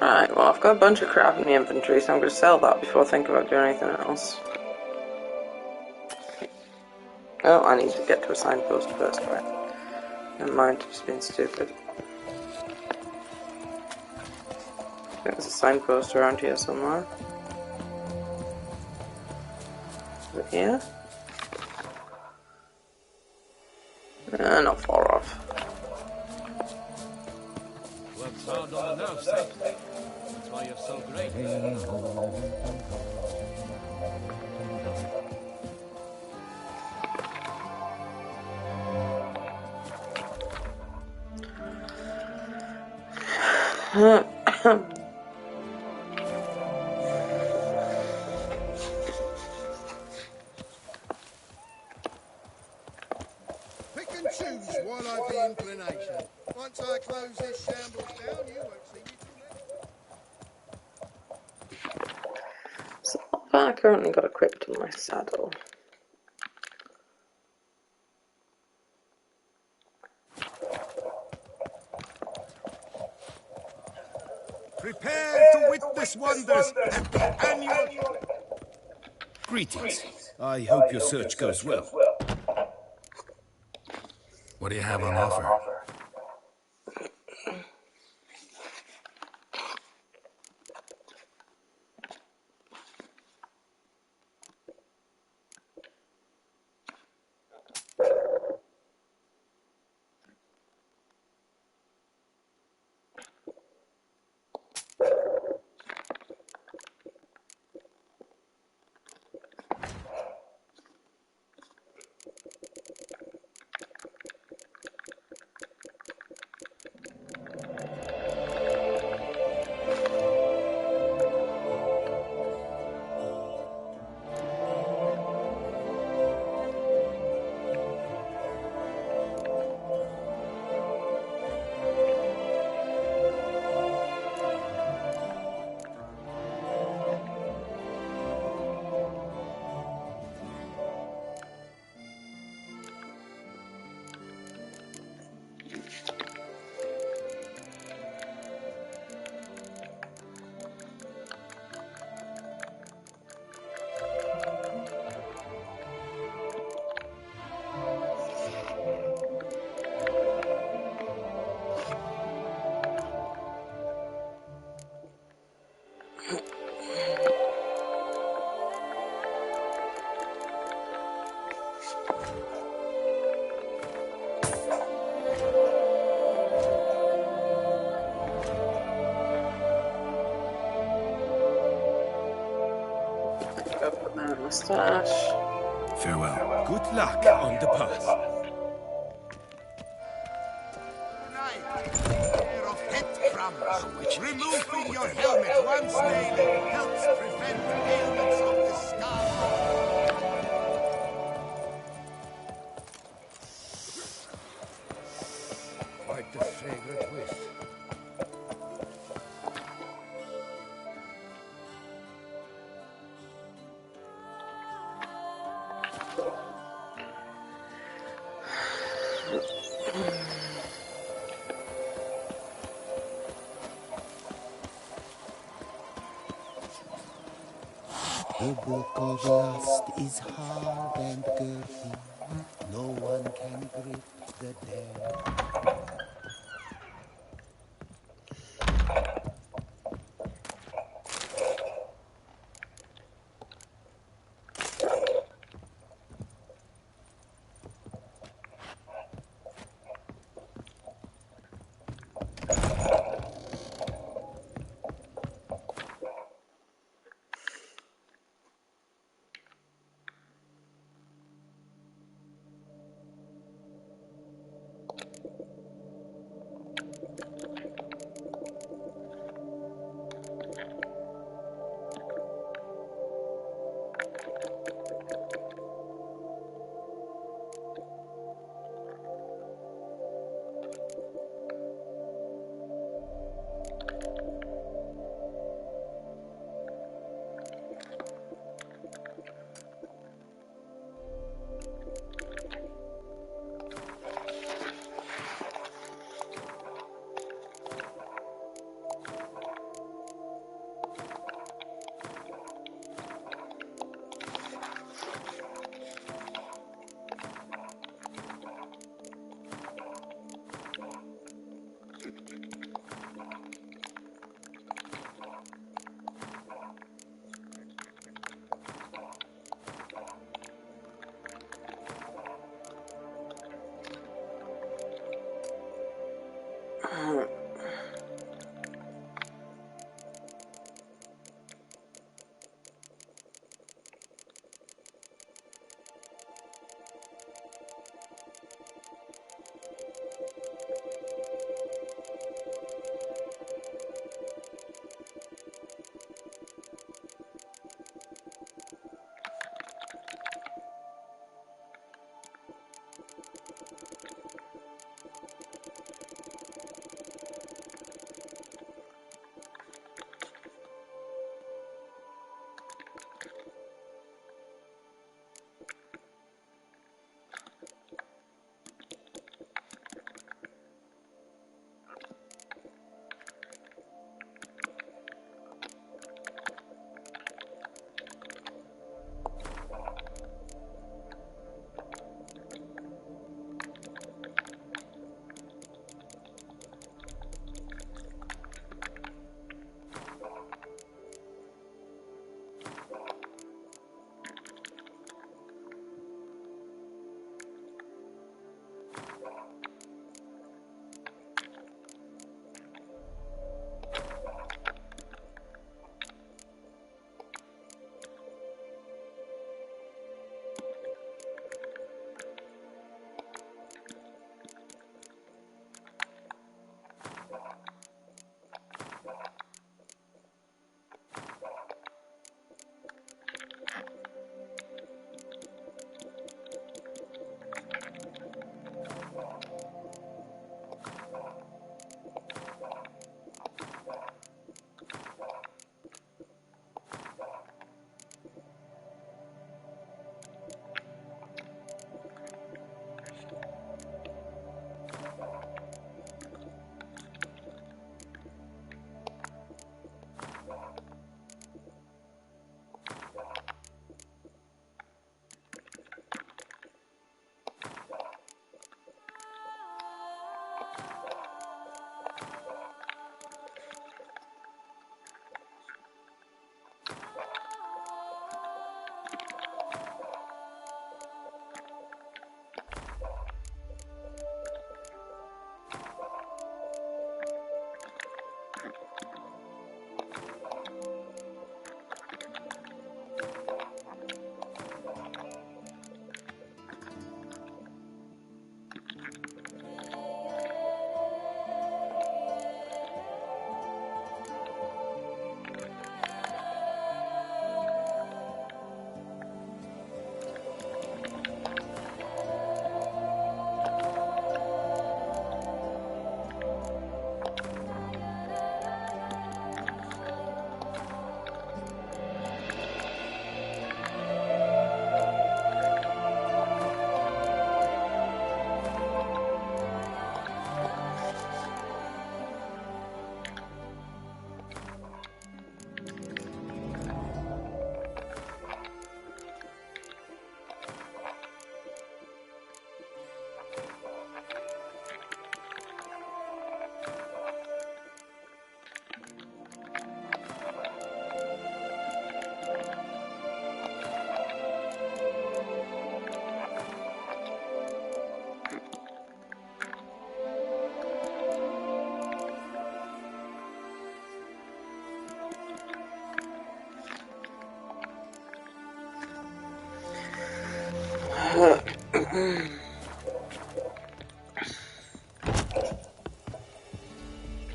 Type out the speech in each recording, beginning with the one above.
Right, well I've got a bunch of crap in the inventory, so I'm going to sell that before I think about doing anything else. Oh, I need to get to a signpost first, right. Never mind, just being stupid. I think there's a signpost around here somewhere. Is it here? Not far off. Worked hard on the nerves, eh? That's why you're so great. Pick and choose while I've the inclination. Once I close this shambles down, you won't see me till next. So I currently got equipped in my saddle. Prepare to witness wonders at the annual... Greetings. I hope your search goes well. What do you have on offer? Go put that in my stash. Farewell. Good luck on the path. Pair of head crumbs. Removing your helmet once daily helps prevent ailments of the skull. Quite the fragrant whiff. The book of lust is hard and girthy. No one can grip the dare.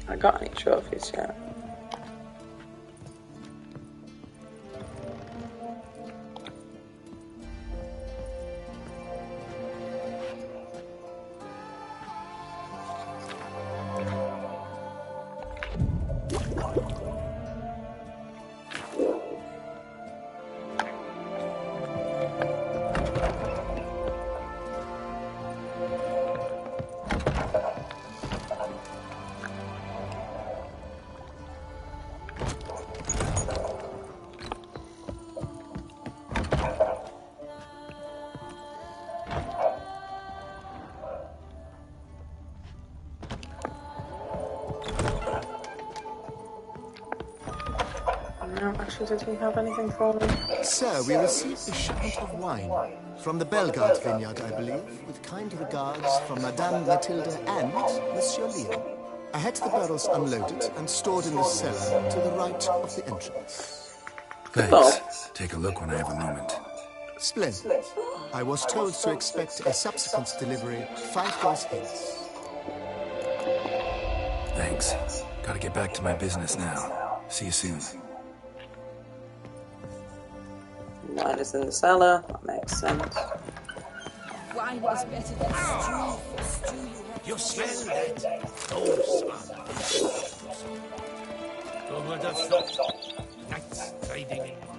I got any trophies yet? No, actually, did he have anything for me? Sir, we received a shipment of wine from the Bellegarde vineyard, I believe, with kind regards from Madame Mathilde and Monsieur Leo. had the barrels unloaded and stored in the cellar to the right of the entrance. Thanks. Take a look when I have a moment. Splendid. I was told to expect a subsequent delivery 5 days hence. Thanks. Gotta get back to my business now. See you soon. Wine is in the cellar. That makes sense. Wine is better than stew. For stew You smell that? Those Over the shop. Knights trading in.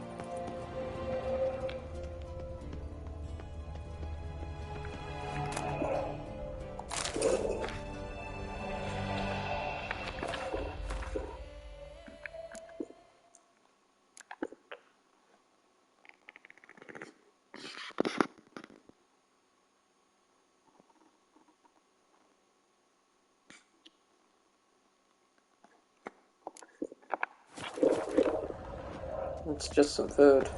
It's just some food.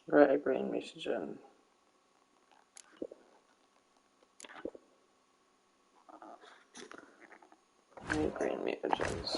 Red green mutagen. Green mutagens.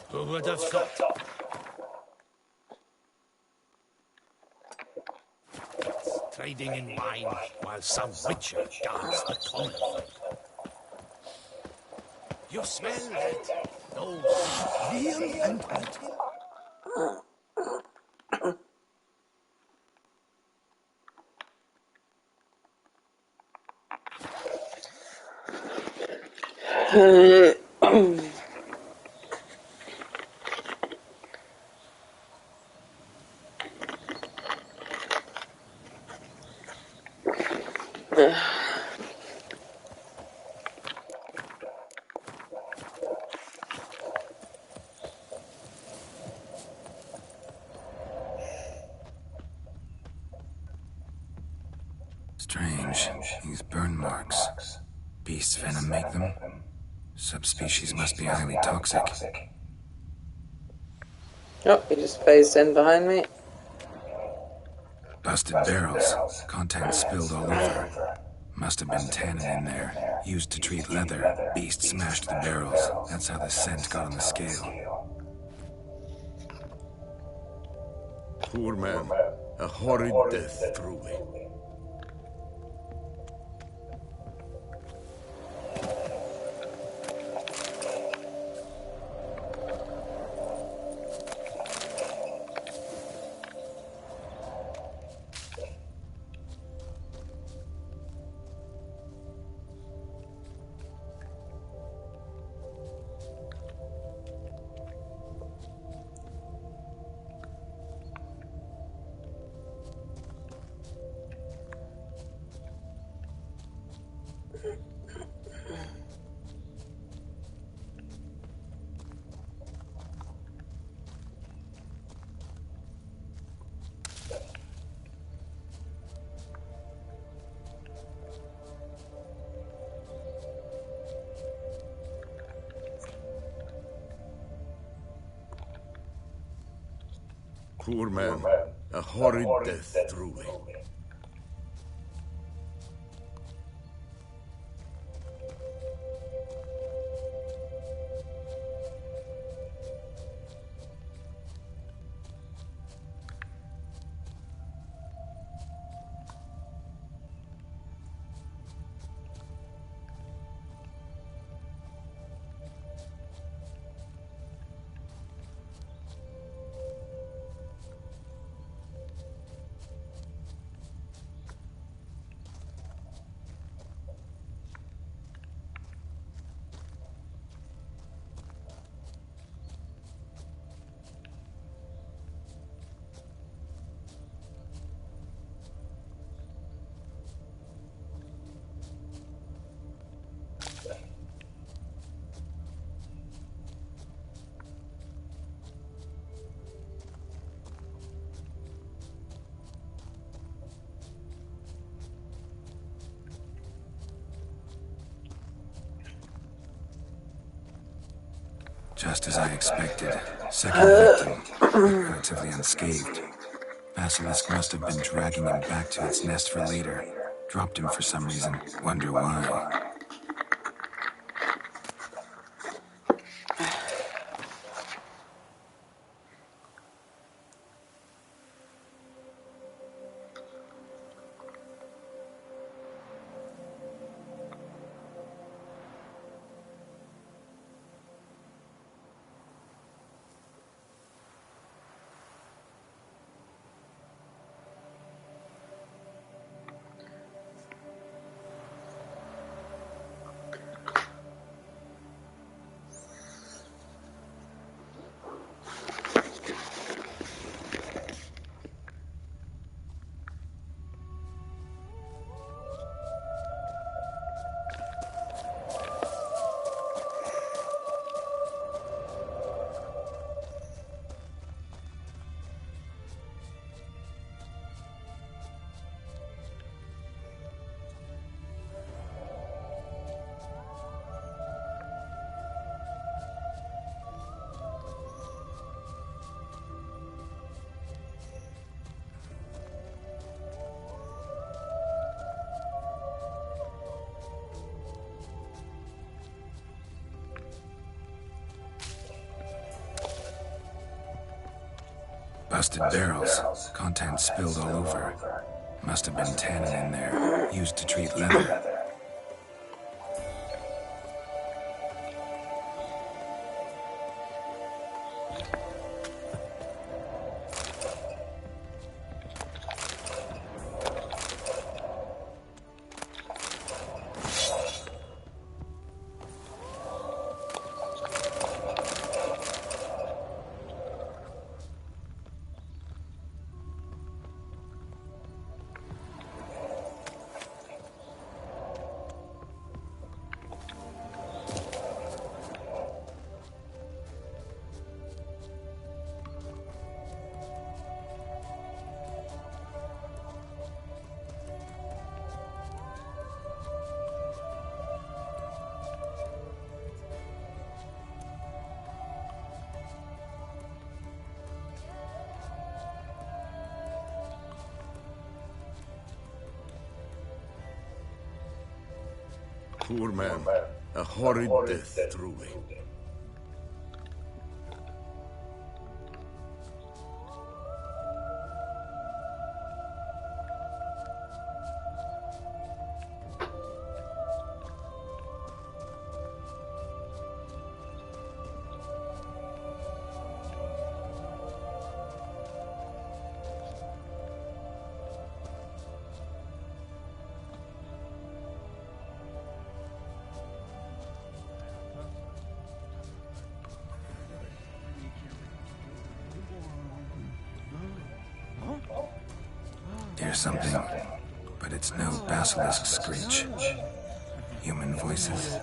Who would have thought? Trading in wine while some witcher guards the common folk. You smell that? Those veal and eating? Strange. These burn marks. Beast's venom make them? Subspecies must be highly toxic. Oh, he just phased in behind me. Busted barrels. Contents spilled all over. Must have been tannin in there. Used to treat leather. Beast smashed the barrels. That's how the scent got on the scale. Poor man. A horrid death, truly. Poor man. A horrid death, truly. Just as I expected. Second victim, but relatively unscathed. Basilisk must have been dragging him back to its nest for later. Dropped him for some reason. Wonder why. Busted barrels. Contents spilled all over. Must have been tannin in there, used to treat leather. Poor man. A horrid death, truly. Hear something, but it's no basilisk screech. Human voices.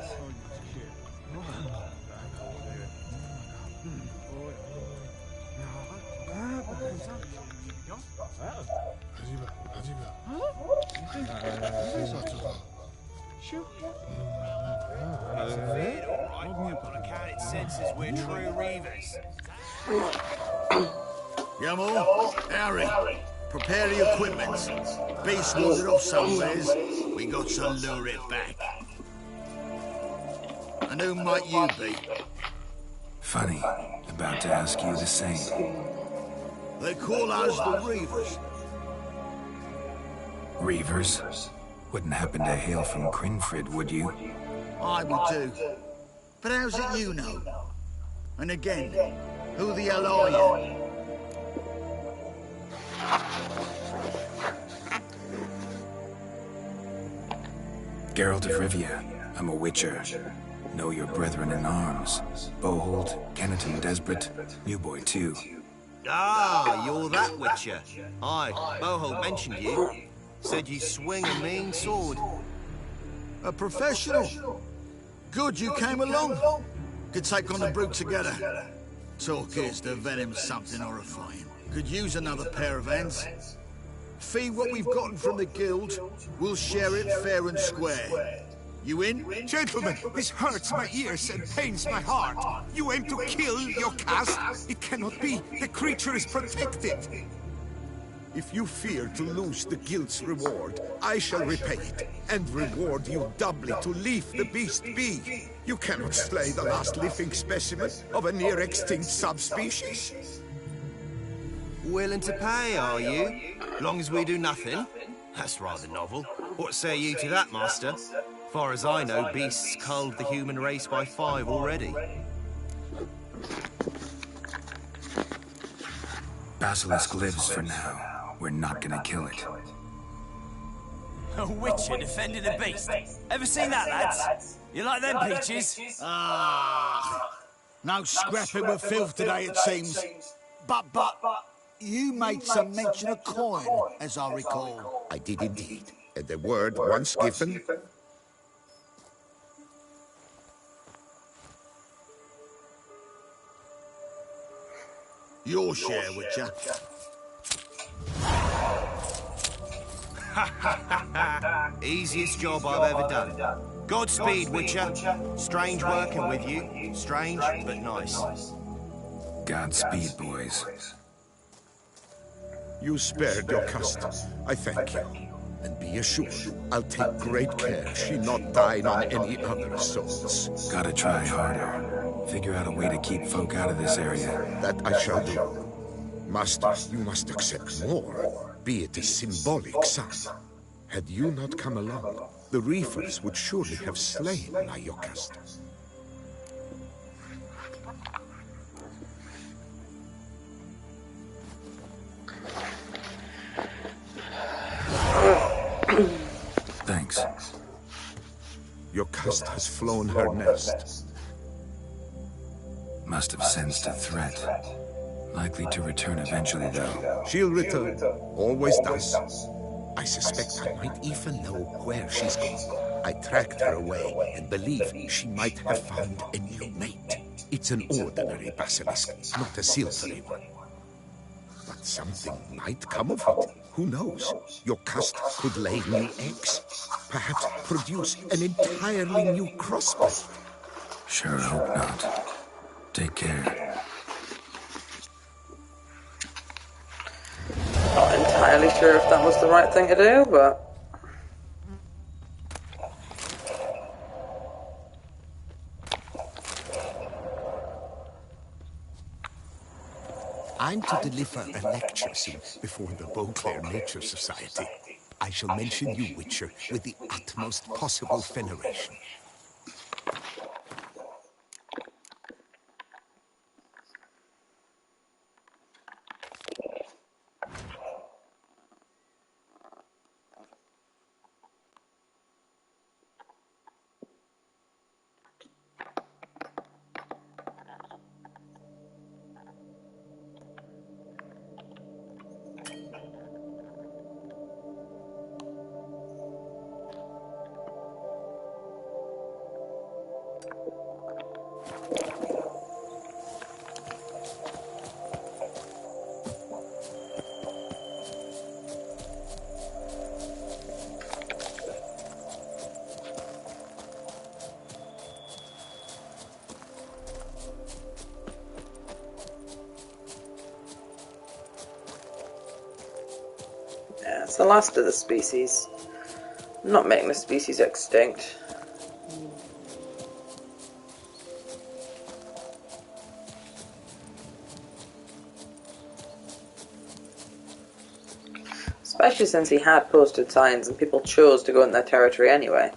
Yamo, Harry, prepare the equipment. Beast wandered off somewheres. We got to lure it back. And who might you be? Funny. About to ask you the same. They call us the Reavers. Reavers? Wouldn't happen to hail from Crinfrid, would you? I would do. But how's it you know? And again, who the hell are you? Geralt of Rivia. I'm a witcher. Know your brethren in arms. Bohold, Kenneton Desperate, New Boy too. Ah, you're that witcher. Aye, Bohold mentioned you. Said you swing a mean sword. A professional. Good you came along. Could take on the brute together. Talk is the venom's something horrifying. Could use another pair of hands. Fee what we've gotten from the guild. We'll share it fair and square. You in? Gentlemen, this hurts my ears and pains my heart. You aim to kill your caste? It cannot be. The creature is protected. If you fear to lose the guild's reward, I shall repay it, and reward you doubly to leave the beast be. You cannot slay the last living specimen of a near-extinct subspecies. Willing to pay, are you? Long as we do nothing? That's rather novel. What say you to that, master? Far as I know, beasts culled the human race by 5 already. Basilisk lives for now. We're not gonna kill it. A witcher defending a beast. Ever seen that, lads? You like them peaches? No scrapping with filth today, it seems. But, you made some mention of coin, as I recall. I did indeed. And the word once given... Your share, Witcher. Easiest job I've ever done. Godspeed, Witcher. Strange working with you. Strange, but nice. Godspeed, boys. You spared your custom. I thank you. And be assured, I'll take great care she not dine on any other souls. Gotta try harder. Figure out a way to keep folk out of this area. That I shall do. Master, you must accept more, be it a symbolic sum. Had you not come along, the reefers would surely have slain Lyocast. Thanks. Lyocast has flown her nest. Must have sensed a threat. Likely to return eventually, though. She'll return. Always does. I suspect I might even know where she's gone. I tracked her away and believe she might have found a new mate. It's an ordinary basilisk, not a silvery one. But something might come of it. Who knows? Lyocast could lay new eggs. Perhaps produce an entirely new crossbreed. Sure hope not. Take care. Not entirely sure if that was the right thing to do, but... I'm to deliver a lecture soon before the Beauclair Nature Society. I shall mention you, Witcher, with the utmost possible veneration. Yeah, it's the last of the species. I'm not making the species extinct. Especially since he had posted signs and people chose to go in their territory anyway.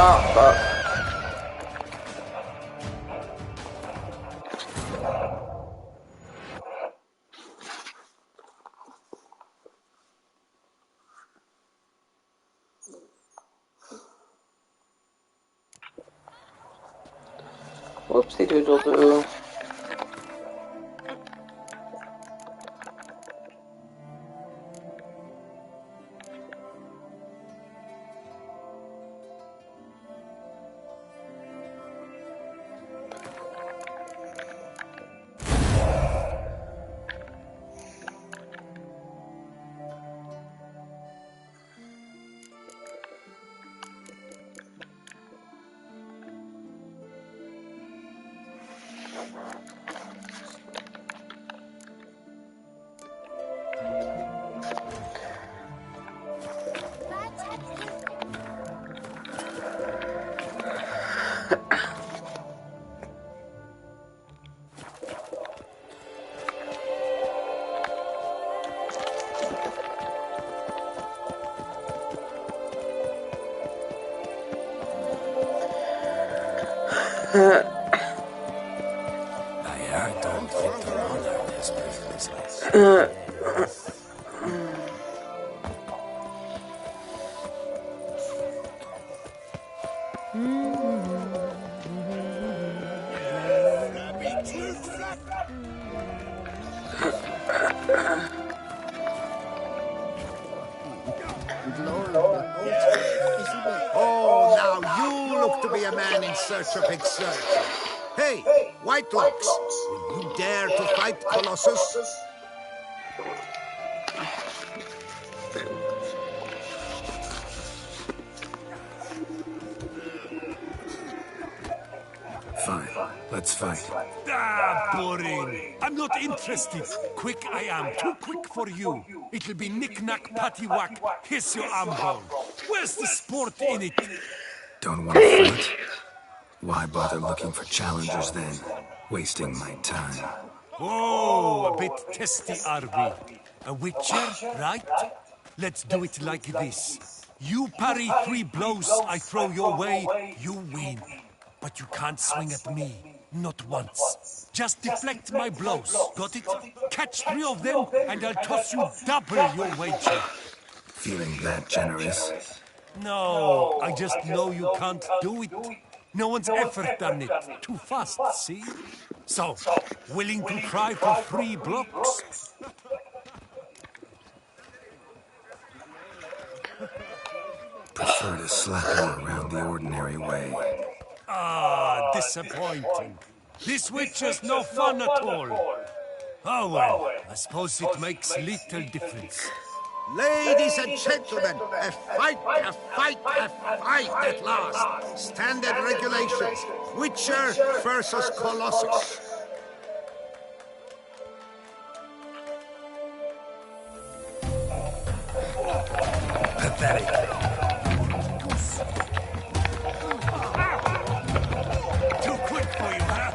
Oh, fuck. Whoopsie doodle doo. I don't think the honor is business. Oh, now you look to be a man in search of exertion. Hey, Whitelocks, will you dare to fight Colossus? Fine, let's fight. Ah, boring. I'm not interested. Quick I am, too quick for you. It'll be knick-knack, paddywhack, here's your arm bone. Where's the sport in it? Don't want to fight? Why bother looking for challengers then? Wasting my time. Oh, a bit testy are we? A witcher, right? Let's do it like this. You parry 3 blows I throw your way, you win. But you can't swing at me, not once. Just deflect my blows, got it? Catch 3 of them and I'll toss you double your wager. Feeling that generous? No, I just know you can't do it. No one's ever done it. Too fast, see? So, willing to try for 3 blocks? Prefer to slap you around the ordinary way. Ah, disappointing. This witcher's no fun at all. Oh well, I suppose it makes little difference. Ladies and gentlemen, a fight at last. Standard regulations. Witcher versus Colossus. Pathetic. Too quick for you, huh?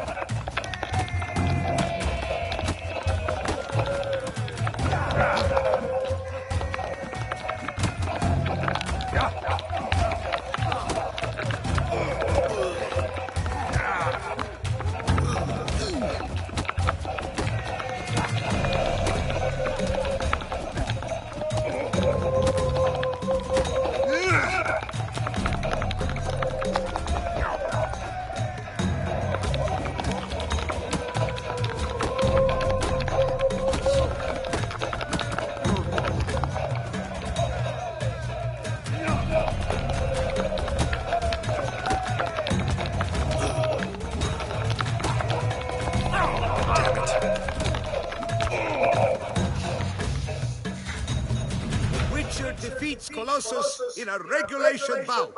Defeats Colossus in a regulation bout.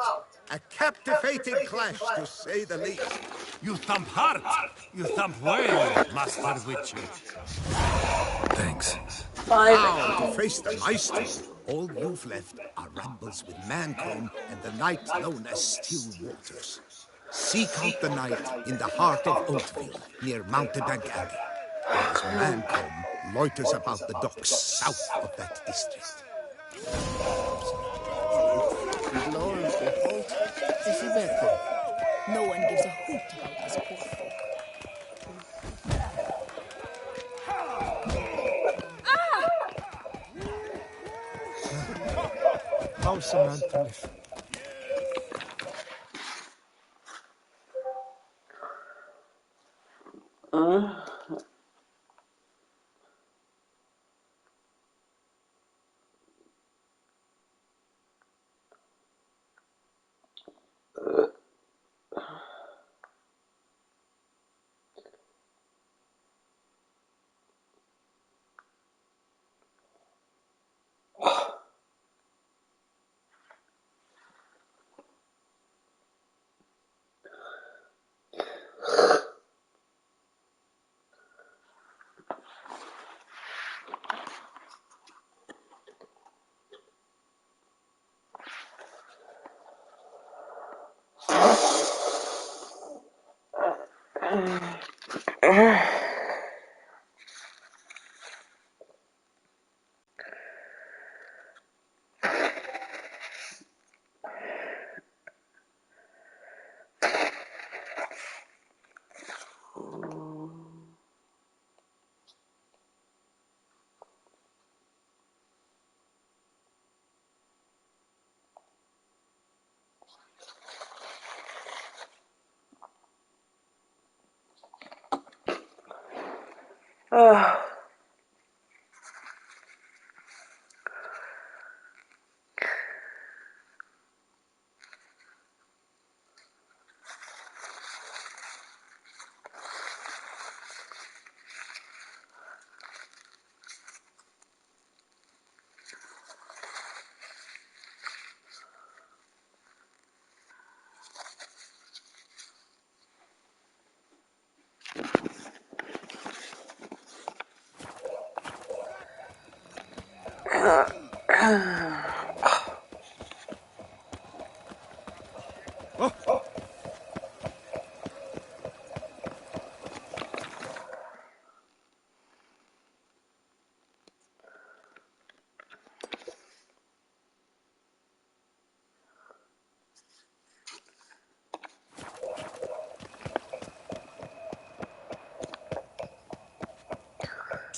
A captivating clash, to say the least. You thump hard. You thump well, Master Witcher. Thanks. Now, to face the Maestro, all you've left are rambles with Mancomb and the night known as Still Waters. Seek out the night in the heart of Oatville, near Mountebank Alley. Whereas Mancomb loiters about the docks south of that district. No one gives a hoot about this poor folk. How's a man to live?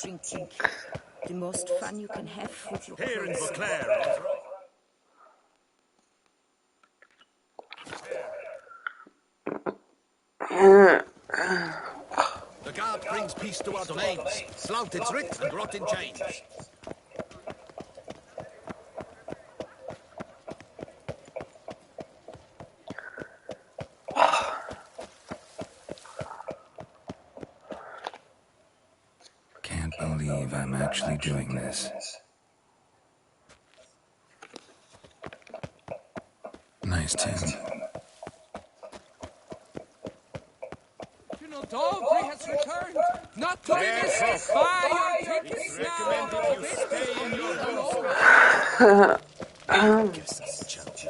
Drinking. The most fun you can have with your Here in clothes. Beauclair, The guard brings peace to our domains. Slout its writ and rot in chains. Can't believe I'm actually doing this. Nice tune. Colonel Dalbury has returned, not to be missed by your tickets now. you stay in your home. Guess that's a challenge.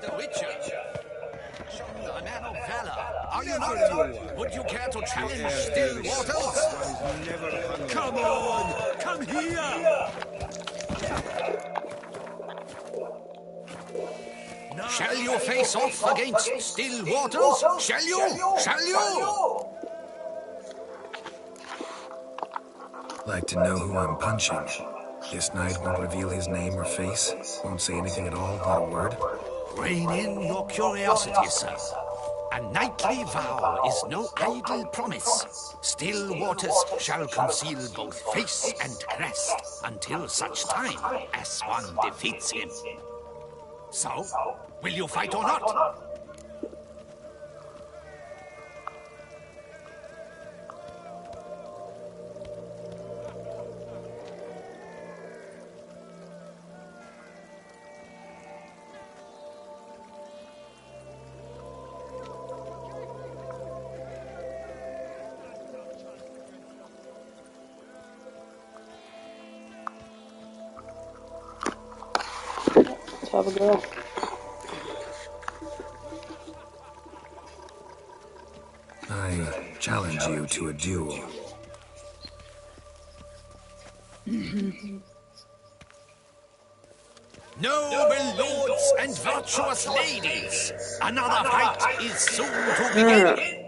The Witcher. A man of valor. Are you not? Would you care to challenge still waters? Come on! Come here! Shall you face off against still waters? Shall you? Shall you? Like to know who I'm punching. This knight won't reveal his name or face. Won't say anything at all, not a word. Rein in your curiosity, sir. A knightly vow is no idle promise. Still waters shall conceal both face and crest until such time as one defeats him. So, will you fight or not? Let's have a go. I challenge you to a duel. Noble lords and virtuous ladies, another fight is soon to begin.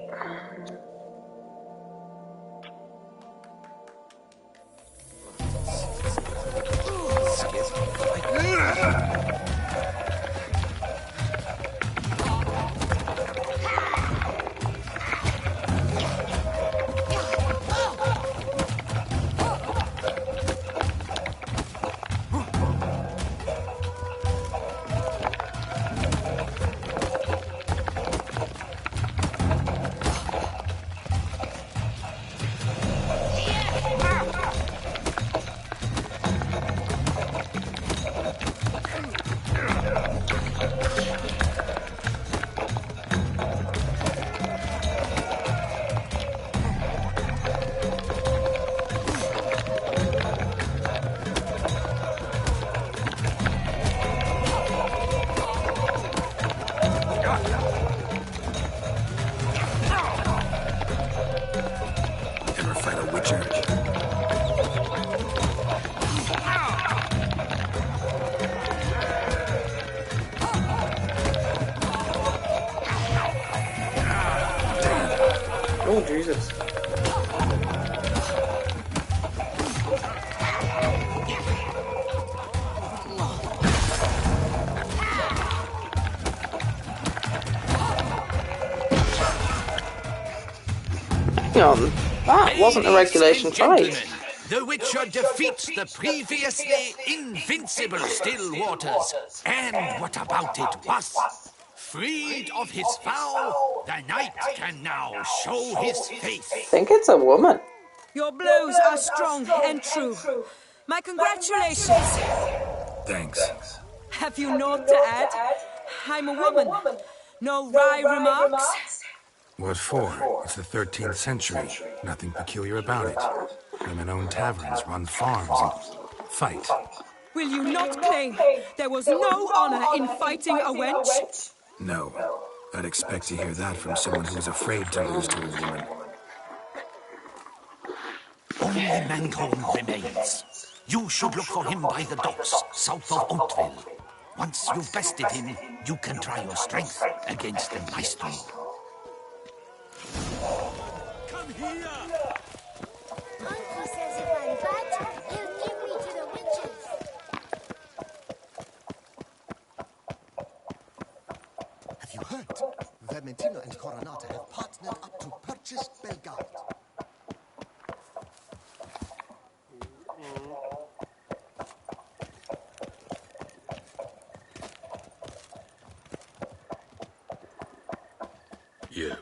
hang on. That wasn't a regulation fight. The Witcher defeats the previously invincible still waters. And what about it was? Freed of his vow, the knight can now show his face. I think it's a woman. Your blows are strong and true. My congratulations. Thanks. Have you naught to add? I'm a woman. No wry remarks? What for? It's the 13th century. Nothing peculiar about it. Women own taverns, run farms, and fight. Will you not claim there was no honor in fighting a wench? No. I'd expect to hear that from someone who's afraid to lose to a woman. Only Mancomb remains. You should look for him by the docks, south of Oakville. Once you've bested him, you can try your strength against the Maestro. Come here! Uncle says if I'm bad, he'll give me to the witches. Have you heard? Vermentino and Coronata have partnered up to purchase Belgard. You.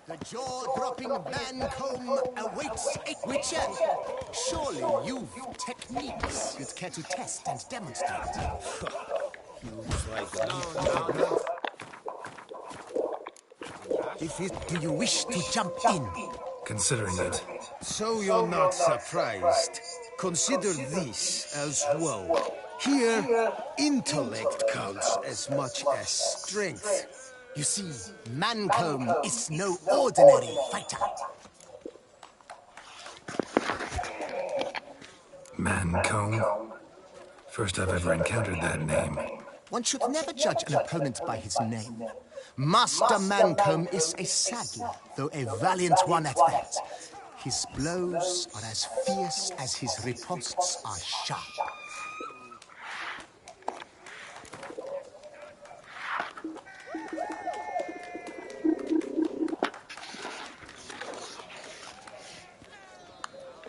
The jaw-dropping Mancomb awaits a Witcher. Surely you've techniques you'd care to test and demonstrate. Do you wish to jump in? Considering it. So you're not surprised. Consider this as well. Here, intellect counts as much as strength. You see, Mancomb is no ordinary fighter. Mancomb? First I've ever encountered that name. One should never judge an opponent by his name. Master Mancomb is a saddler, though a valiant one at that. His blows are as fierce as his riposts are sharp.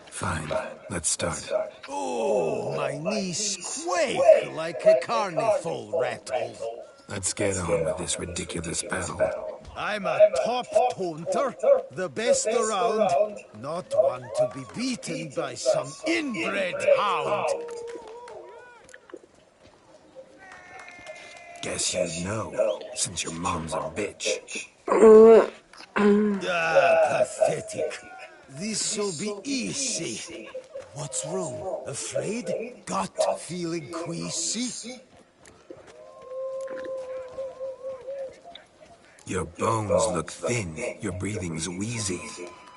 Fine, let's start. Oh, my knees quake like a carnival rattle. Let's get on with this ridiculous battle. I'm a top taunter, the best around, not one to be beaten by some inbred hound. Guess you'd know, since your mom's a bitch. Pathetic. This'll be easy. What's wrong? Afraid? Gut feeling queasy? Your bones look thin, your breathing's wheezy.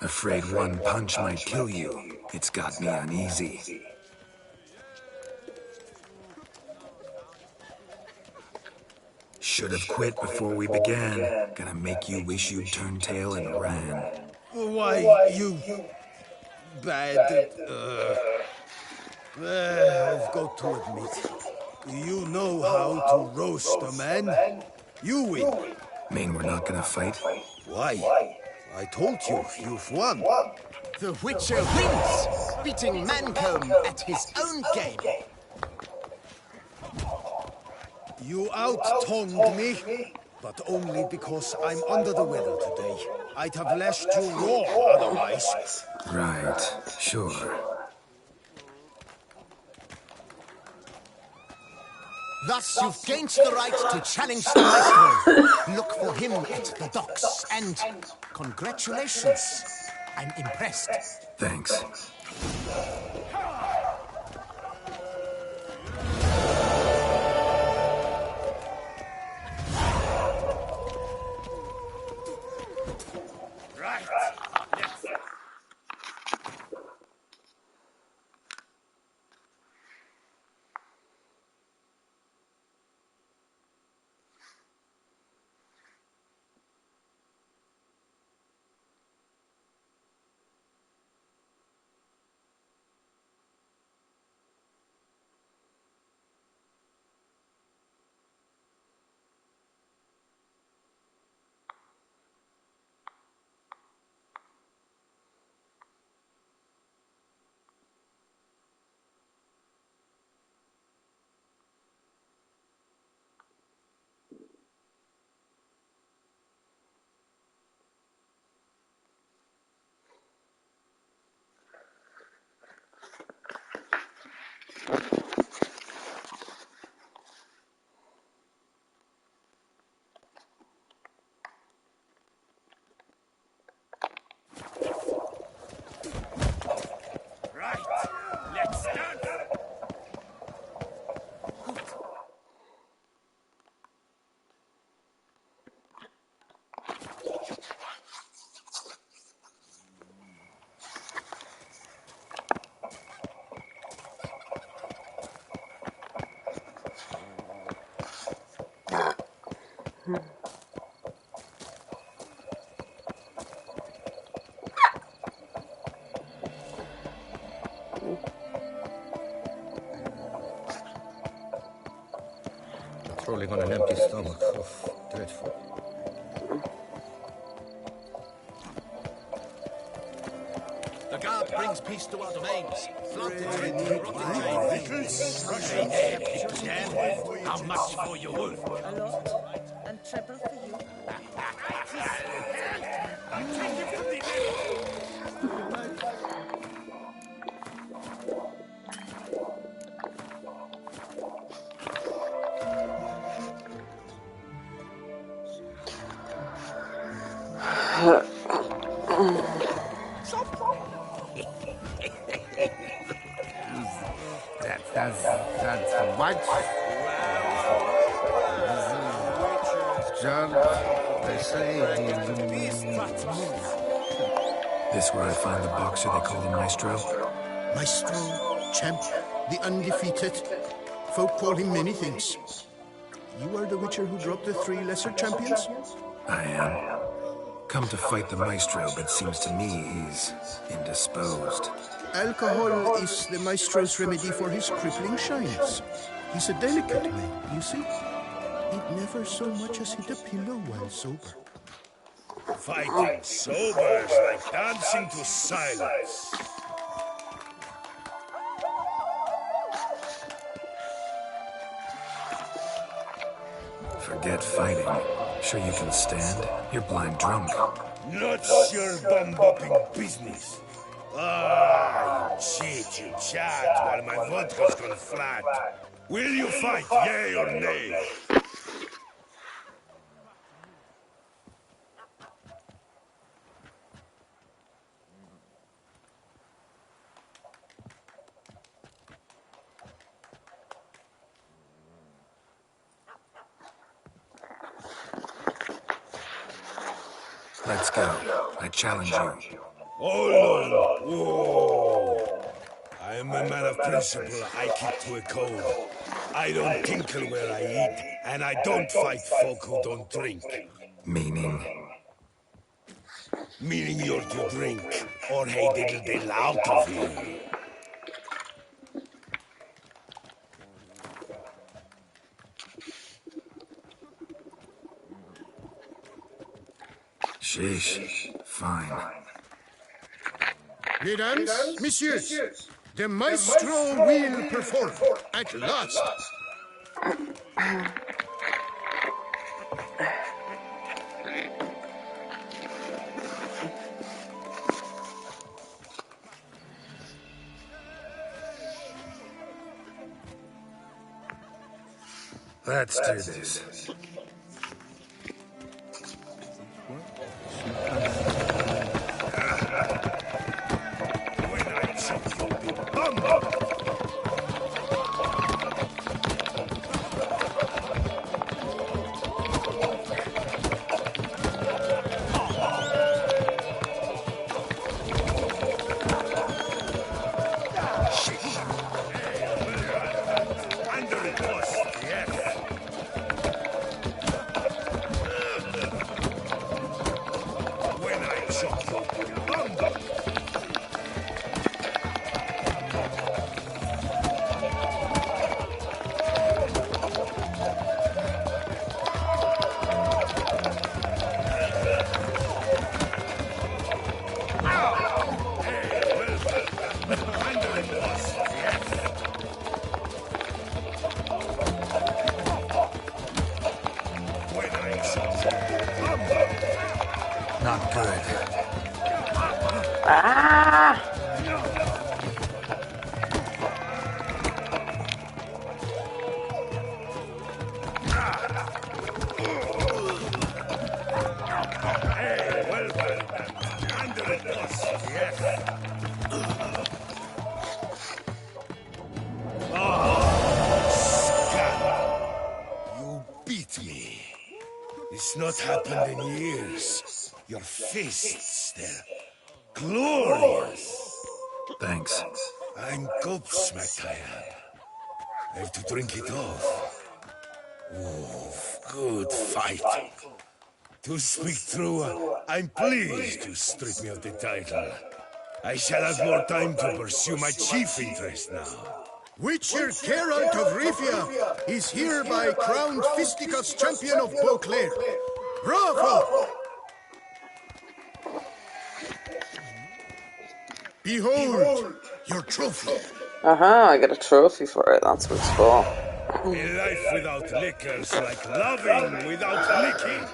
Afraid one punch might kill you. It's got me uneasy. Should have quit before we began. Gonna make you wish you'd turned tail and ran. Why, you... bad... I've got to admit, you know how to roast a man. You win. Mean we're not gonna fight? Why? I told you, you've won. The Witcher wins, beating Mancomb at his own game. You out-tongued me, but only because I'm under the weather today. I'd have lashed you raw otherwise. Right, sure. Thus, you've gained the right to challenge the Maestro. Look for him at the docks, and congratulations. I'm impressed. Thanks. Patrolling on an empty stomach. Oh, dreadful. The guard brings peace to our domains. Flood the drink with rotten grain. How much for your wolf? A lot. And treble for you. That's what? John, they say This where I find the boxer they call the Maestro? Maestro, champ, the undefeated. Folk call him many things. You are the Witcher who dropped the 3 lesser champions? I am. Come to fight the Maestro, but seems to me he's indisposed. Alcohol is the Maestro's remedy for his crippling shyness. He's a delicate man, you see? He'd never so much as hit a pillow while sober. Fighting sober is like dancing to silence. Forget fighting. Sure you can stand? You're blind drunk. Not your bum-bopping business. Ah, you cheat, you chat, while my vodka's gone flat. Will you fight, yea or nay? Let's go. I challenge you. Hold on. Whoa. I am a man of principle. I keep to a code. I don't tinkle where I eat, and I don't fight folk who don't drink. Meaning? Meaning you're to drink, or hey diddle diddle out of here. Sheesh. Fine. Mesdames, messieurs, the Maestro will perform at last. Let's do this. Not good. Ah! Hey, well done. Under it, boss. Yes. Scum. You beat me. It's not happened in years. Your fists, they're glorious. Thanks. I'm gobsmacked, I am. I have to drink it off. Oof. Good fight. To speak true, I'm pleased you stripped me of the title. I shall have more time to pursue my chief interest now. Witcher Geralt of Rivia is hereby crowned Fisticuffs champion of Beauclair. Bravo! Behold your trophy. I get a trophy for it, that's what it's for. A life without liquor's like loving without licking.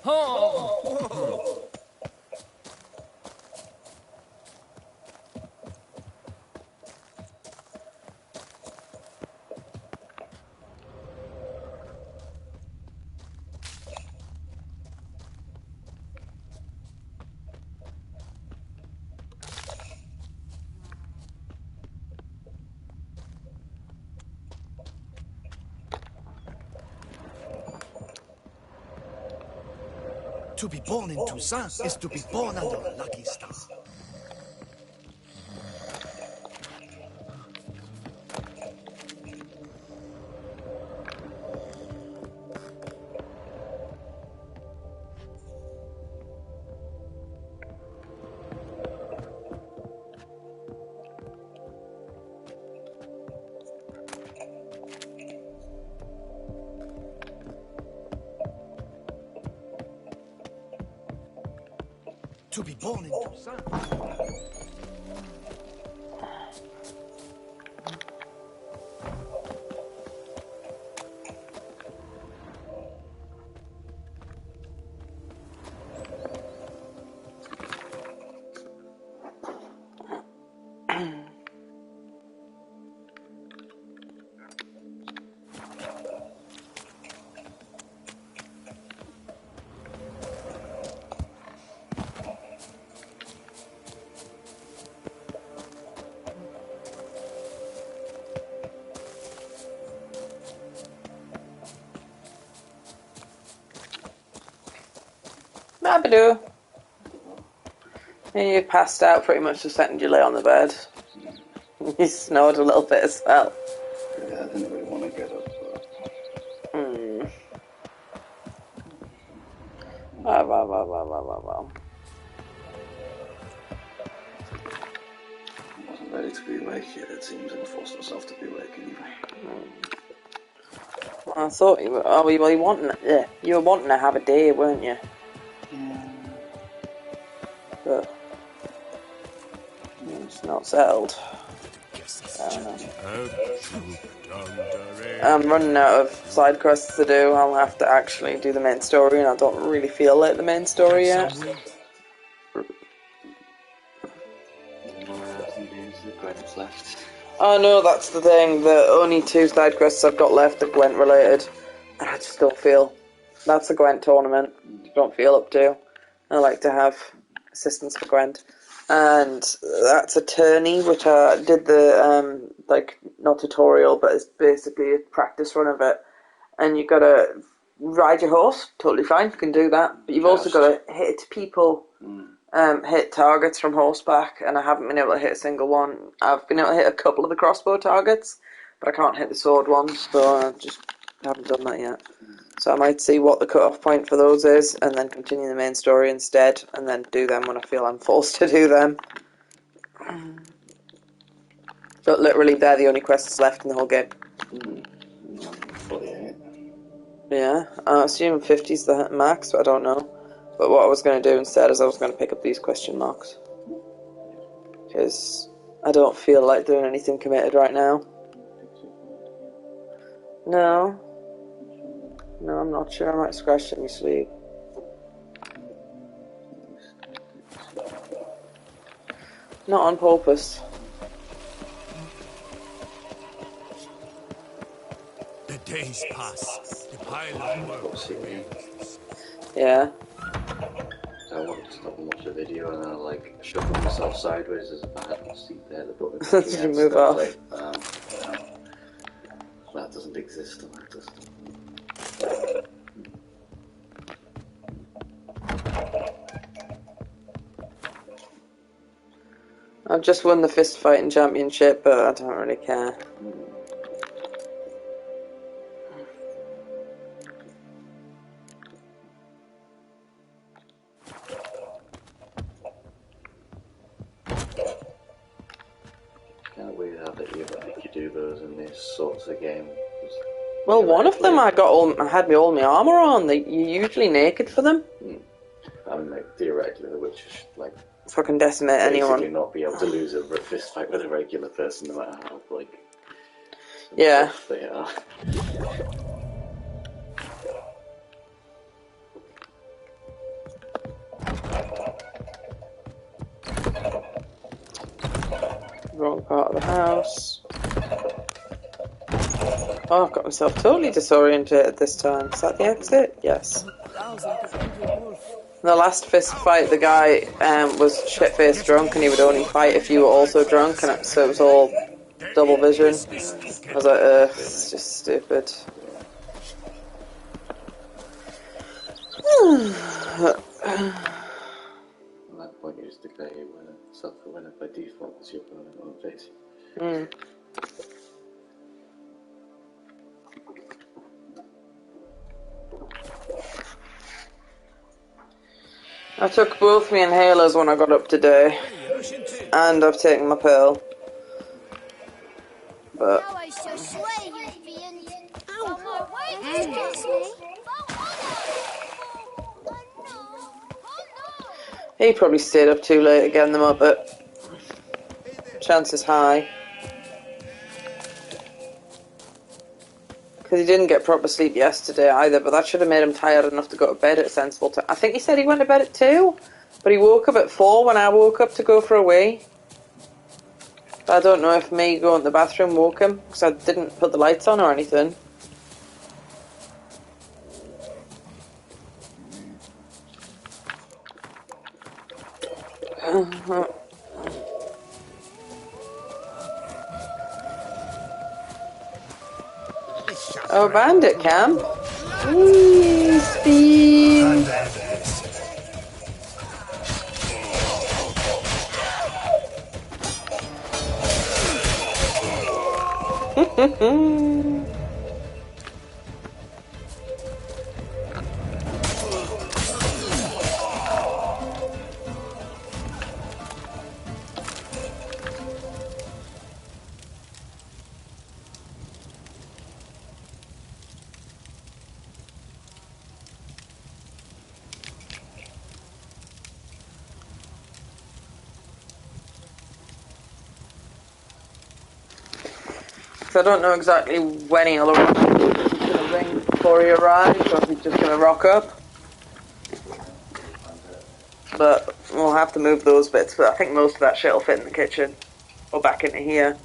Oh! To be born in Toussaint is to be born under a lucky star. To be born in Toussaint. Babadoo. And you passed out pretty much the second you lay on the bed. You snored a little bit as well. Yeah, I didn't really want to get up. Well. I wasn't ready to be awake yet, it seems, and forced myself to be awake anyway. I thought you were. Oh, you were wanting. Yeah, you were wanting to have a day, weren't you? Yeah. But it's not settled. Guess I'm running out of side quests to do. I'll have to actually do the main story, and I don't really feel like the main story yet. Oh no, that's the thing. The only 2 side quests I've got left are Gwent related, and I just don't feel. That's a Gwent tournament. Don't feel up to. I like to have assistance for Gwent, and that's a tourney which I did the like not tutorial, but it's basically a practice run of it. And you gotta ride your horse. Totally fine, you can do that. But you've also got to hit people. Hit targets from horseback, and I haven't been able to hit a single one. I've been able to hit a couple of the crossbow targets, but I can't hit the sword ones, so I just haven't done that yet. So I might see what the cut-off point for those is, and then continue the main story instead, and then do them when I feel I'm forced to do them. But literally, they're the only quests left in the whole game. Yeah, I assume 50's the max, but I don't know. But what I was going to do instead is I was going to pick up these question marks. Because I don't feel like doing anything committed right now. No. No, I'm not sure. I might scratch it in my sleep. Not on purpose. The days pass. The pile of work remains. Yeah. So I wanted to stop and watch a video, and I like shuffled myself sideways as if I had my seat there. The button. Did you move off? Like, that doesn't exist. And that doesn't. I've just won the fist fighting championship, but I don't really care. Kind of weird how they make you do those in these sorts of games. Well, one of them I had all my armour on. You're usually naked for them. I mean, like, theoretically, the Witcher should, like, fucking decimate anyone. Basically not be able to lose a fist fight with a regular person, no matter how, like, yeah, they are. Wrong part of the house. Oh, I've got myself totally disoriented this time. Is that the exit? Yes. The last fist fight, the guy was shit-faced drunk, and he would only fight if you were also drunk, and so it was all double vision. I was like, ugh, it's just stupid. At that point, you just declare you winner, self-winner by default, because you're opponent on the face. I took both my inhalers when I got up today, and I've taken my pill. But Now I shall slay you, fiend. On my way, excuse me. he probably stayed up too late again, the Muppet. Chances high. Because he didn't get proper sleep yesterday either, but that should have made him tired enough to go to bed at a sensible time. I think he said he went to bed at 2, but he woke up at 4 when I woke up to go for a wee. But I don't know if me going to the bathroom woke him, because I didn't put the lights on or anything. Oh, bandit camp. Whee, speed. Because I don't know exactly when he'll arrive. If he's going to ring before he arrives, or if he's just going to rock up. But we'll have to move those bits, but I think most of that shit will fit in the kitchen. Or back into here.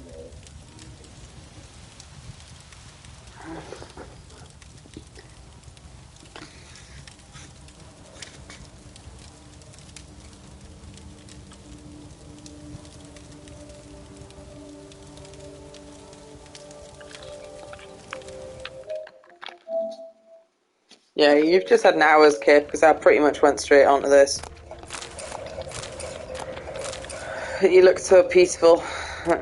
Yeah, you've just had an hour's kip, because I pretty much went straight onto this. You look so peaceful. I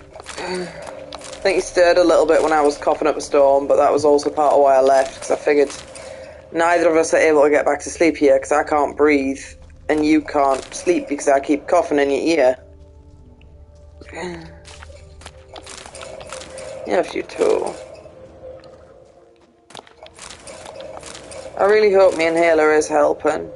think you stirred a little bit when I was coughing up a storm, but that was also part of why I left, because I figured neither of us are able to get back to sleep here, because I can't breathe, and you can't sleep because I keep coughing in your ear. Yes, you too. I really hope my inhaler is helping.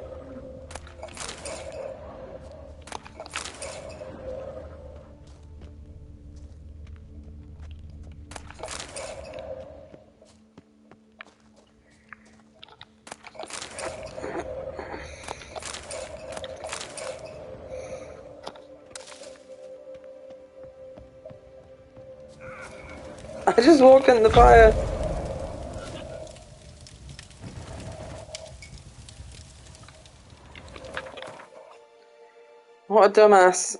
I just walked in the fire. What a dumbass.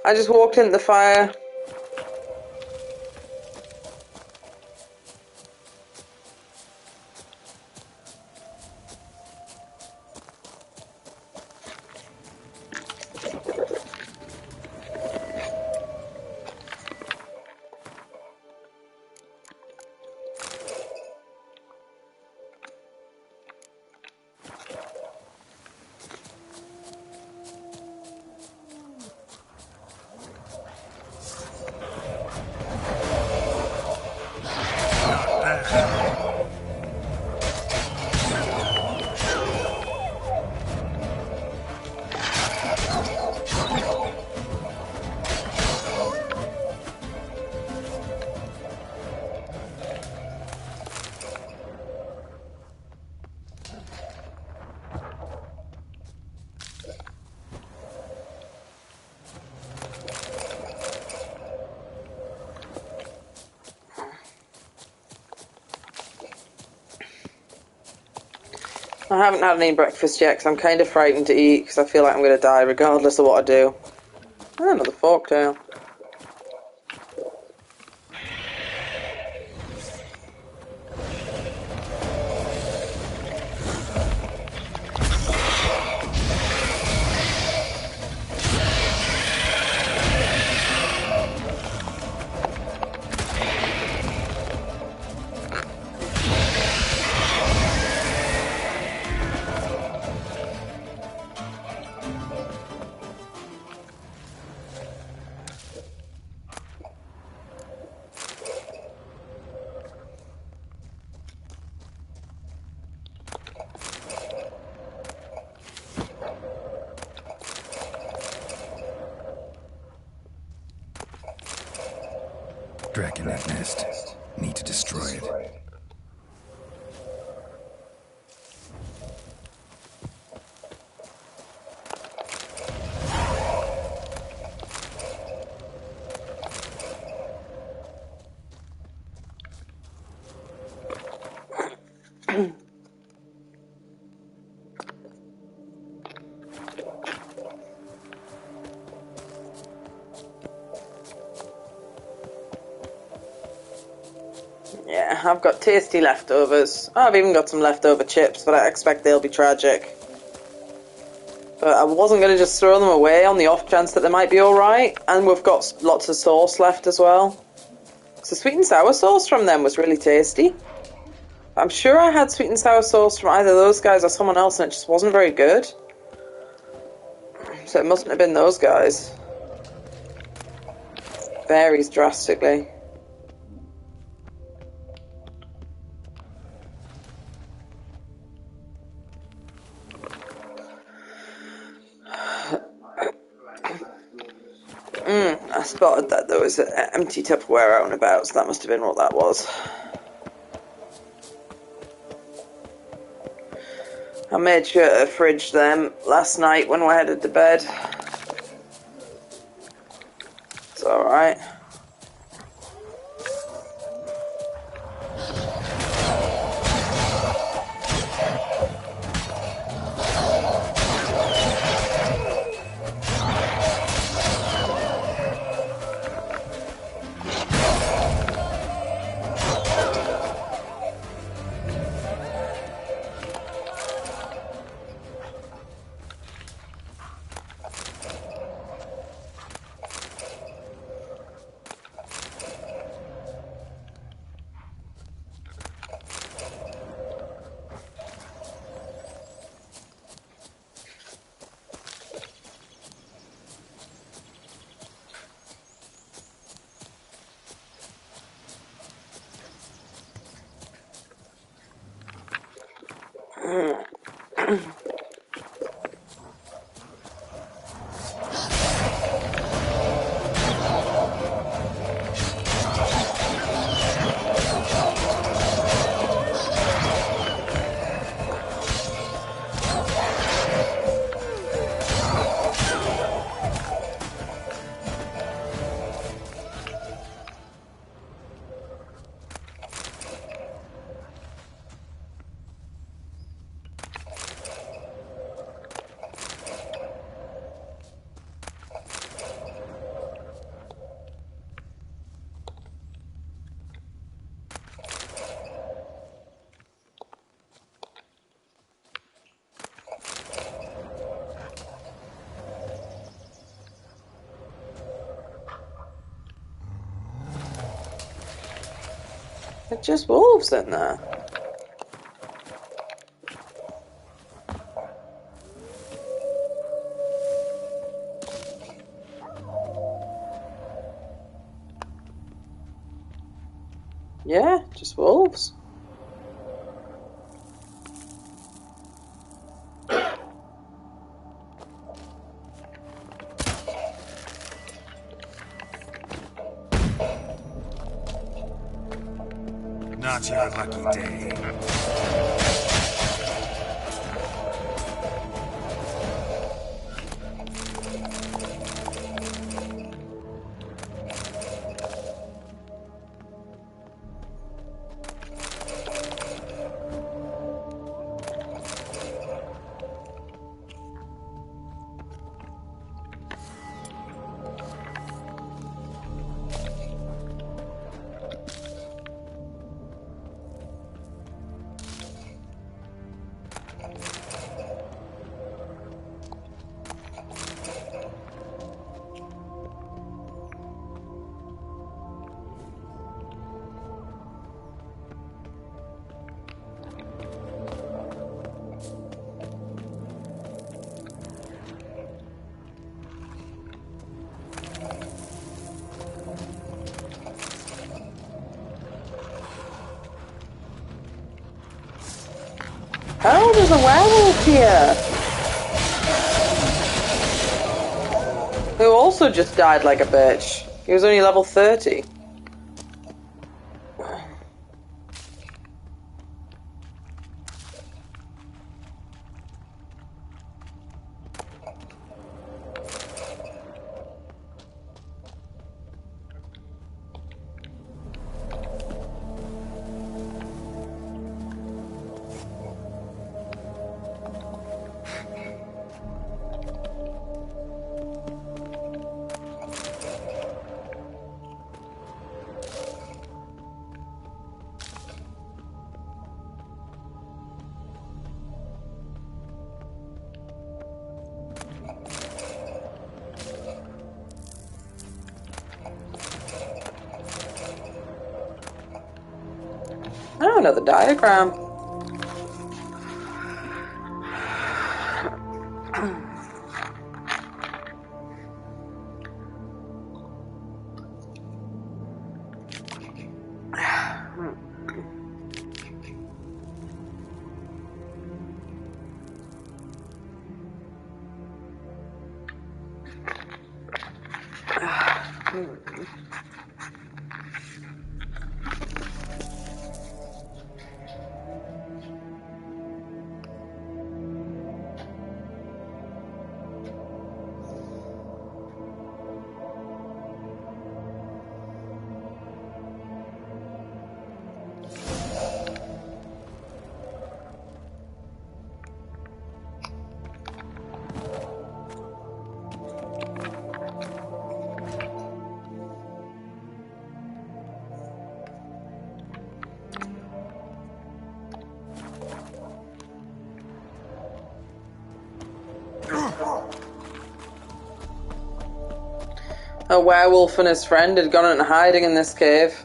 I just walked in the fire. I haven't had any breakfast yet because I'm kind of frightened to eat because I feel like I'm going to die regardless of what I do. Oh, another forktail. Tracking that nest. Need to destroy it. Yeah, I've got tasty leftovers. I've even got some leftover chips, but I expect they'll be tragic. But I wasn't going to just throw them away on the off chance that they might be alright. And we've got lots of sauce left as well. So sweet and sour sauce from them was really tasty. I'm sure I had sweet and sour sauce from either those guys or someone else and it just wasn't very good. So it mustn't have been those guys. Varies drastically. I spotted that there was an empty Tupperware out and about, so that must have been what that was. I made sure to fridge them last night when we headed to bed. It's alright. It's just wolves in there. Yeah, just wolves. Not your lucky day. Oh, there's a werewolf here! Who also just died like a bitch. He was only level 30. Oh, another diagram. A werewolf and his friend had gone into hiding in this cave.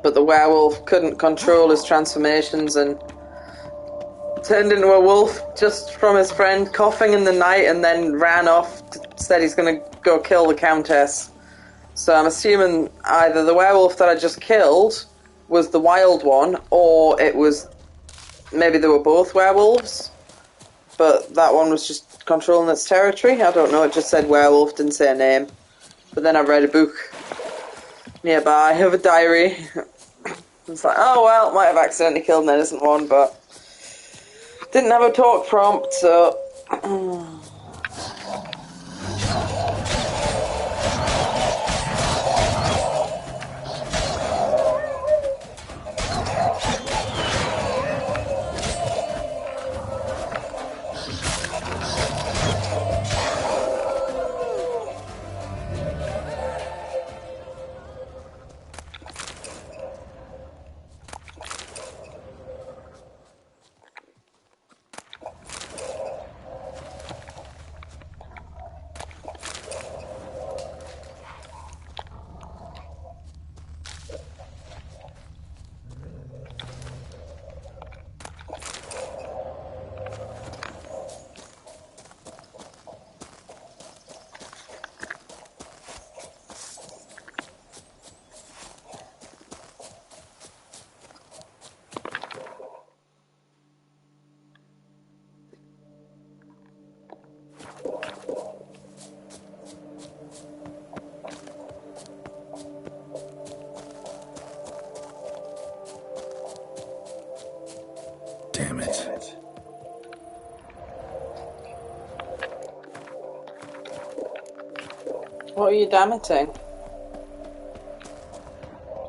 But the werewolf couldn't control his transformations and turned into a wolf just from his friend coughing in the night, and then ran off, said he's going to go kill the Countess. So I'm assuming either the werewolf that I just killed was the wild one, or it was... maybe they were both werewolves, but that one was just controlling its territory. I don't know, it just said werewolf, didn't say a name. But then I read a book nearby of a diary. It's like, oh well, might have accidentally killed an innocent one, but didn't have a talk prompt, so... Damn it. What are you damaging?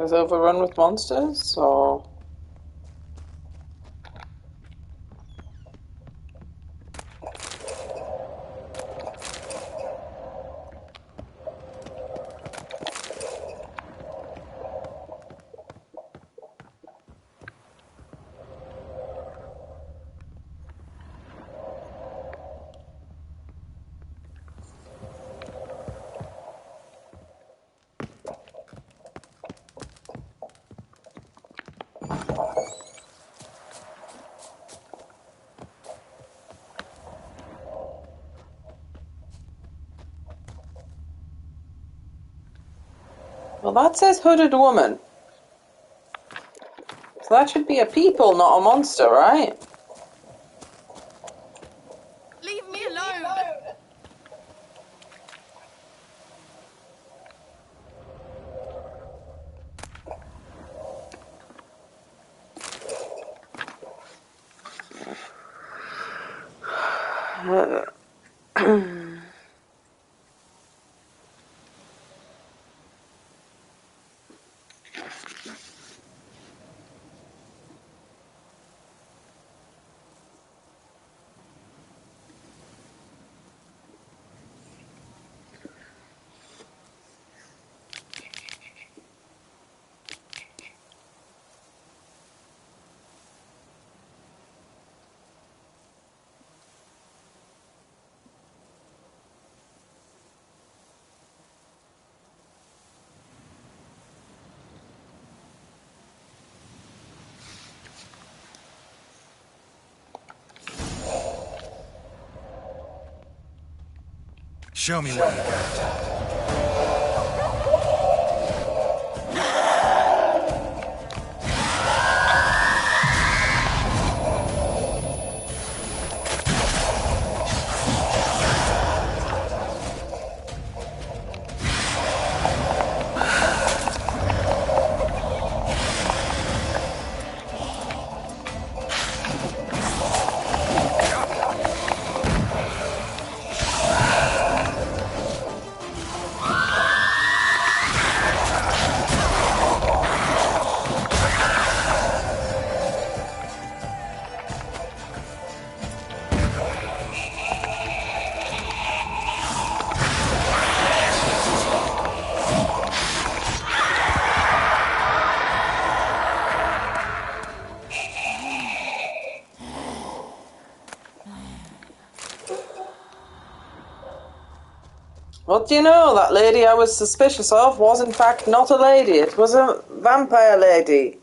Is it overrun with monsters, or...? Well, that says hooded woman. So that should be a people, not a monster, right? Leave me alone! Show me what you got. What do you know? That lady I was suspicious of was in fact not a lady. It was a vampire lady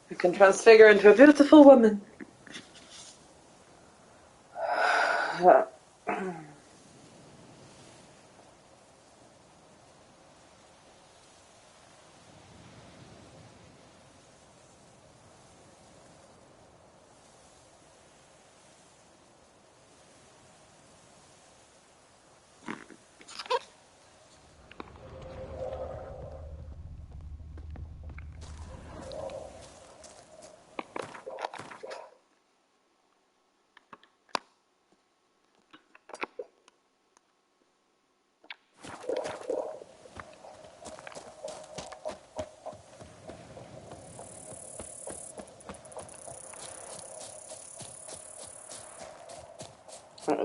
who can transfigure into a beautiful woman.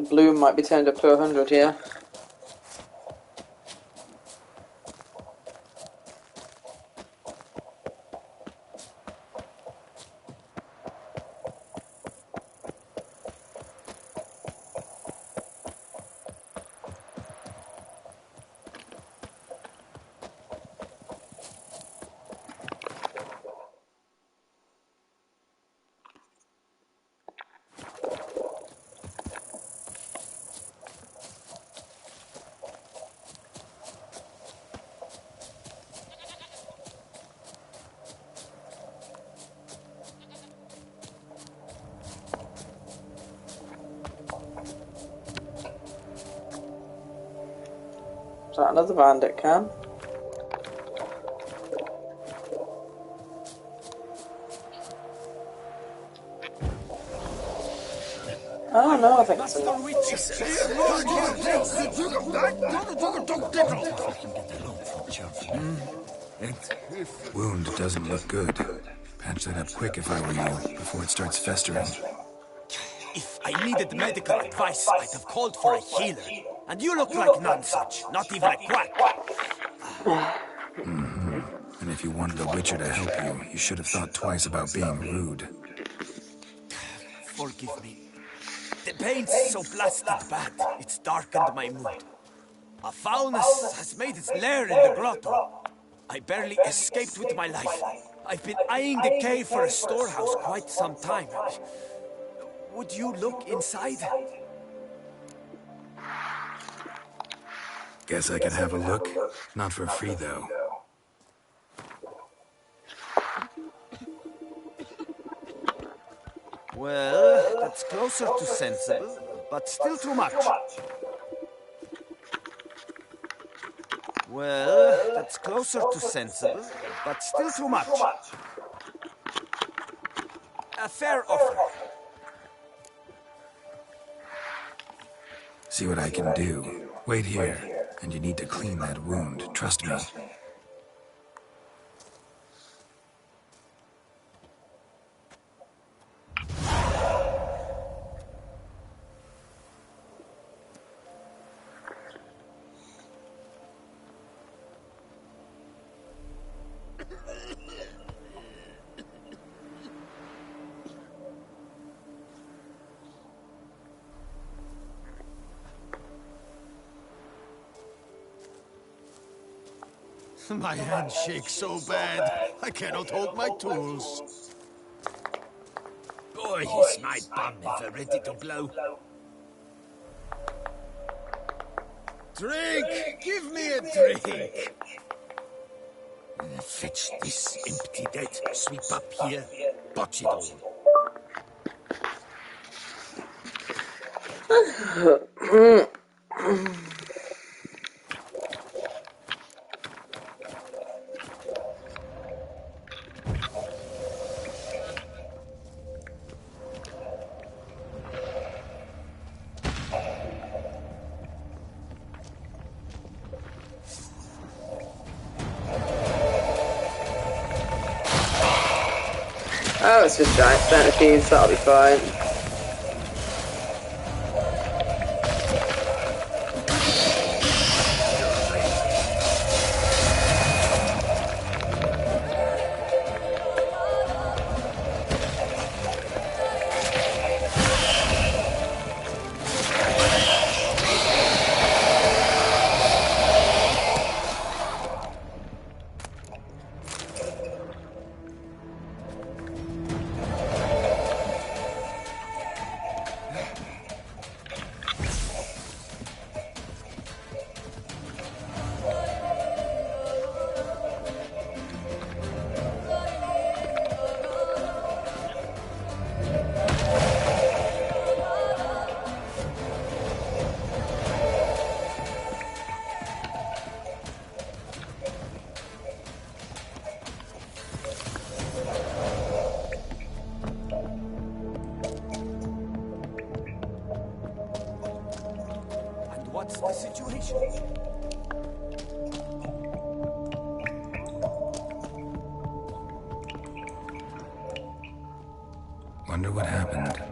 Bloom might be turned up to 100 here. Is that another bandit can? Oh no, I think it's Wound doesn't look good. Patch that up quick if I were you, before it starts festering. If I needed medical advice, I'd have called for a healer. And you look like none such, not even a quack. And if you wanted a witcher to help you, you should have thought twice about being rude. Forgive me. The pain's so blasted bad, it's darkened my mood. A foulness has made its lair in the grotto. I barely escaped with my life. I've been eyeing the cave for a storehouse quite some time. Would you look inside? Guess I could have a look. Not for free, though. Well, that's closer to sensible, but still too much. Well, that's closer to sensible, but still too much. A fair offer. See what I can do. Wait here, and you need to clean that wound, trust me. My hand shakes so bad, I cannot hold my tools. Boy, is my bum ever ready to blow. Drink! Give me a drink! Fetch this empty dead, sweep up here, botch it all. Oh, it's just giant centipedes, that'll be fine. the situation. Wonder what happened.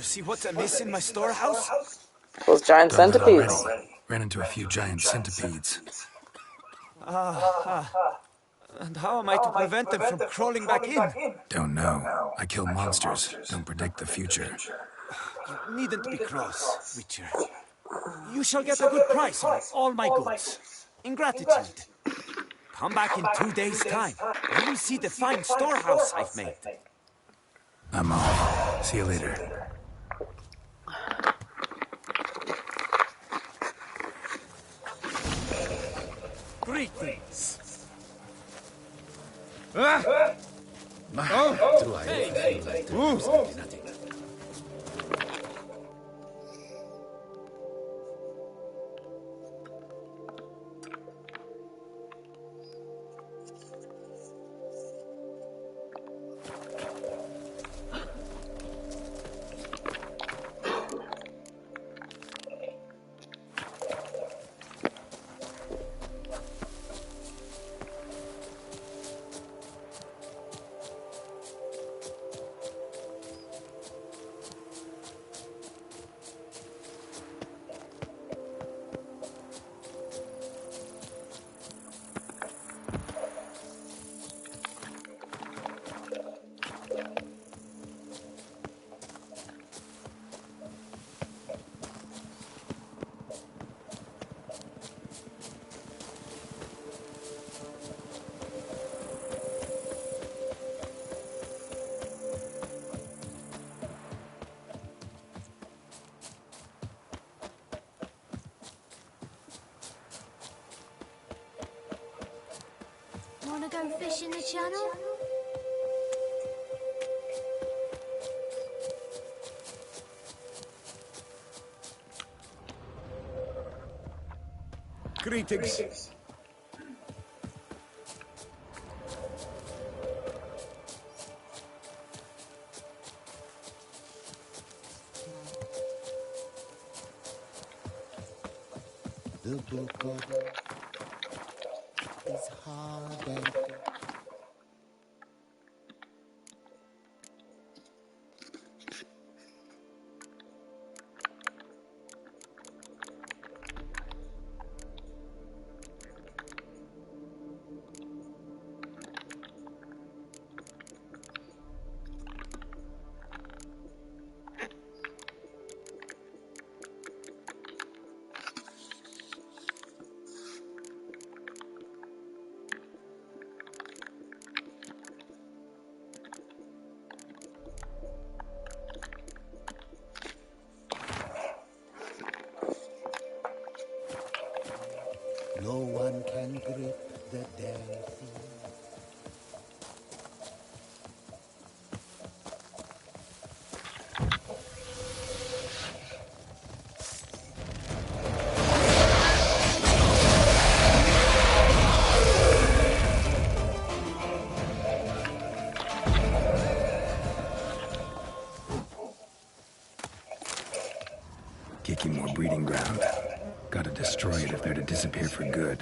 See what's amiss in my storehouse? Those giant Done that centipedes. already. Ran into a few giant centipedes. And how am I to prevent them from crawling back in? Don't know. I kill monsters. Don't predict the future. You needn't be cross, Witcher. You shall get a good price on all my goods. In gratitude. Come back in 2 days' time. You will see the fine storehouse I've made. I'm off. See you later. Greetings. Do I feel like doing something? Wanna go fish in the channel? Greetings. The book of is hard and no one can grip the damn thing. Kicking more breeding ground. Gotta destroy it if they're to disappear for good.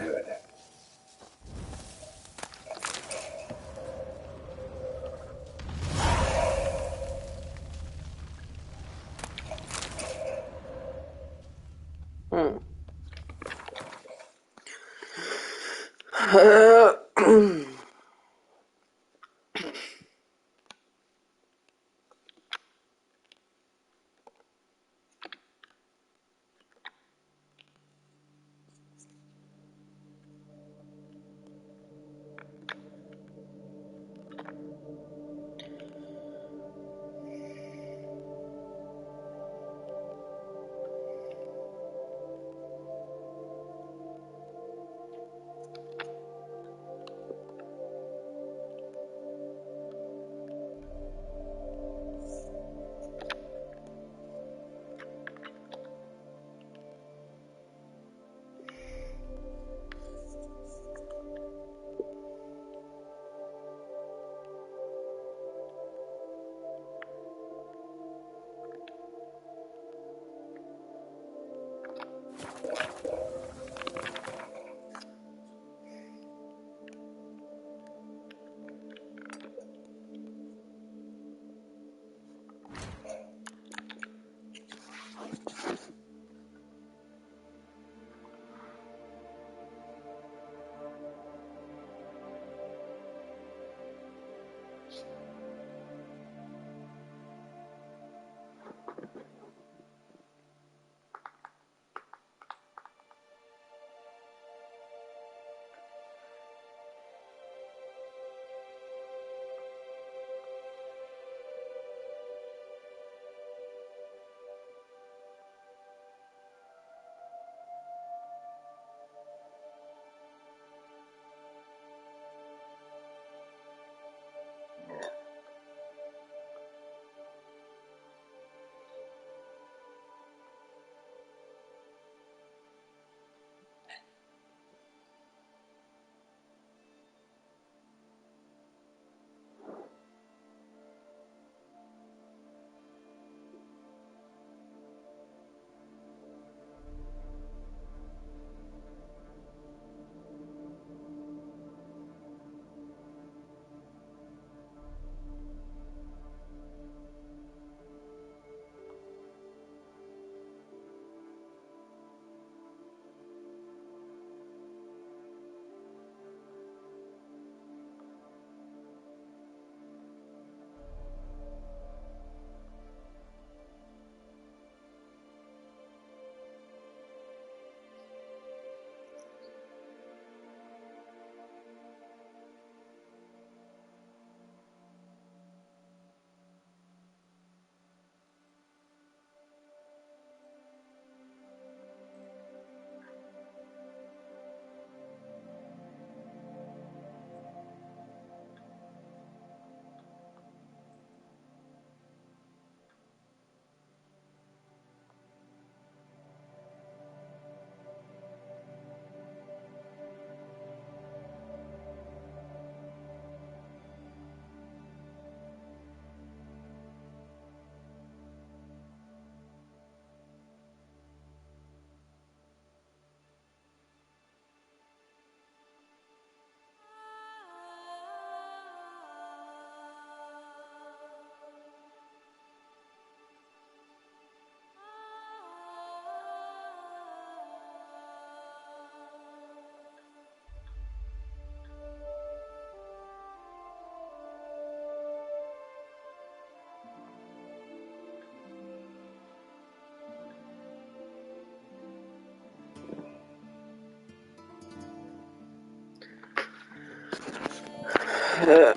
Thank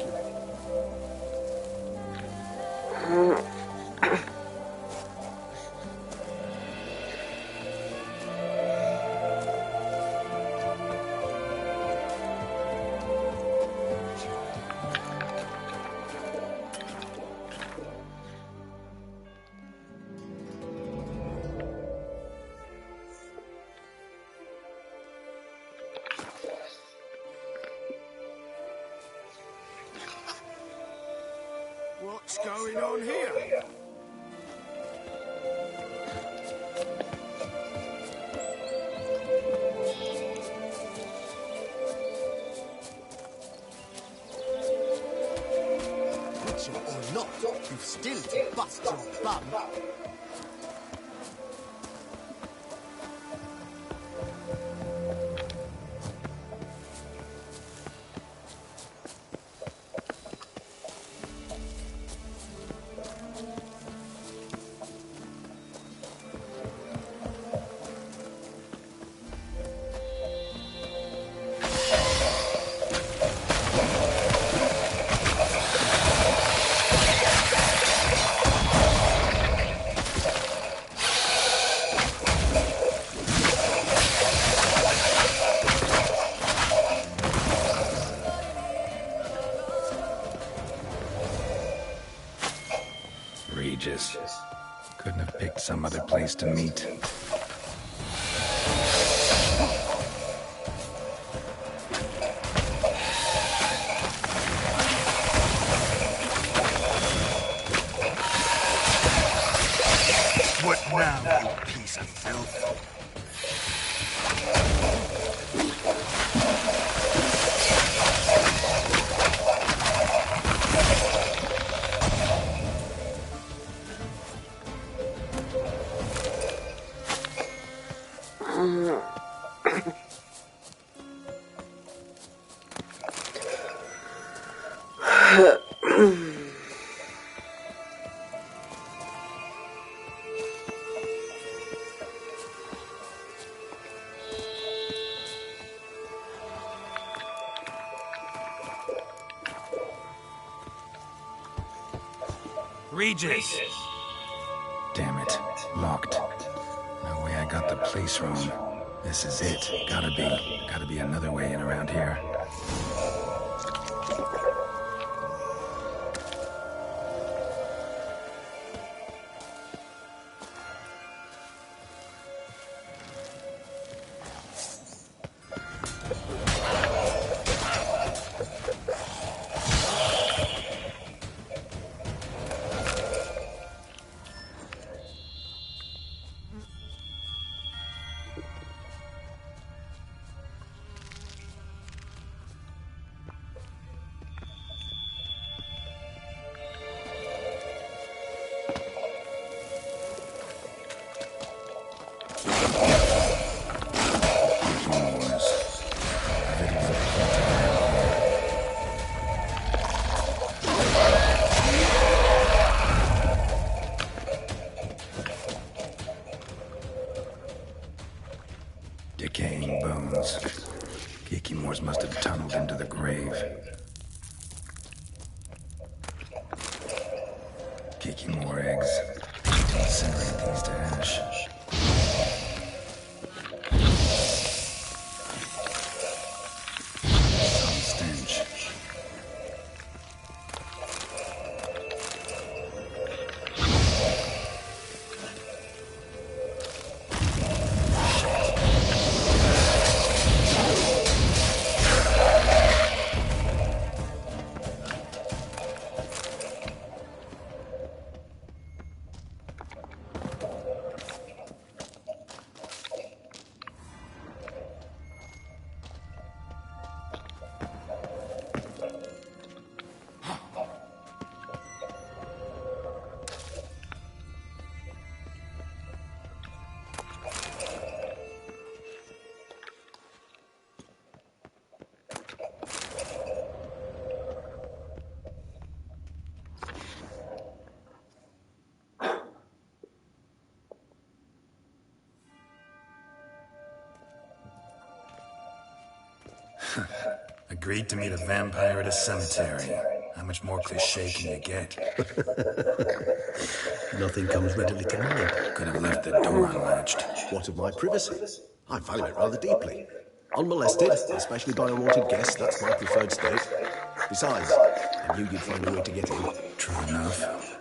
you. What's going on here? Witcher or not, you've still to bust your bum. Regis. Couldn't have picked some other place to meet. What now, you piece of filth? Regis! Damn it. Locked. No way I got the place wrong. This is it. Gotta be another way in around here. Decaying bones. Kikimores must have tunneled into the grave. Kikimore eggs. Incinerate these to ash. Some stench. Agreed to meet a vampire at a cemetery. How much more cliché can you get? Nothing comes readily to mind. Could have left the door unlatched. What of my privacy? I value it rather deeply. Unmolested, especially by unwanted guests, that's my preferred state. Besides, I knew you'd find a way to get in. True enough.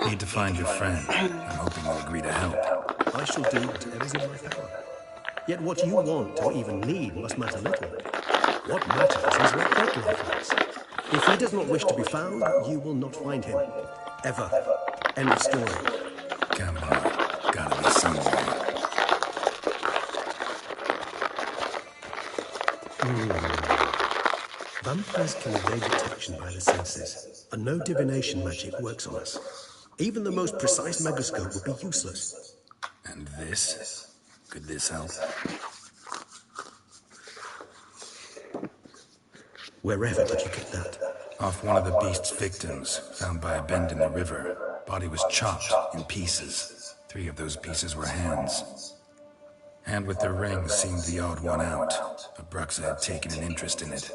Need to find your friend. I'm hoping you'll agree to help. I shall do whatever is in my power. Yet what you want or even need must matter little. What matters is what Detlef wants. If he does not wish to be found, you will not find him. Ever. End of story. Come on. Gotta be somewhere. Vampires can evade detection by the senses, and no divination magic works on us. Even the most precise megascope would be useless. And this? Could this help? Wherever did you get that? Off one of the beast's victims, found by a bend in the river. Body was chopped in pieces. 3 of those pieces were hands. Hand with the ring seemed the odd one out, but Bruxa had taken an interest in it.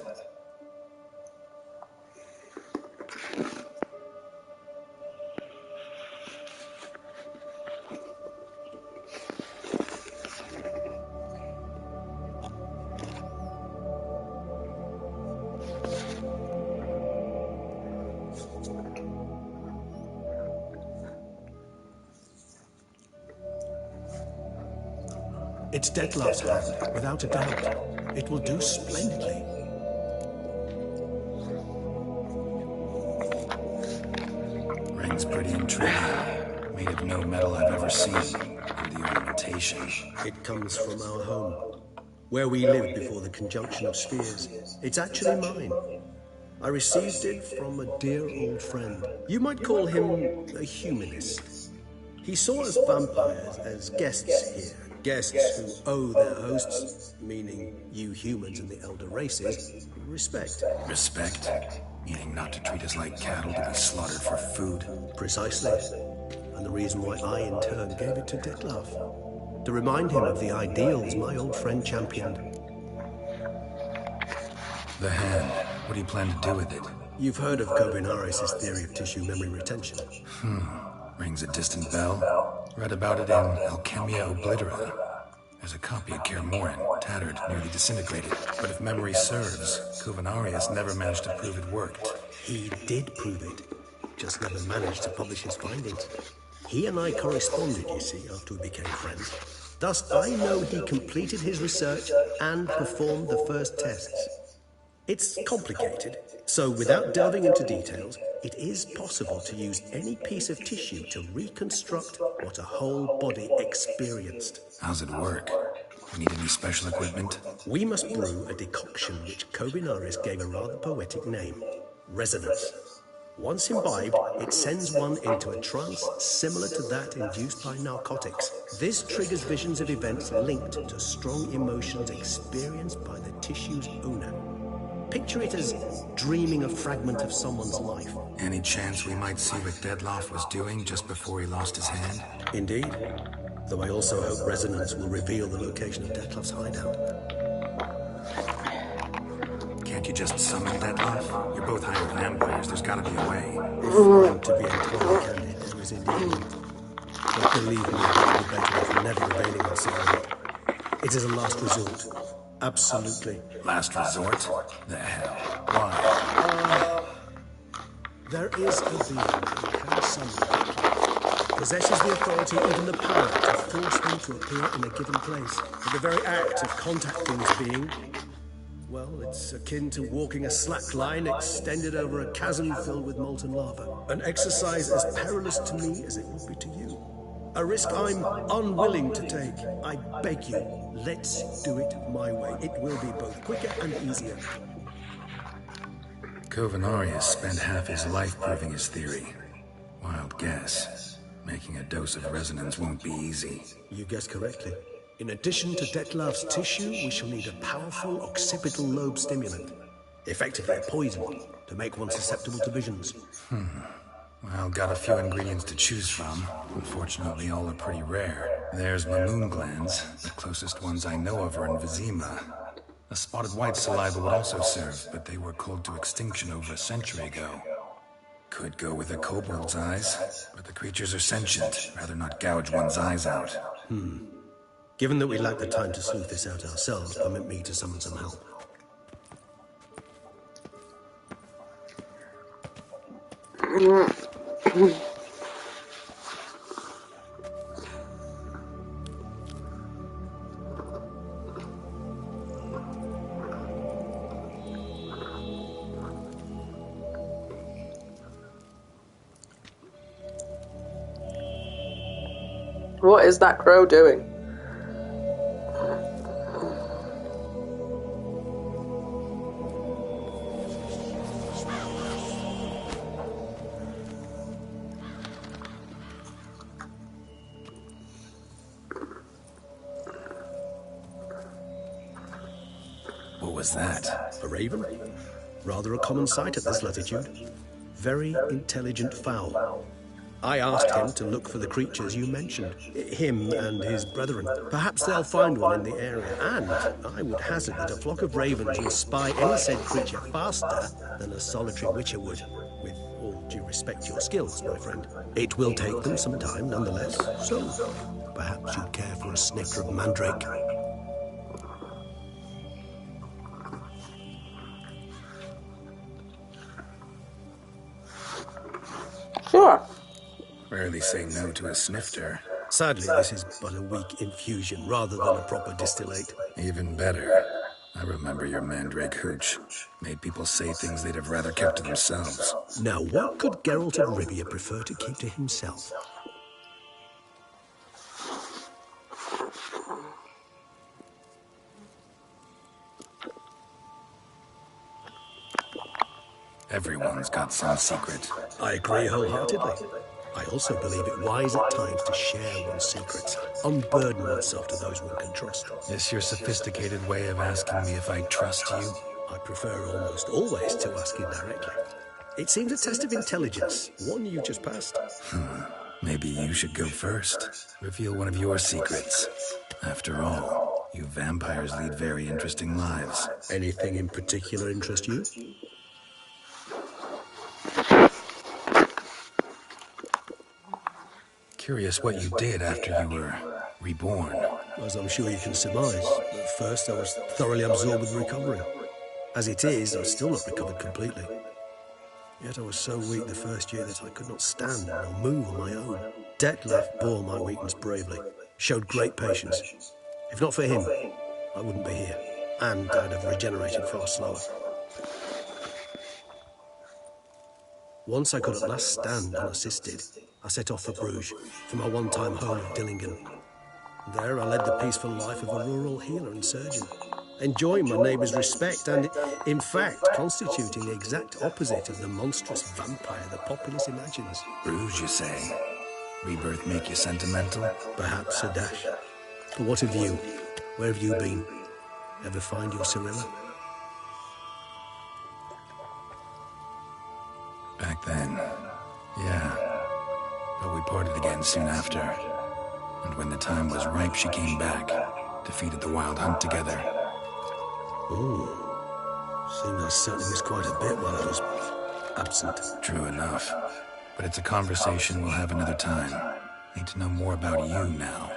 It's Detlef's hand, without a doubt. It will do splendidly. Ring's pretty intriguing. Made of no metal I've ever seen. And the ornamentation. It comes from our home, where we lived before the conjunction of spheres. It's actually mine. I received it from a dear old friend. You might call him a humanist. He saw us vampires as guests here. Guests who owe their hosts, meaning you humans and the elder races, respect. Respect? Meaning not to treat us like cattle to be slaughtered for food? Precisely. And the reason why I, in turn, gave it to Detlef. To remind him of the ideals my old friend championed. The hand. What do you plan to do with it? You've heard of Kovinaris' theory of tissue memory retention. Rings a distant bell. Read about it in Alchemia Oblitera. There's a copy of Kaer Morhen, tattered, nearly disintegrated. But if memory serves, Kovinaris never managed to prove it worked. He did prove it, just never managed to publish his findings. He and I corresponded, you see, after we became friends. Thus, I know he completed his research and performed the first tests. It's complicated, so without delving into details, it is possible to use any piece of tissue to reconstruct what a whole body experienced. How's it work? Need any special equipment? We must brew a decoction which Kovinaris gave a rather poetic name, resonance. Once imbibed, it sends one into a trance similar to that induced by narcotics. This triggers visions of events linked to strong emotions experienced by the tissue's owner. Picture it as dreaming a fragment of someone's life. Any chance we might see what Detlef was doing just before he lost his hand? Indeed. Though I also hope resonance will reveal the location of Detlef's hideout. Can't you just summon Detlef? You're both hired vampires. There's gotta be a way. If I'm to be entirely candid, there is indeed. But believe me, I will be better off never availing ourselves. It is a last resort. Absolutely. Last resort? The hell? Why? There is a being who can summon, possesses the authority, even the power, to force them to appear in a given place. But the very act of contacting this being, well, it's akin to walking a slack line extended over a chasm filled with molten lava. An exercise as perilous to me as it would be to you. A risk I'm unwilling to take. I beg you, let's do it my way. It will be both quicker and easier. Kovinaris spent half his life proving his theory. Wild guess. Making a dose of resonance won't be easy. You guessed correctly. In addition to Detlef's tissue, we shall need a powerful occipital lobe stimulant. Effectively a poison, to make one susceptible to visions. Well, got a few ingredients to choose from. Unfortunately, all are pretty rare. There's my moon glands. The closest ones I know of are in Vizima. A spotted white saliva would also serve, but they were cold to extinction over a century ago. Could go with a kobold's eyes, but the creatures are sentient. Rather not gouge one's eyes out. Given that we lack the time to sleuth this out ourselves, permit me to summon some help. What is that crow doing? What was that? A raven? Rather a common sight at this latitude. Very intelligent fowl. I asked him to look for the creatures you mentioned. Him and his brethren. Perhaps they'll find one in the area. And I would hazard that a flock of ravens will spy any said creature faster than a solitary witcher would. With all due respect to your skills, my friend. It will take them some time, nonetheless. So, perhaps you'd care for a snifter of mandrake. Sure. Rarely say no to a snifter. Sadly, this is but a weak infusion rather than a proper distillate. Even better. I remember your mandrake hooch. Made people say things they'd have rather kept to themselves. Now, what could Geralt of Rivia prefer to keep to himself? Everyone's got some secret. I agree wholeheartedly. I also believe it wise at times to share one's secrets, unburden oneself to those one can trust. This your sophisticated way of asking me if I trust you? I prefer almost always to ask you directly. It seems a test of intelligence, one you just passed. Maybe you should go first. Reveal one of your secrets. After all, you vampires lead very interesting lives. Anything in particular interest you? Curious what you did after you were reborn. As I'm sure you can surmise, at first I was thoroughly absorbed with recovery. As it is, I've still not recovered completely. Yet I was so weak the first year that I could not stand or move on my own. Detlef bore my weakness bravely, showed great patience. If not for him, I wouldn't be here, and I'd have regenerated far slower. Once I could at last stand unassisted, I set off for Bruges, for my one-time home of Dillingen. There I led the peaceful life of a rural healer and surgeon, enjoying my neighbours' respect and, in fact, constituting the exact opposite of the monstrous vampire the populace imagines. Bruges, you say? Rebirth make you sentimental? Perhaps a dash. But what of you? Where have you been? Ever find your Cyrilla? Back then, yeah. But we parted again soon after. And when the time was ripe, she came back. Defeated the Wild Hunt together. Ooh. Seems I certainly missed quite a bit while I was absent. True enough. But it's a conversation we'll have another time. Need to know more about you now.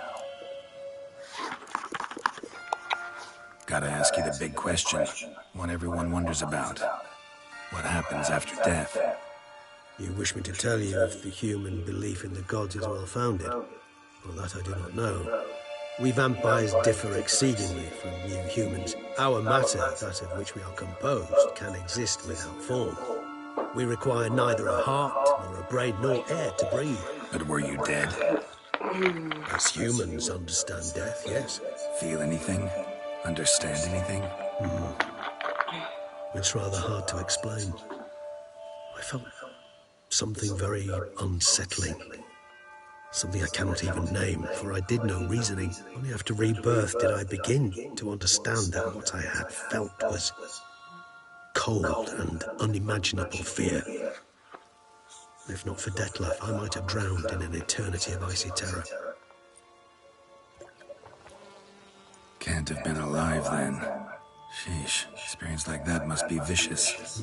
Gotta ask you the big question. One everyone wonders about. What happens after death? You wish me to tell you if the human belief in the gods is well-founded? Well, that I do not know. We vampires differ exceedingly from you humans. Our matter, that of which we are composed, can exist without form. We require neither a heart, nor a brain, nor air to breathe. But were you dead? As humans understand death, yes. Feel anything? Understand anything? It's rather hard to explain. I felt something very unsettling. Something I cannot even name, for I did no reasoning. Only after rebirth did I begin to understand that what I had felt was cold and unimaginable fear. If not for Detlef, I might have drowned in an eternity of icy terror. Can't have been alive then. Sheesh, experience like that must be vicious.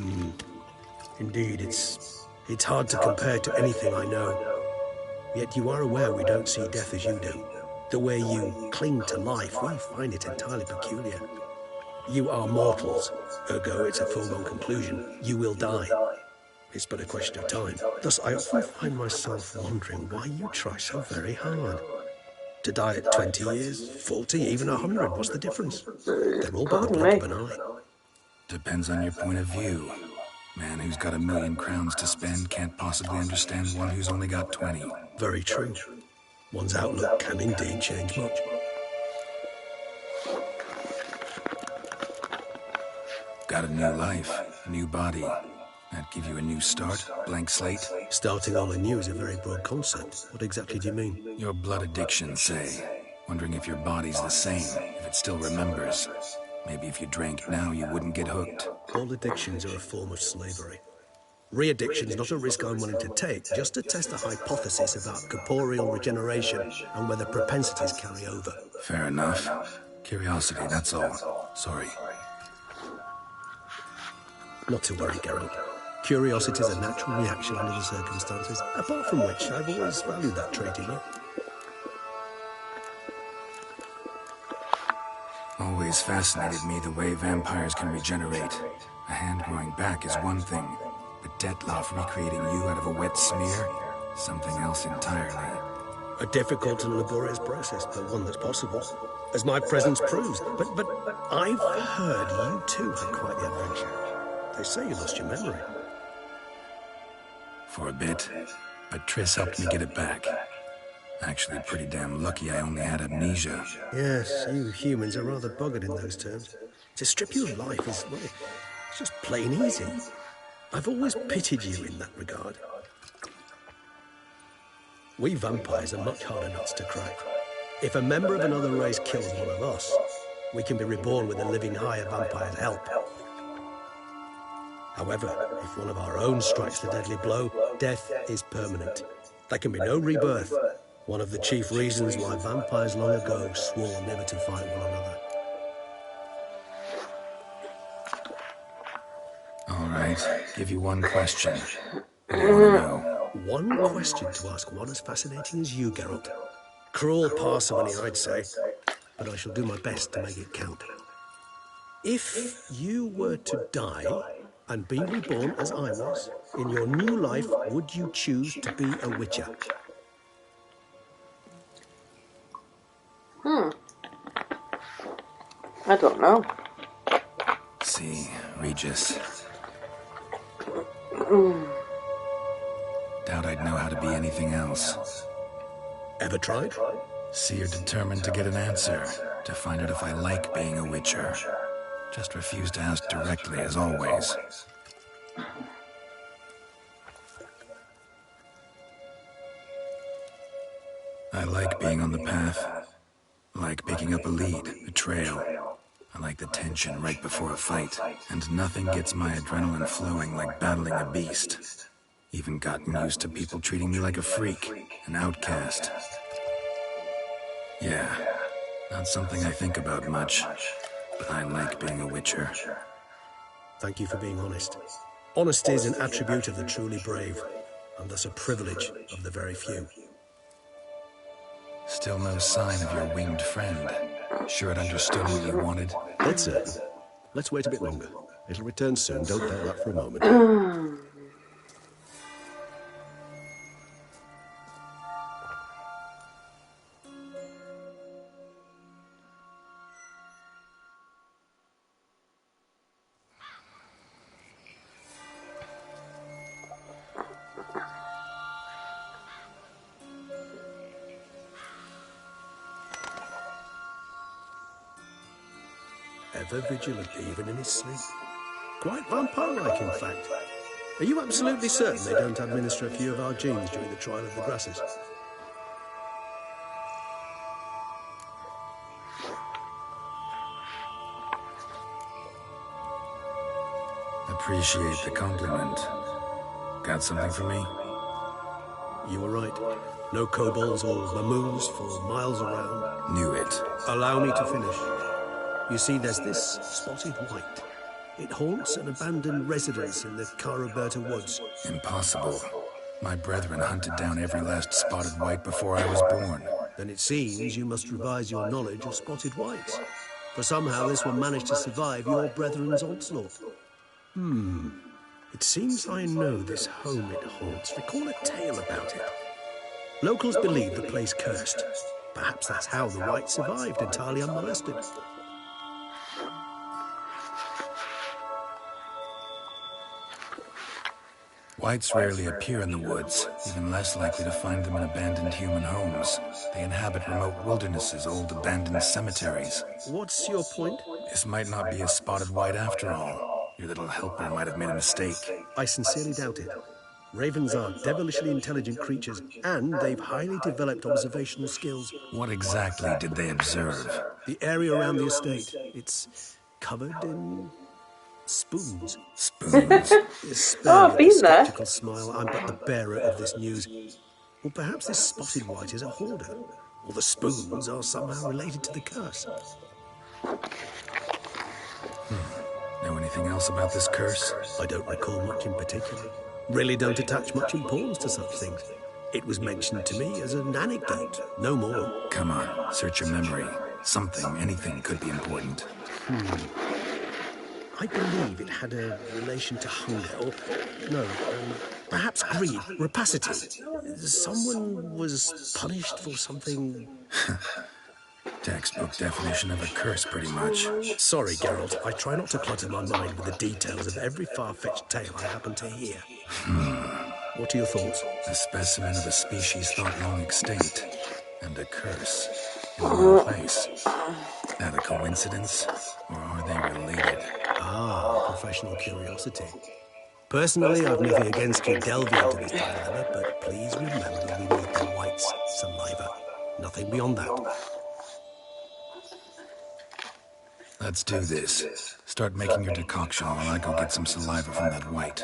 Indeed, it's hard to compare to anything I know. Yet you are aware we don't see death as you do. The way you cling to life, we find it entirely peculiar. You are mortals, ergo it's a foregone conclusion. You will die. It's but a question of time. Thus, I often find myself wondering why you try so very hard. To die at 20 years, 40, even 100, what's the difference? They're all but the blink of an eye. Depends on your point of view. Man who's got 1,000,000 crowns to spend can't possibly understand one who's only got 20. Very true. One's outlook can indeed change much. Got a new life, a new body. That give you a new start, blank slate? Starting all anew is a very broad concept. What exactly do you mean? Your blood addiction, say. Wondering if your body's the same, if it still remembers. Maybe if you drank now, you wouldn't get hooked. All addictions are a form of slavery. Re-addiction's not a risk I'm willing to take, just to test a hypothesis about corporeal regeneration and whether propensities carry over. Fair enough. Curiosity, that's all. Sorry. Not to worry, Geralt. Curiosity is a natural reaction under the circumstances, apart from which I've always valued that trait in you. Always fascinated me the way vampires can regenerate. A hand growing back is one thing, but Detloff recreating you out of a wet smear? Something else entirely. A difficult and laborious process, but one that's possible, as my presence proves. But I've heard you too had quite the adventure. They say you lost your memory. For a bit, but Triss helped me get it back. Actually, pretty damn lucky I only had amnesia. Yes, you humans are rather buggered in those terms. To strip you of life is, well, it's just plain easy. I've always pitied you in that regard. We vampires are much harder nuts to crack. If a member of another race kills one of us, we can be reborn with a living higher vampire's help. However, if one of our own strikes the deadly blow, death is permanent. There can be no rebirth. One of the chief reasons why vampires long ago swore never to fight one another. All right, give you one question. What do you want to know? One question to ask one as fascinating as you, Geralt. Cruel parsimony, I'd say, but I shall do my best to make it count. If you were to die and be reborn as I was, in your new life, would you choose to be a witcher? I don't know. See, Regis. Doubt I'd know how to be anything else. Ever tried? See, you're determined to get an answer, to find out if I like being a witcher. Just refuse to ask directly, as always. I like being on the path. I like picking up a lead, a trail. I like the tension right before a fight. And nothing gets my adrenaline flowing like battling a beast. Even gotten used to people treating me like a freak, an outcast. Yeah, not something I think about much, but I like being a witcher. Thank you for being honest. Honesty is an attribute of the truly brave, and thus a privilege of the very few. Still no sign of your winged friend. Sure it understood what you wanted? That's certain. Let's wait a bit longer. It'll return soon, don't doubt that for a moment. Ever vigilant, even in his sleep. Quite vampire-like, in fact. Are you absolutely certain they don't administer a few of our genes during the trial of the grasses? Appreciate the compliment. Got something for me? You were right. No kobolds or mamoons for miles around. Knew it. Allow me to finish. You see, there's this spotted white. It haunts an abandoned residence in the Caraberta woods. Impossible. My brethren hunted down every last spotted white before I was born. Then it seems you must revise your knowledge of spotted whites. For somehow this one managed to survive your brethren's onslaught. It seems I know this home it haunts. Recall a tale about it. Locals believe the place cursed. Perhaps that's how the white survived entirely unmolested. Whites rarely appear in the woods, even less likely to find them in abandoned human homes. They inhabit remote wildernesses, old abandoned cemeteries. What's your point? This might not be a spotted white after all. Your little helper might have made a mistake. I sincerely doubt it. Ravens are devilishly intelligent creatures, and they've highly developed observational skills. What exactly did they observe? The area around the estate. It's covered in spoons. Spoons? I've been there. Skeptical smile. I'm but the bearer of this news. Or perhaps this spotted white is a hoarder, or the spoons are somehow related to the curse. Know anything else about this curse? I don't recall much in particular. Really don't attach much importance to such things. It was mentioned to me as an anecdote, no more. Come on, search your memory. Something, anything could be important. I believe it had a relation to hunger, or no, perhaps greed, rapacity. Someone was punished for something. Textbook definition of a curse, pretty much. Sorry, Geralt. I try not to clutter my mind with the details of every far-fetched tale I happen to hear. What are your thoughts? A specimen of a species thought long extinct, and a curse in one place. That a coincidence, or are they related? Ah, professional curiosity. Personally, I've nothing against you delving into this dilemma, but please remember we need the white's saliva. Nothing beyond that. Let's do this. Start making your decoction while I go get some saliva from that white.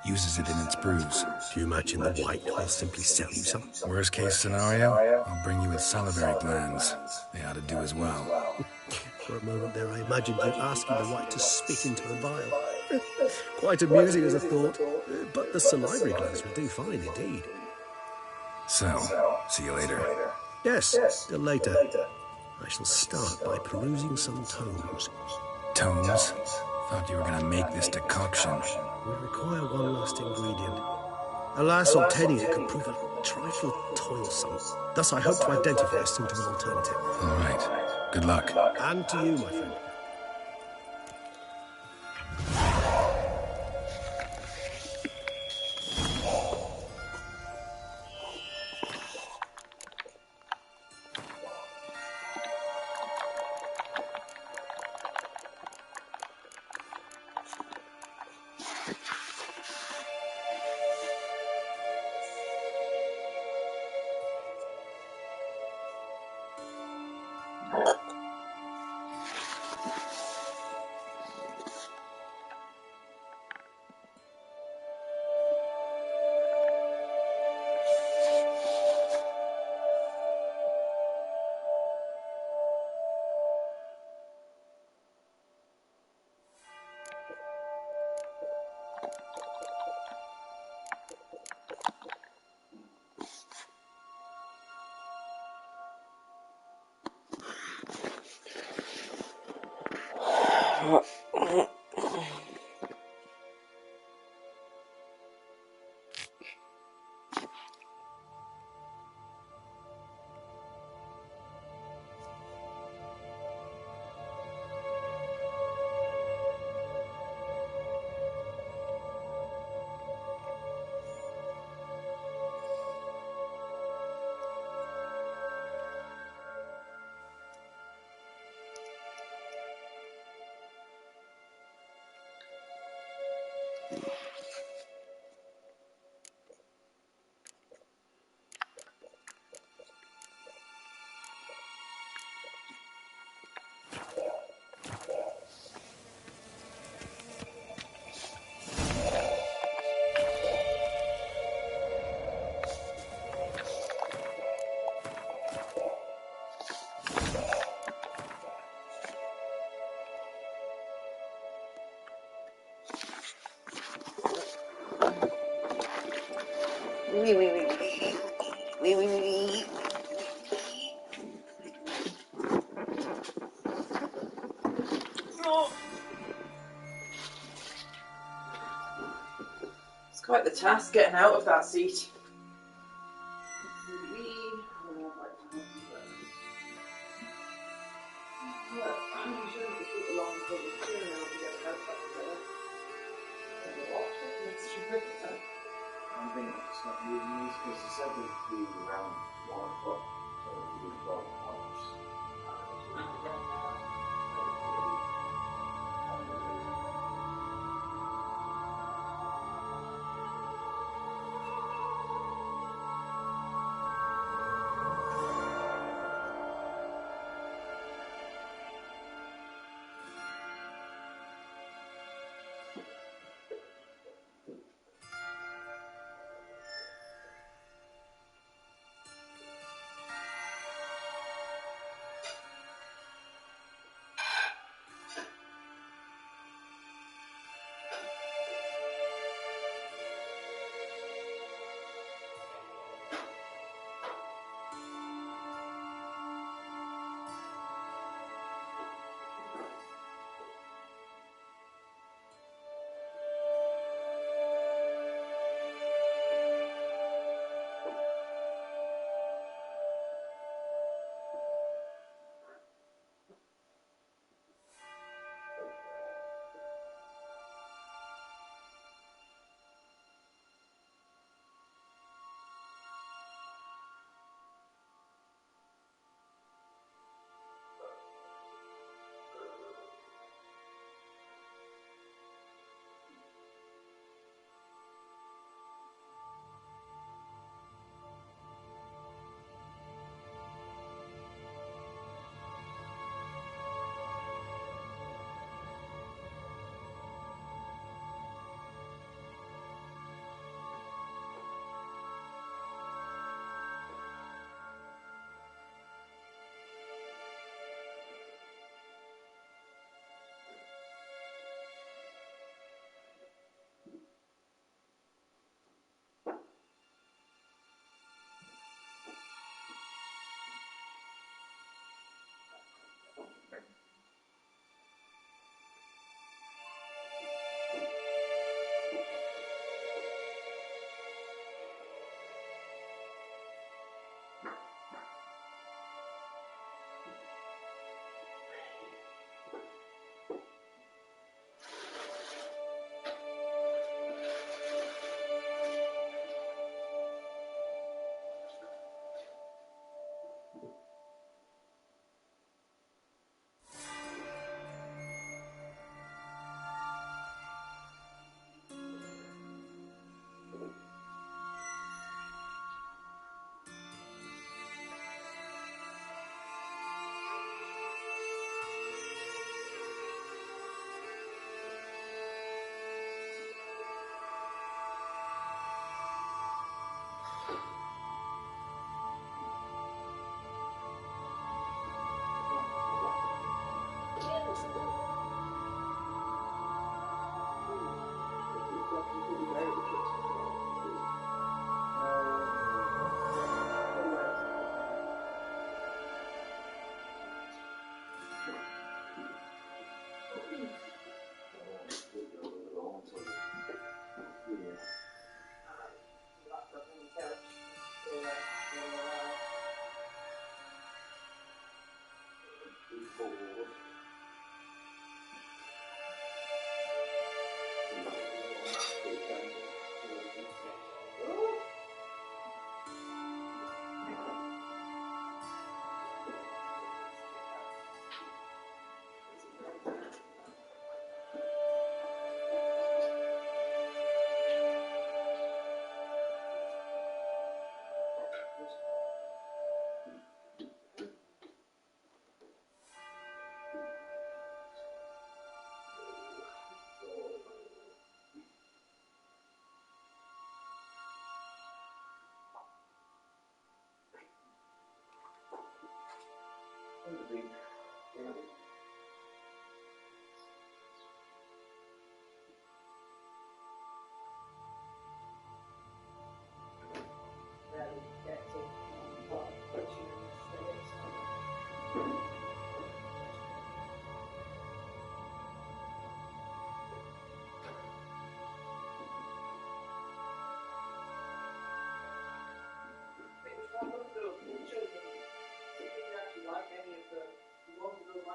Uses it in its brews. Do you imagine the white will simply sell you some? Worst case scenario, I'll bring you its salivary glands. They ought to do as well. For a moment there, I imagined you asking the white to spit into a vial. Quite amusing as a thought, but the salivary glands will do fine indeed. So, see you later. Yes, till later. I shall start by perusing some tomes. Tomes? Thought you were gonna make this decoction. We require one last ingredient. Alas, obtaining it could prove a trifle toilsome. Thus, I hope to identify a suitable alternative. All right. Good luck. And to you, my friend. quite the task getting out of that seat. I'm thinking of stop using these because they said they'd be around 1 o'clock, so we've got much.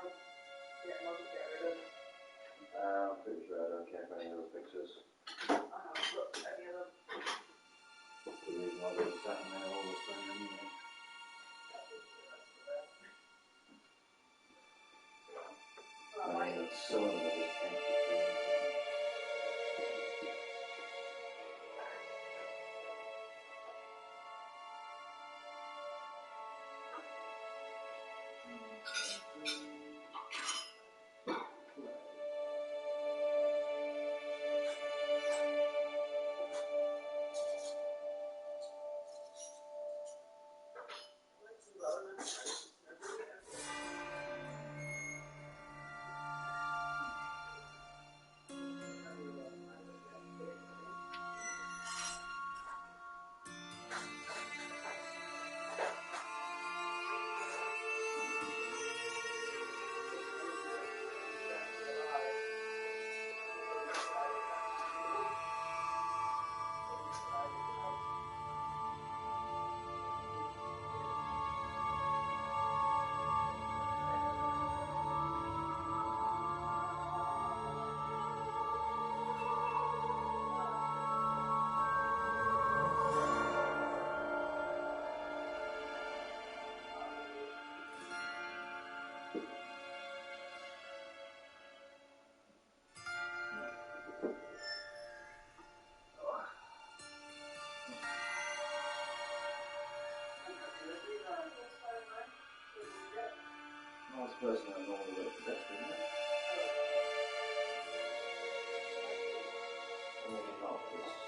I'm pretty sure I don't care for any of those pictures. That's the reason why they're sat in there all the time anyway. I mean, it's so another last person I normally would have possessed, isn't it? Maybe not, because...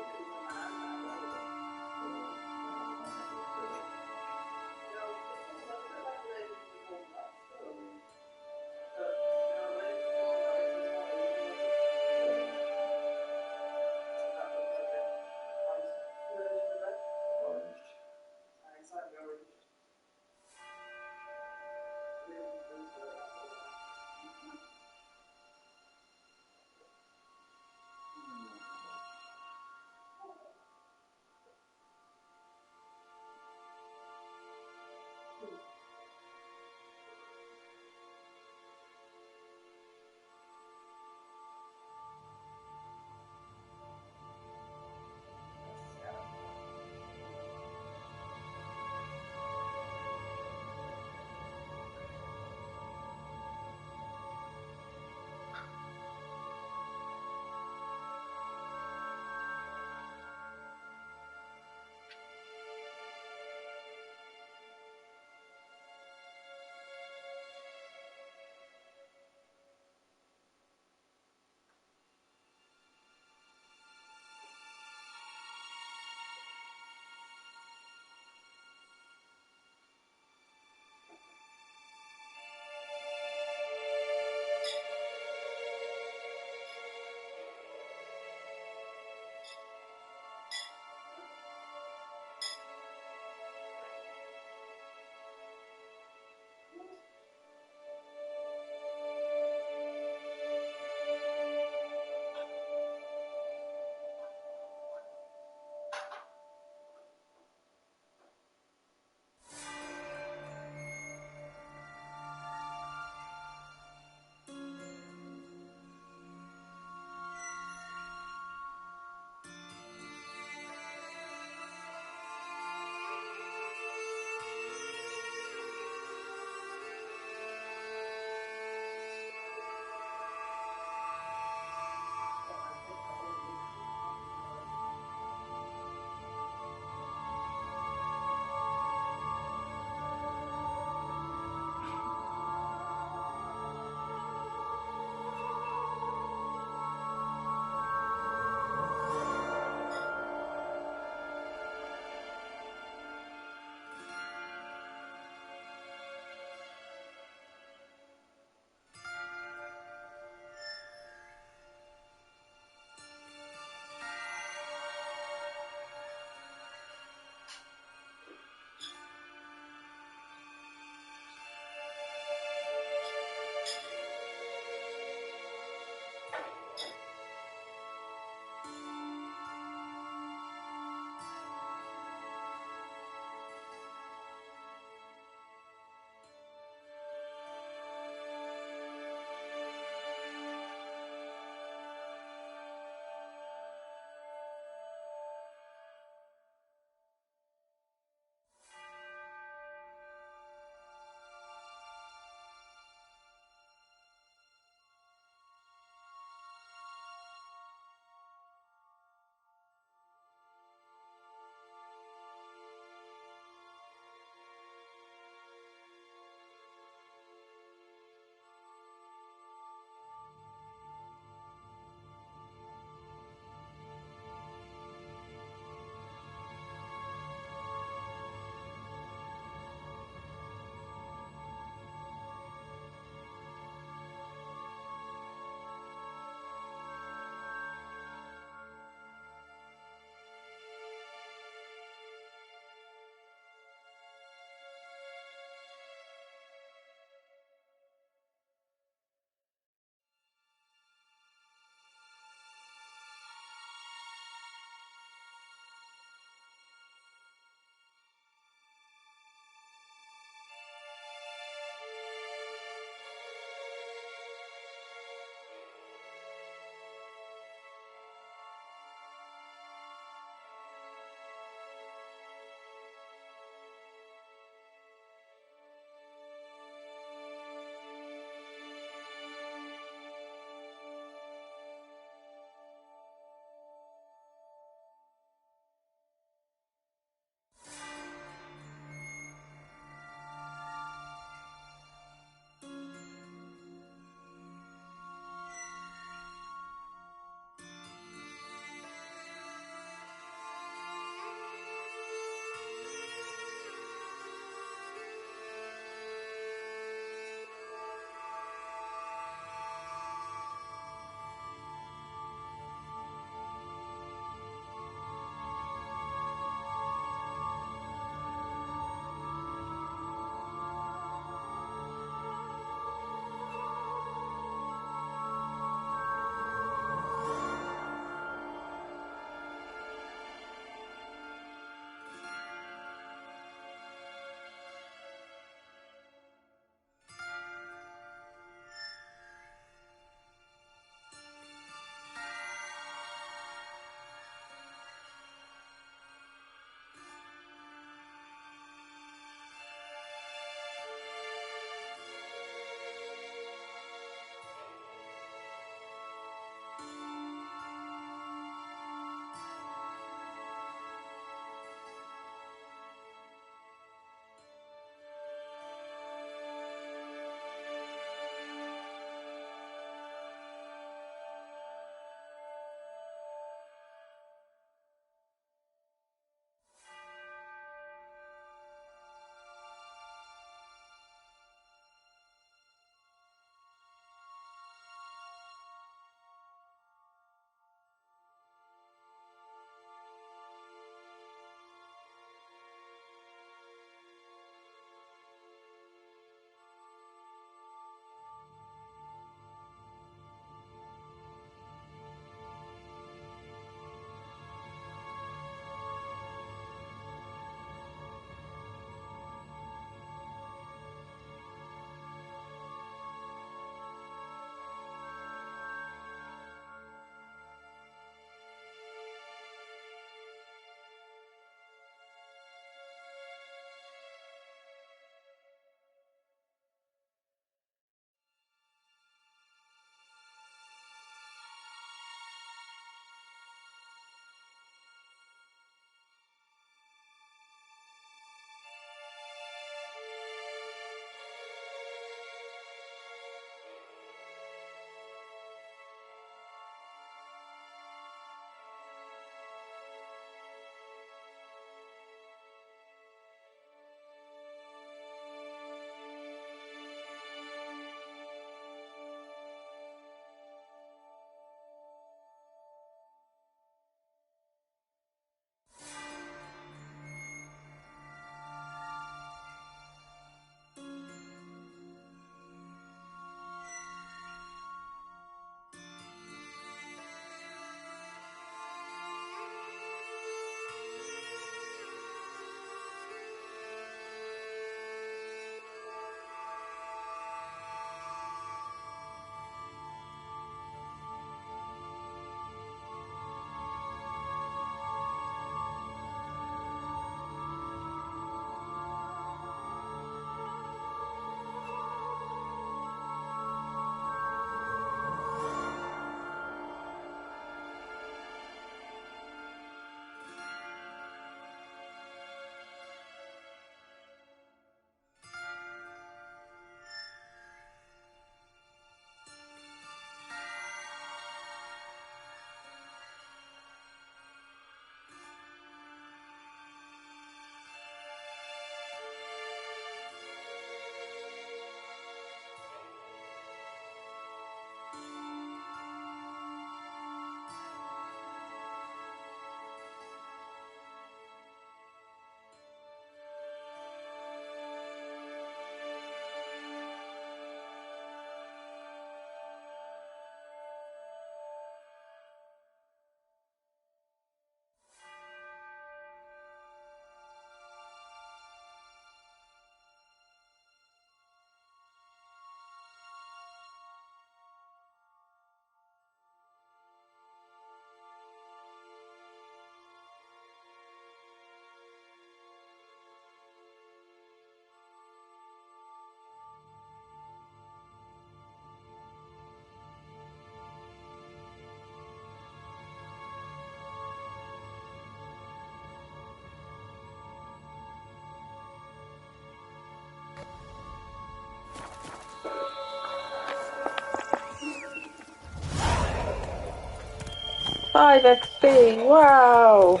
Five XP, wow!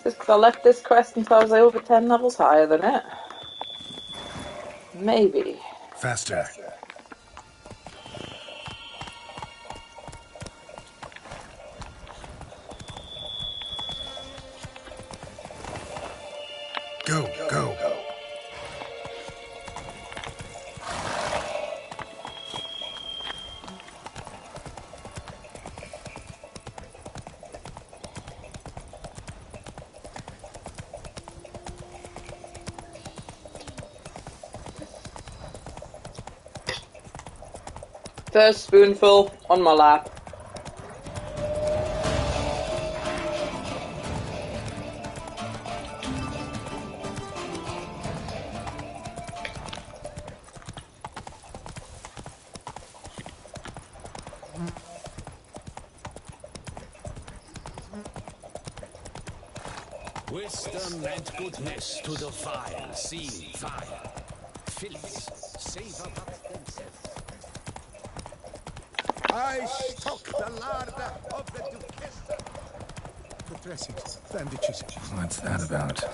Just because I left this quest until I was over 10 levels higher than it. Maybe. Faster. Go, go. First spoonful on my lap. Wisdom and goodness to the vile, seeing fire. Filths, savor but themselves. I stock the larder of the Duchess. The dressings, bandages. What's that about?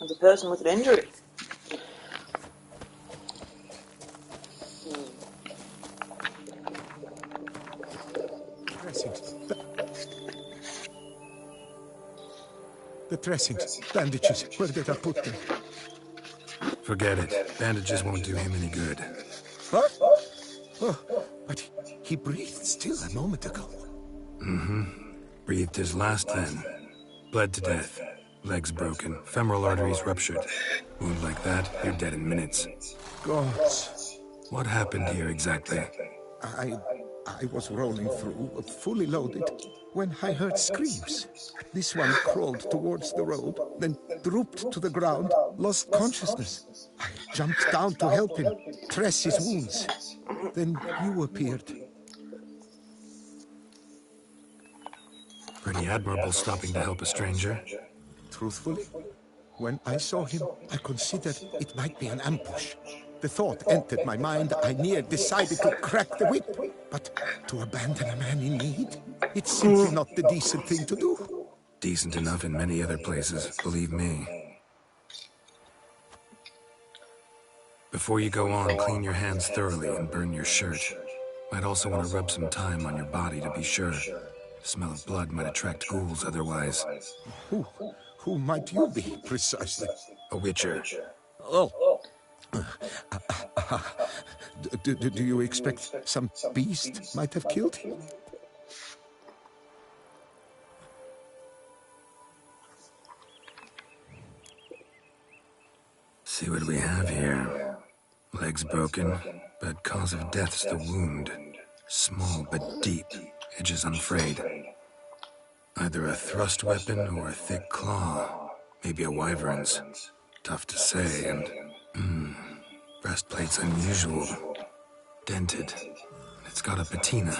As a person with an injury. Dressings. The dressings, bandages. Where did I put them? Forget it. Bandages won't do him any good. What? Oh, but he breathed still a moment ago. Mm-hmm. Breathed his last then. Bled to death. Legs broken. Femoral arteries ruptured. Wound like that, you're dead in minutes. Gods. What happened here exactly? I was rolling through, fully loaded, when I heard screams. This one crawled towards the road, then drooped to the ground, lost consciousness. I jumped down to help him, dress his wounds. Then you appeared. Pretty admirable stopping to help a stranger. Truthfully, when I saw him, I considered it might be an ambush. The thought entered my mind, I near decided to crack the whip. But to abandon a man in need, it's simply not the decent thing to do. Decent enough in many other places, believe me. Before you go on, clean your hands thoroughly and burn your shirt. Might also want to rub some thyme on your body to be sure. The smell of blood might attract ghouls otherwise. Who might you be, precisely? A witcher. Oh. Do you expect some beast might have killed him? See what we have here. Legs broken, but cause of death's the wound. Small but deep, edges unfrayed. Either a thrust weapon or a thick claw. Maybe a wyvern's. Tough to say, and... breastplate's unusual. Dented. It's got a patina.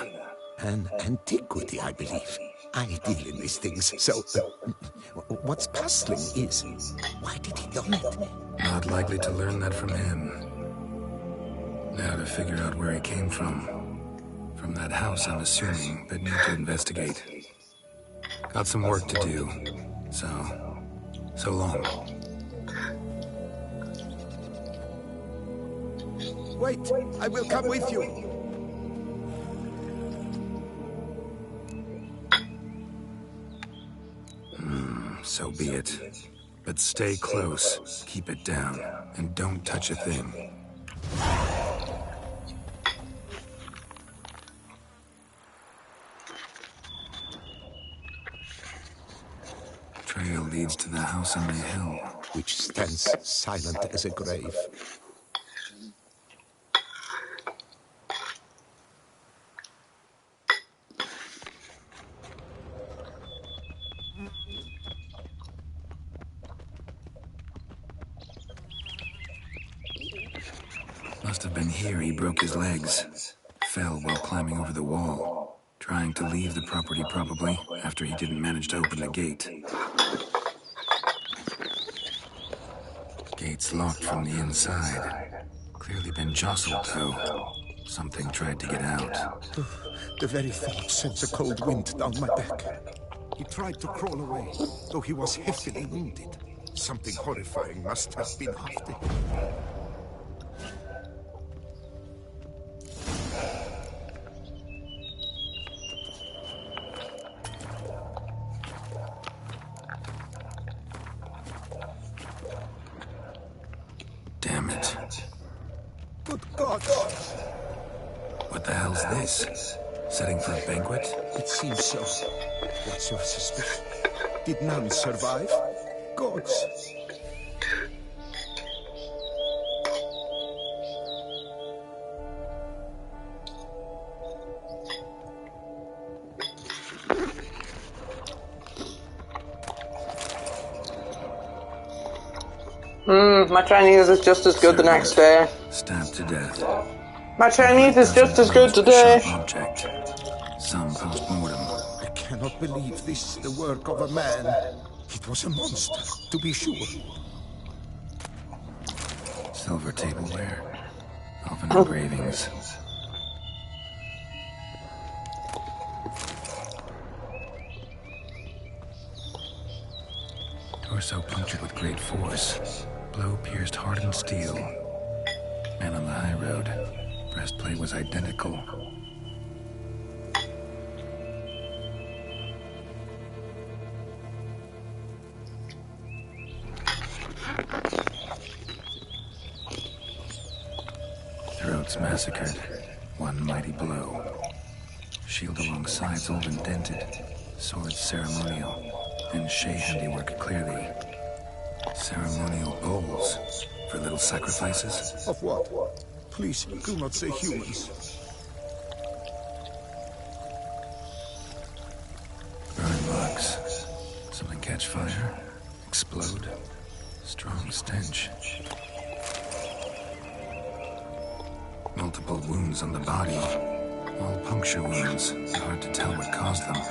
An antiquity, I believe. I deal in these things, so... what's puzzling is, why did he don it? Not likely to learn that from him. Now to figure out where he came from. From that house, I'm assuming, but need to investigate. Got some work to do, so long. Wait, I will come with you. So be it. But stay close, keep it down, and don't touch a thing. Trail leads to the house on the hill, which stands silent as a grave. Must have been here he broke his legs. Fell while climbing over the wall. Trying to leave the property, probably, after he didn't manage to open the gate. Gate's locked from the inside. Clearly been jostled, though. Something tried to get out. The very thought sends a cold wind down my back. He tried to crawl away, though he was heavily wounded. Something horrifying must have been after him. Damn it. Good God! What the hell's this? Setting for a banquet? It seems so. What's your suspicion? Did none survive? Gods! My Chinese is just as good the next day. Stabbed to death. My Chinese is just as good today. Sharp object. Some post-mortem. I cannot believe this is the work of a man. It was a monster, to be sure. Silver tableware. Elven engravings. Torso punctured with great force. Blow pierced hardened steel. Man on the high road. Breastplate was identical. Throats massacred. One mighty blow. Shield along sides all indented. Swords ceremonial. And Shay handiwork clearly. Ceremonial bowls. For little sacrifices? Of what? Please, do not say humans. Burn marks. Something catch fire. Explode. Strong stench. Multiple wounds on the body. All puncture wounds. Hard to tell what caused them.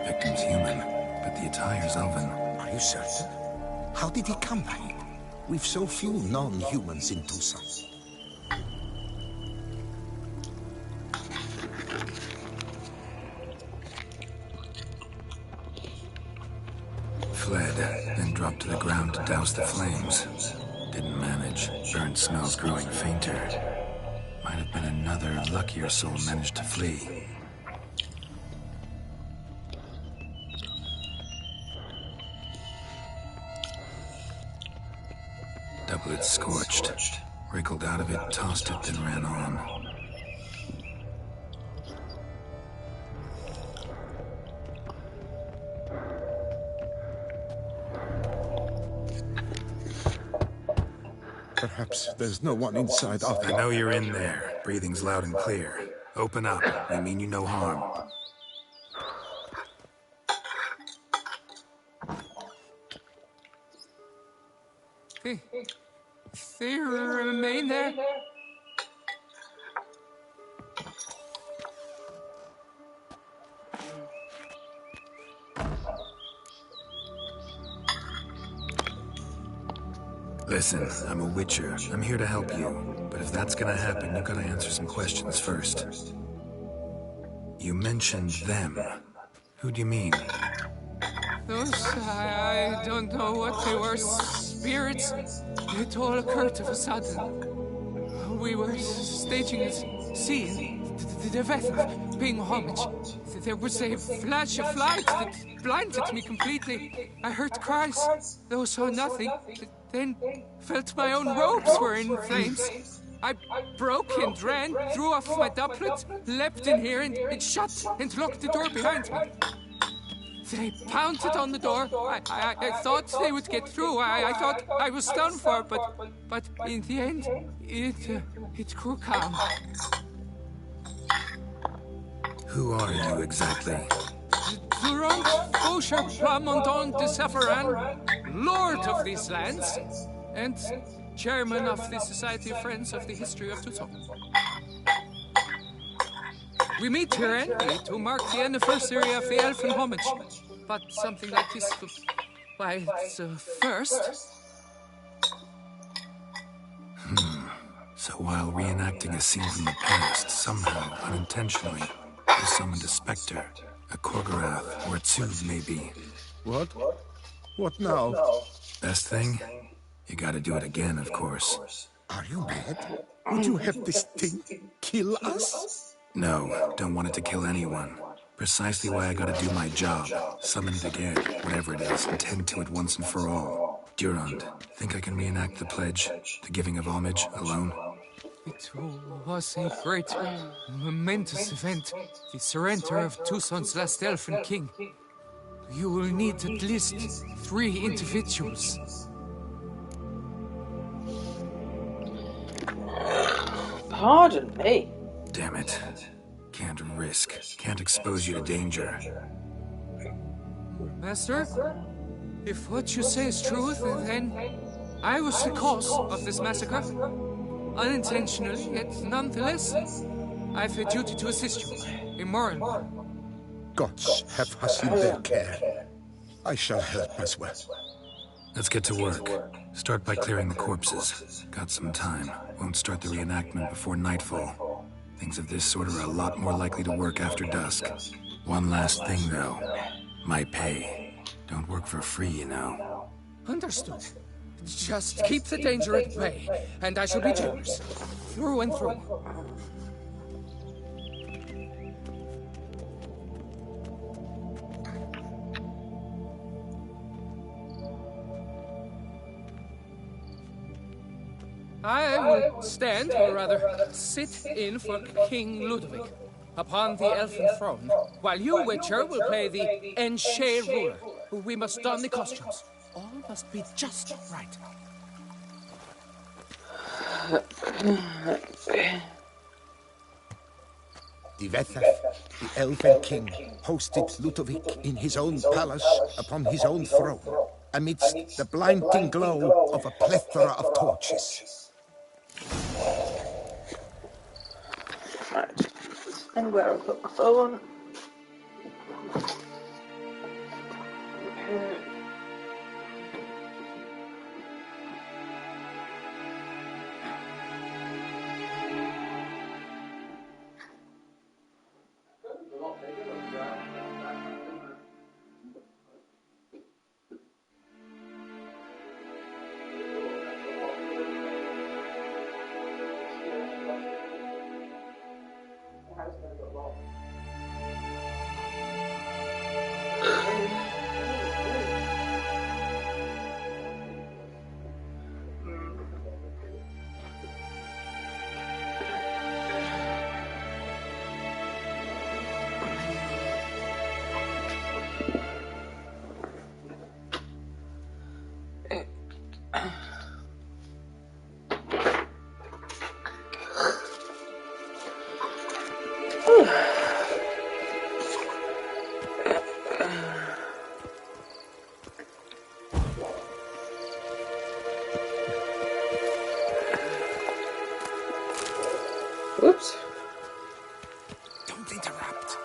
Victim's human, but the attire's elven. Are you certain? How did he come by it? We've so few non-humans in Tucson. Fled, then dropped to the ground to douse the flames. Didn't manage. Burnt smells growing fainter. Might have been another luckier soul managed to flee. Doublet scorched. Wriggled out of it, tossed it, then ran on. Perhaps there's no one inside of I know you're in there. Breathing's loud and clear. Open up. I mean you no harm. They remain there? Listen, I'm a witcher. I'm here to help you. But if that's gonna happen, you gotta answer some questions first. You mentioned them. Who do you mean? Those, I don't know what they were. Spirits. It all occurred of a sudden. We were staging a scene. The event, paying homage. There was a flash of light that blinded me completely. I heard cries, though saw nothing. Then felt my own robes were in flames. I broke and ran, threw off my doublet, leapt in here and shut and locked the door behind me. They pounded on the door. I thought they would get through. I thought I was done for, but in the end, it grew calm. Who are you exactly? Durant Faucher Plamondon de Savarin, Lord of these lands, and Chairman of the Society of Friends of the History of Tucson. We meet here annually to mark the anniversary of the elfin homage. But something like this, why, it's first. So while reenacting a scene from the past, somehow, unintentionally, you summoned a specter, a Korgorath, or a Tsud, maybe. What? What now? Best thing? You gotta do it again, of course. Are you mad? Would you have this thing kill us? No, don't want it to kill anyone. Precisely why I gotta do my job. Summon it again, whatever it is, and tend to it once and for all. Durand, think I can reenact the pledge, the giving of homage, alone? It was a great, momentous event. The surrender of Tucson's last elfin king. You will need at least 3 individuals. Pardon me. Damn it. Can't risk. Can't expose you to danger. Master, if what you say is true, then I was the cause of this massacre. Unintentionally, yet nonetheless, I have a duty to assist you. A moral one. Gods have us in their care. I shall help as well. Let's get to work. Start by clearing the corpses. Got some time. Won't start the reenactment before nightfall. Things of this sort are a lot more likely to work after dusk. One last thing, though. My pay. Don't work for free, you know. Understood. Just keep the danger at bay, and I shall be generous. Through and through. I will stand, or rather, sit in for King Ludovic upon the elfin throne, while you, Witcher, will play the Enche ruler. We must don the costumes. All must be just right. Divethaf, the Elven King, hosted Ludovic in his own palace upon his own throne, amidst the blinding glow of a plethora of torches. Right. And where I put my phone. Oops. Don't interrupt.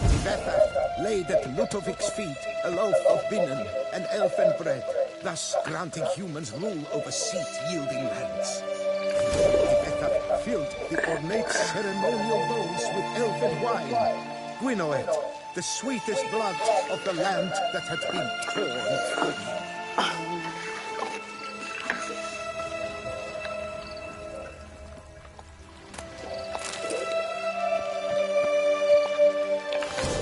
Divethaf laid at Ludovic's feet a loaf of binnen and elfin bread, thus granting humans rule over seat-yielding lands. Divethaf filled the ornate ceremonial bowls with elfin wine, Gwinoet, the sweetest blood of the land that had been torn from him.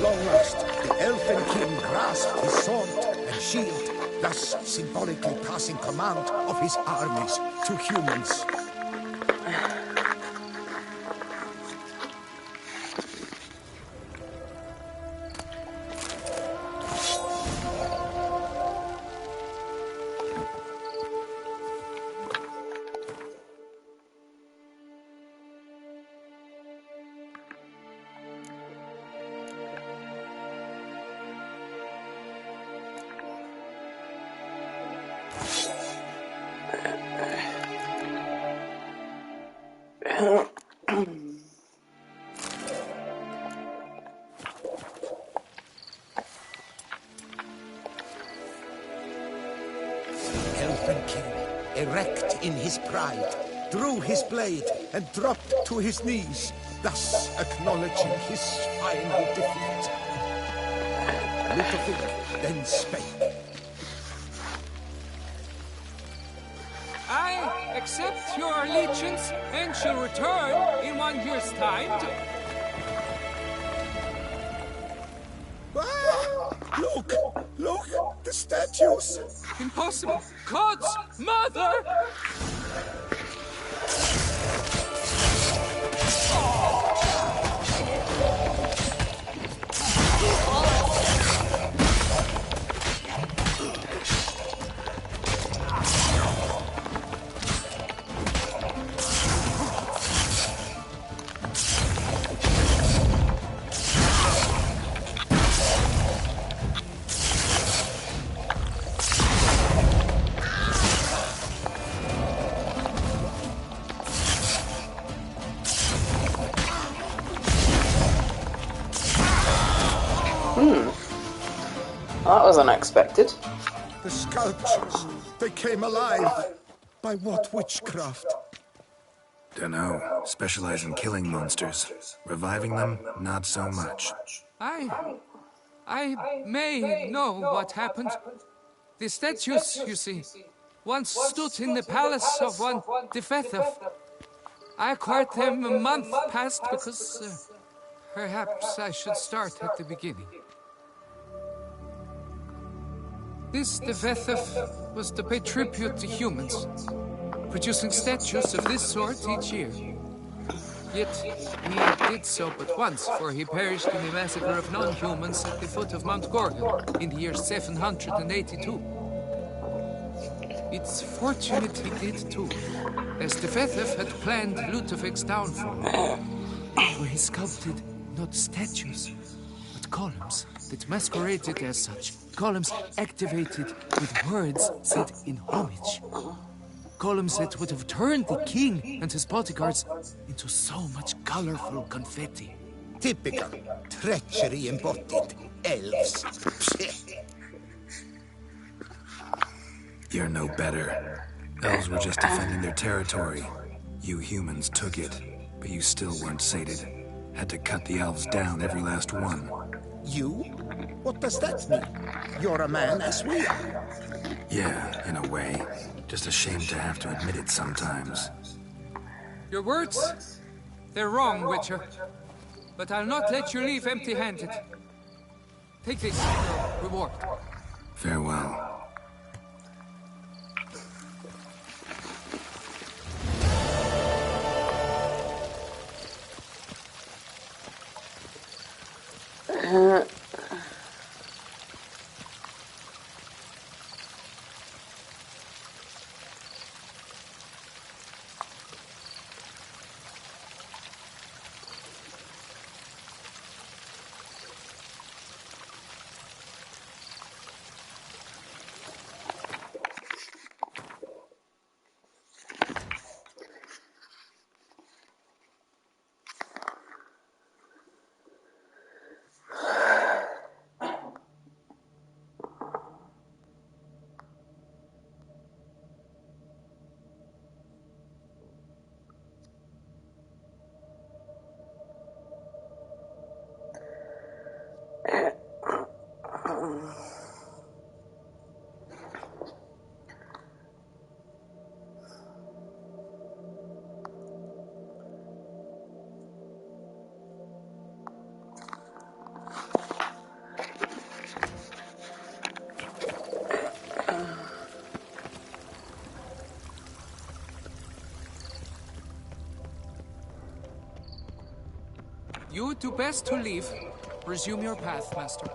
Long last, the Elfin King grasped his sword and shield, thus symbolically passing command of his armies to humans. Elfin King, erect in his pride, drew his blade and dropped to his knees, thus acknowledging his final defeat. Ludovic then spake. I accept your allegiance and shall return in 1 year's time to... Look! Look! The statues! Impossible! God's mother! That was unexpected. The sculptures, they came alive. By what witchcraft? Dunno. Specialize in killing monsters. Reviving them, not so much. I may know what happened. The statues, you see, once stood in the palace of one Defethov. I acquired them a month past because perhaps I should start at the beginning. This Defethov was to pay tribute to humans, producing statues of this sort each year. Yet he did so but once, for he perished in the massacre of non-humans at the foot of Mount Gorgon in the year 782. It's fortunate he did too, as Defethov had planned Ludovic's downfall, for he sculpted not statues, but columns that masqueraded as such. Columns activated with words said in homage. Columns that would have turned the king and his bodyguards into so much colorful confetti. Typical. Treachery embodied. Elves. You're no better. Elves were just defending their territory. You humans took it, but you still weren't sated. Had to cut the elves down, every last one. You? What does that mean? You're a man as we are. Yeah, in a way. Just ashamed to have to admit it sometimes. Your words? They're wrong, Witcher. But I'll not let you leave empty-handed. Take this, your reward. Farewell. You do best to leave. Resume your path, Master.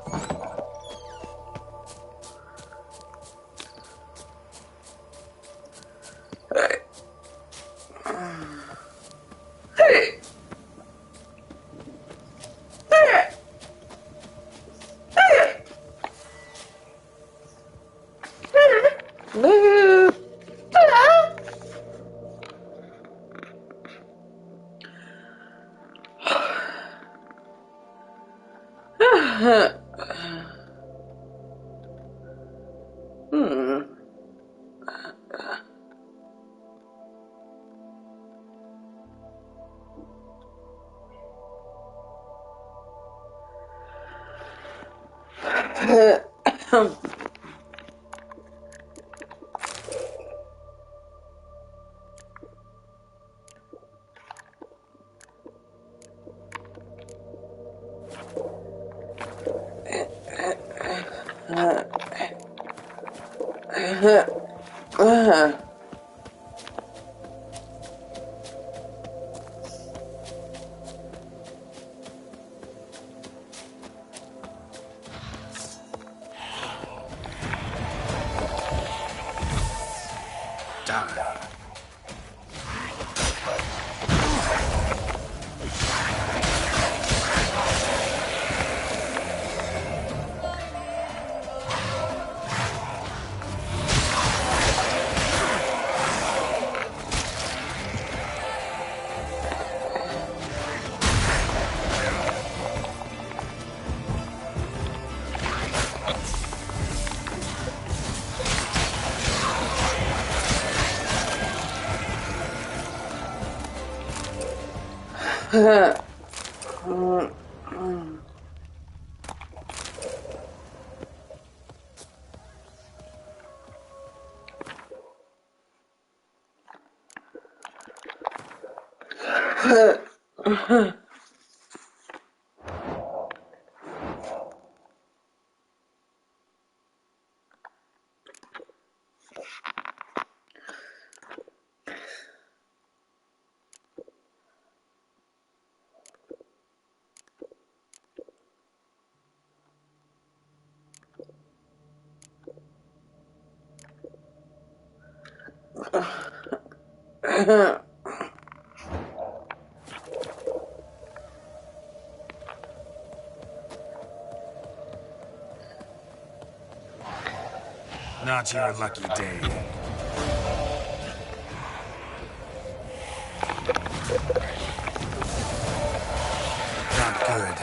Not your lucky day. Not good.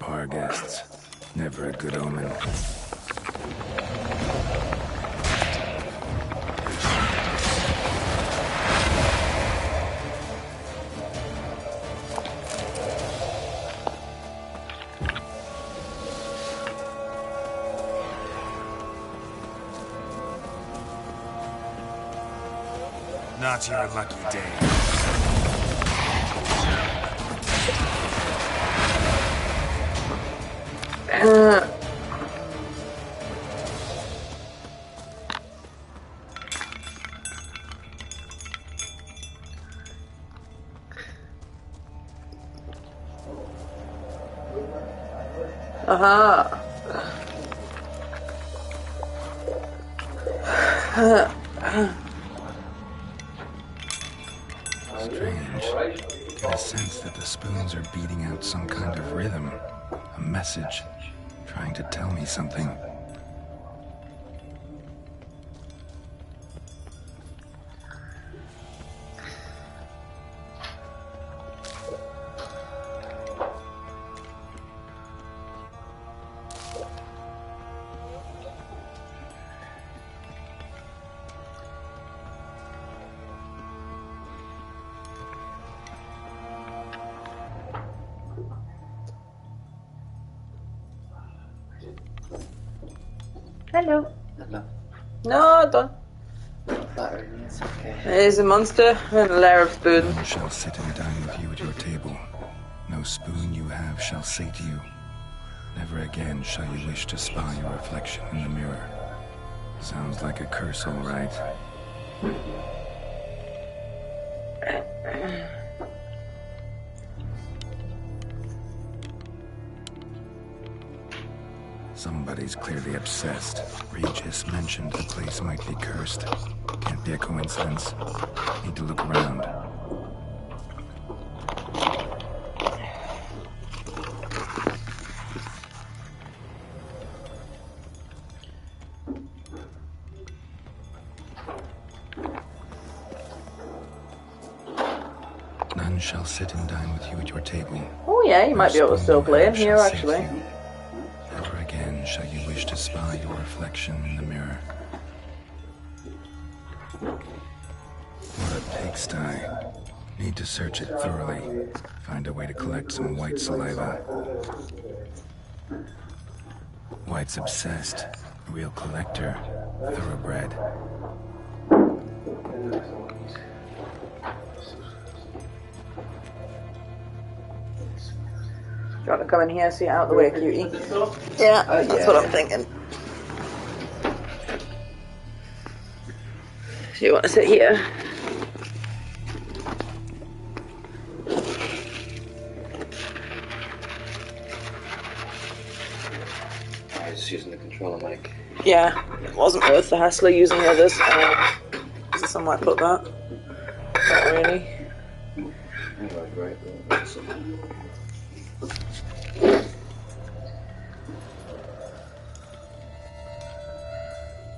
Our guests. Never a good omen. Not your lucky day. Strange. Get a sense that the spoons are beating out some kind of rhythm. A message. Trying to tell me something. Hello. Hello. No, don't. Battery, it's okay. There's a monster and a lair of spoons. I shall sit and dine with you at your table. No spoon you have shall say to you, never again shall you wish to spy your reflection in the mirror. Sounds like a curse, all right. Somebody's clearly obsessed. Regis mentioned the place might be cursed. Can't be a coincidence. Need to look around. None shall sit and dine with you at your table. Oh yeah, you might be able to still play in here, actually. Never again shall you wish to spy your reflection in the mirror. What a pigsty. Need to search it thoroughly. Find a way to collect some white saliva. White's obsessed. Real collector. Thoroughbred. Do you want to come in here, see it out the way, cutie? Yeah, that's what I'm thinking. Do you want to sit here? I was just using the controller mic. Yeah, it wasn't worth the hassle of using the others. Is there somewhere I put that? Not really.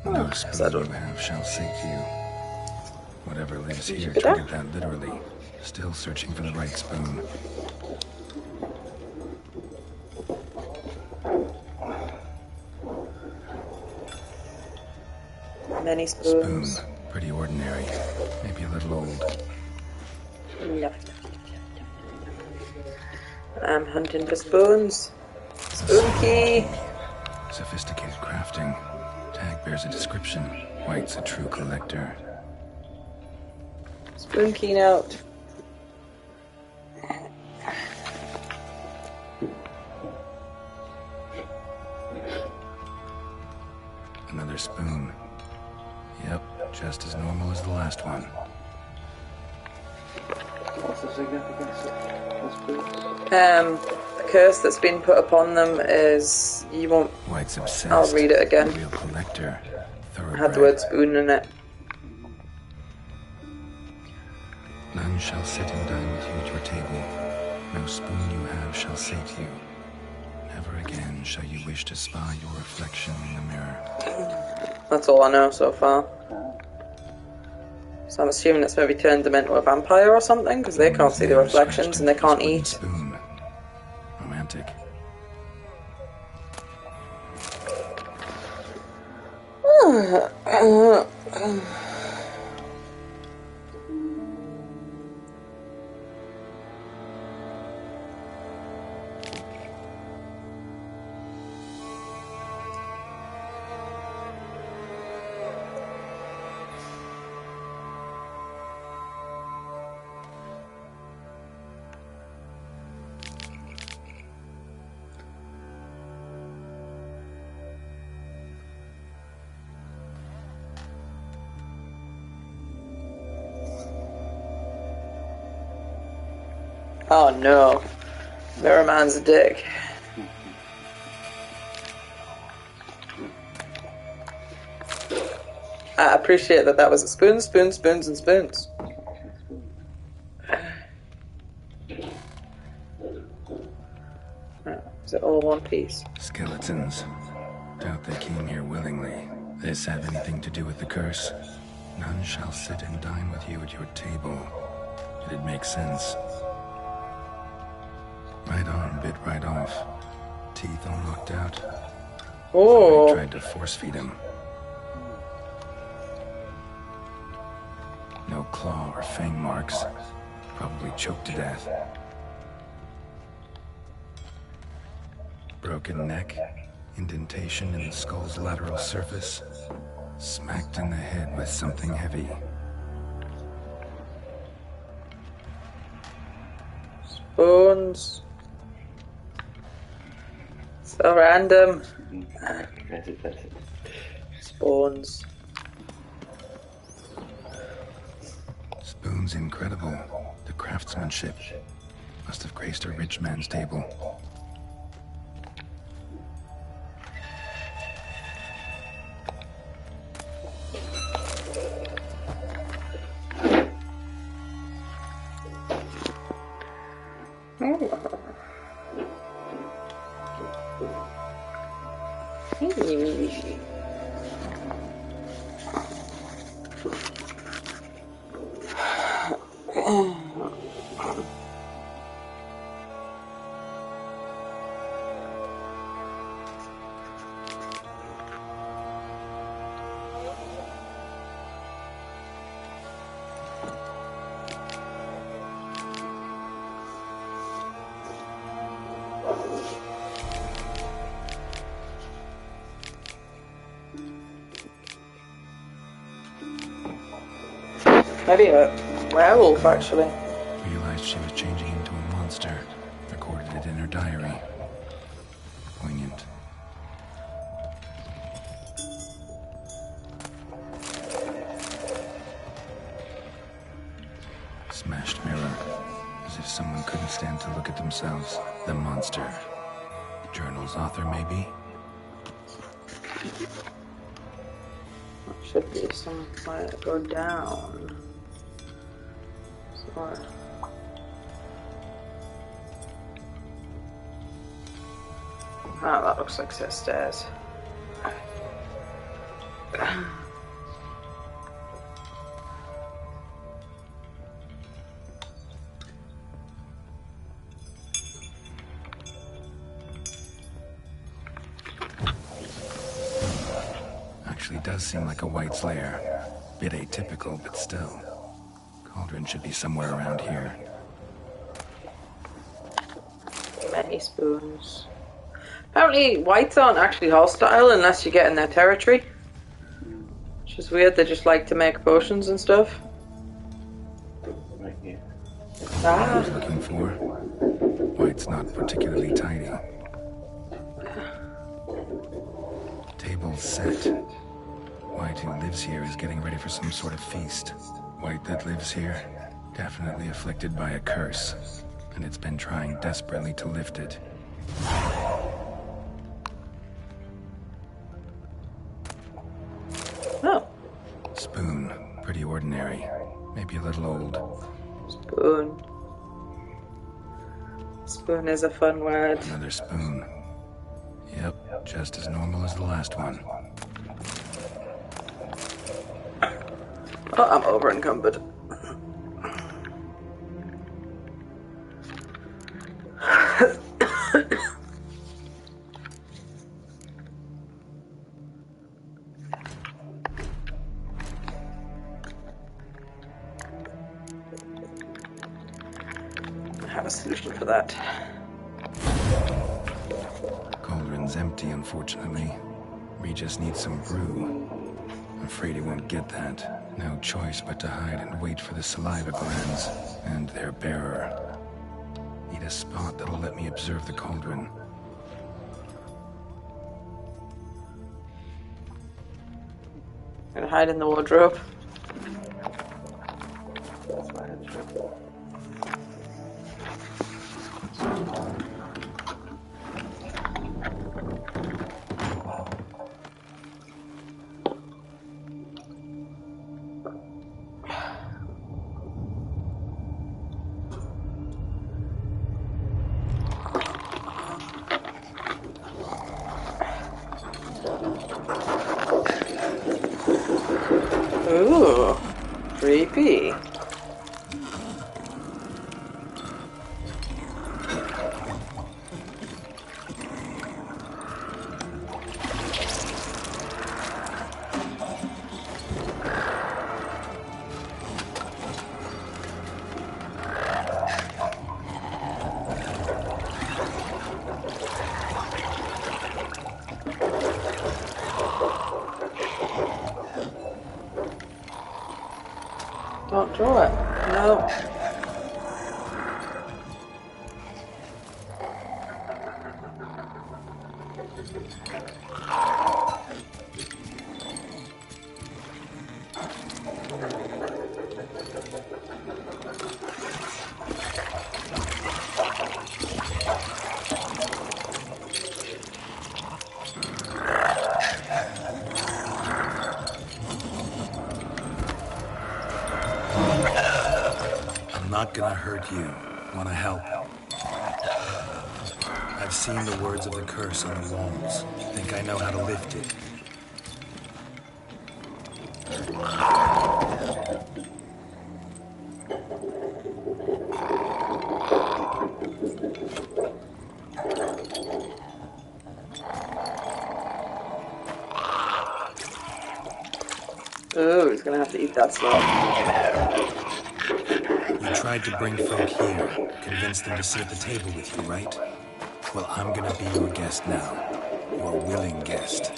No spoon you have shall sate you. Whatever lives here treated that literally. Still searching for the right spoon. Many spoons. Spoon. Pretty ordinary. Maybe a little old. I'm hunting for spoons. Spoon key. Sophisticated crafting. Tag bears a description. White's a true collector. Spoon key note. Another spoon. Yep, just as normal as the last one. What's the significance of spoons? The curse that's been put upon them is you won't. White's obsessed. I'll read it again. Real collector. I had the word spoon in it. None shall sit and dine with you at your table. No spoon you have shall sate you. Never again shall you wish to spy your reflection in the mirror. That's all I know so far. So I'm assuming it's maybe turned them into a vampire or something, because they can't see the reflections and they can't eat. Spoon. Romantic. Oh no. Mirror Man's a dick. I appreciate that was a spoon, spoons, spoons, and spoons. Is it all one piece? Skeletons. Doubt they came here willingly. This have anything to do with the curse? None shall sit and dine with you at your table. It'd make sense. Right on, bit right off. Teeth all knocked out. Oh. Somebody tried to force feed him. No claw or fang marks. Probably choked to death. Broken neck. Indentation in the skull's lateral surface. Smacked in the head with something heavy. Spoons. So random. Spawns. Spoons seems incredible. The craftsmanship must have graced a rich man's table. Maybe a werewolf, actually. Realized she was changing into a monster. Recorded it in her diary. Poignant. Smashed mirror. As if someone couldn't stand to look at themselves. The monster. Journal's author, maybe? Should be somewhere to go down. Somewhere. Ah, that looks like there's stairs. Actually does seem like a White's lair. Bit atypical, but still. Cauldron should be somewhere around here. Many spoons. Apparently, Whites aren't actually hostile unless you get in their territory. Which is weird, they just like to make potions and stuff. Right here. What I was looking for. White's not particularly tidy. Table's set. White who lives here is getting ready for some sort of feast. White that lives here, definitely afflicted by a curse. And it's been trying desperately to lift it. Oh. Spoon. Pretty ordinary. Maybe a little old. Spoon. Spoon is a fun word. Another spoon. Yep, just as normal as the last one. Oh, I'm over encumbered. I have a solution for that. Cauldron's empty, unfortunately. We just need some brew. I'm afraid he won't get that. No choice but to hide and wait for the saliva glands and their bearer. Need a spot that'll let me observe the cauldron. I'm gonna hide in the wardrobe. Ooh, creepy. Don't draw it. No. I'm not gonna hurt you. Wanna help? I've seen the words of the curse on the walls. Think I know how to lift it. Oh, he's gonna have to eat that stuff. You tried to bring folk here, convince them to sit at the table with you, right? Well, I'm gonna be your guest now. Your willing guest.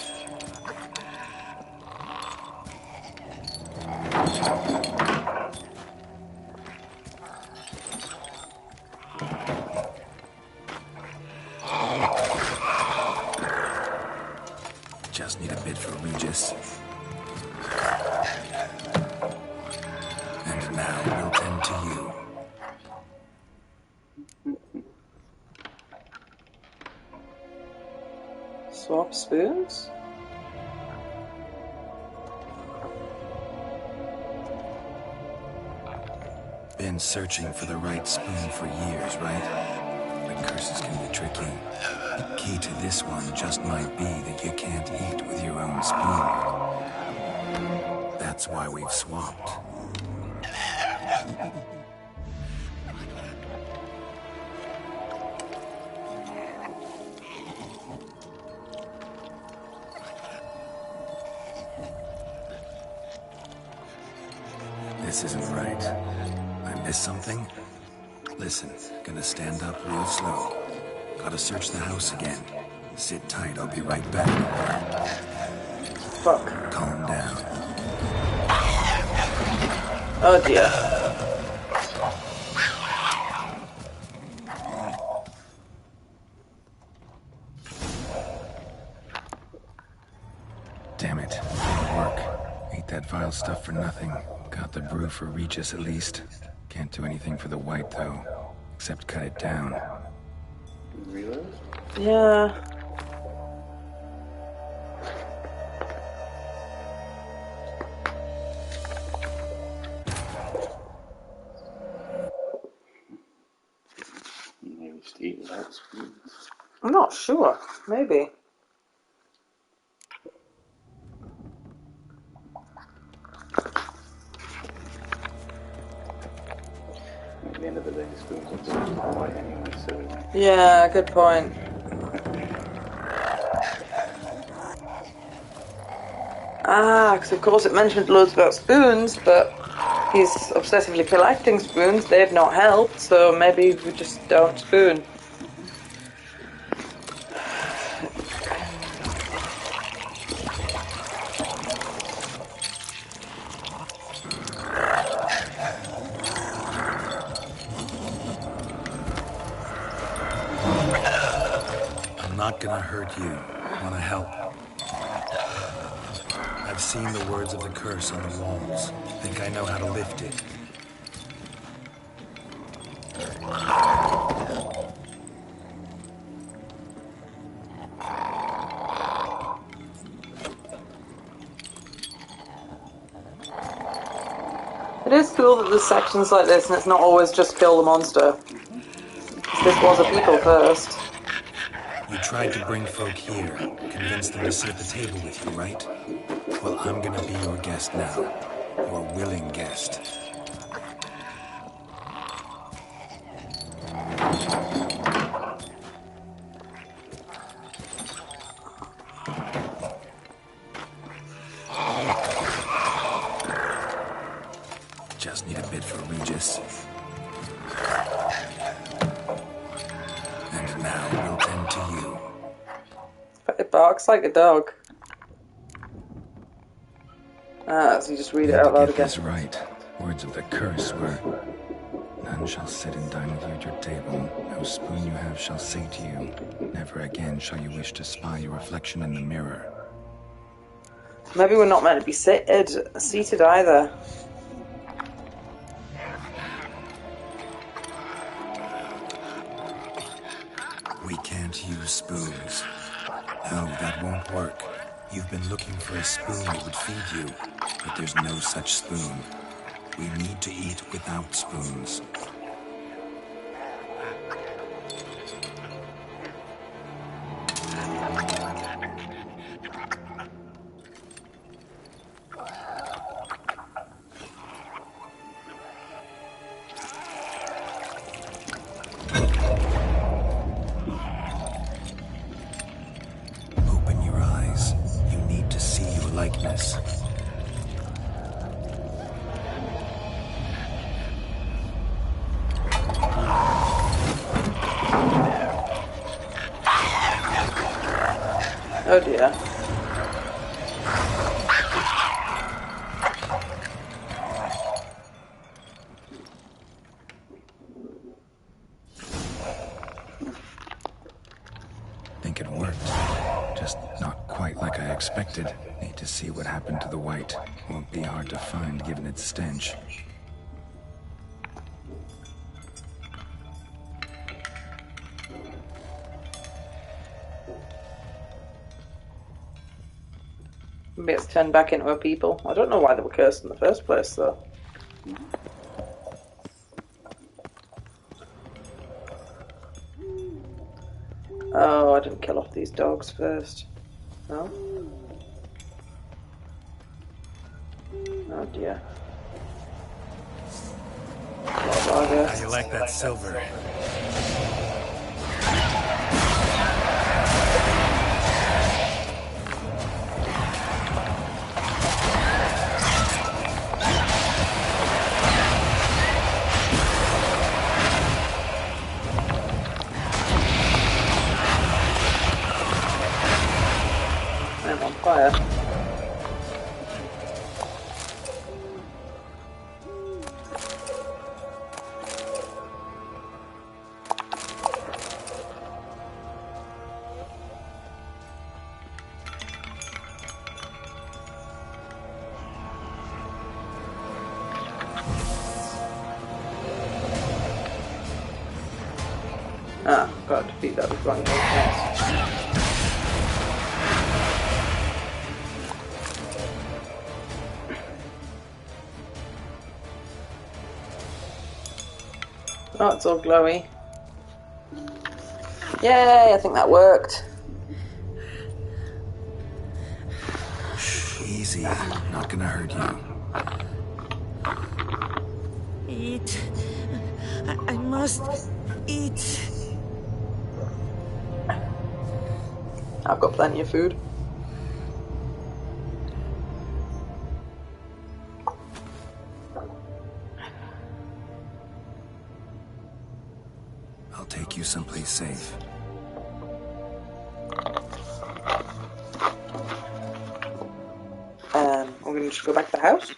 Just need a bit for Regis. And now we'll tend to you. Swap spoons? Been searching for the right spoon for years, right? But curses can be tricky. The key to this one just might be that you can't eat with your own spoon. That's why we've swapped. This isn't right. I missed something? Listen, gonna stand up real slow. Gotta search the house again. Sit tight, I'll be right back. Fuck. Calm down. Oh dear. Damn it. Didn't work. Ate that vile stuff for nothing. Got the brew for Regis at least. Can't do anything for the white though. Except cut it down. Realize? Yeah. Maybe just eat without spoons. I'm not sure. Maybe. At the end of the day, spoons are so white anyway, so... Yeah, good point. Ah, because of course it mentioned loads about spoons, but he's obsessively collecting spoons. They've not helped, so maybe we just don't spoon. I'm not gonna hurt you. Wanna help? I've seen the words of the curse on the walls. Think I know how to lift it. It is cool that there's sections like this and it's not always just kill the monster. This was a people first. You tried to bring folk here, convince them to sit at the table with you, right? Well, I'm gonna be your guest now. Your willing guest. Just need a bit for Regis. And now we'll tend to you. It barks like a dog. Ah, so you just read it out loud again. That's right. Words of the curse were, none shall sit and dine with you at your table. No spoon you have shall say to you, never again shall you wish to spy your reflection in the mirror. Maybe we're not meant to be seated either. We can't use spoons. No, that won't work. You've been looking for a spoon that would feed you, but there's no such spoon. We need to eat without spoons. Open your eyes. You need to see your likeness. Oh dear. Think it worked. Just not quite like I expected. Need to see what happened to the white. Won't be hard to find given its stench. Maybe it's turned back into a people. I don't know why they were cursed in the first place, though. Oh, I didn't kill off these dogs first. No? Oh dear. How you like that silver? I'm on fire. Ah, got to defeat that with one gold. Oh, it's all glowy. Yay, I think that worked. Easy. Not gonna hurt you. Eat. I must eat. I've got plenty of food. I'll take you someplace safe. We're going to just go back to the house.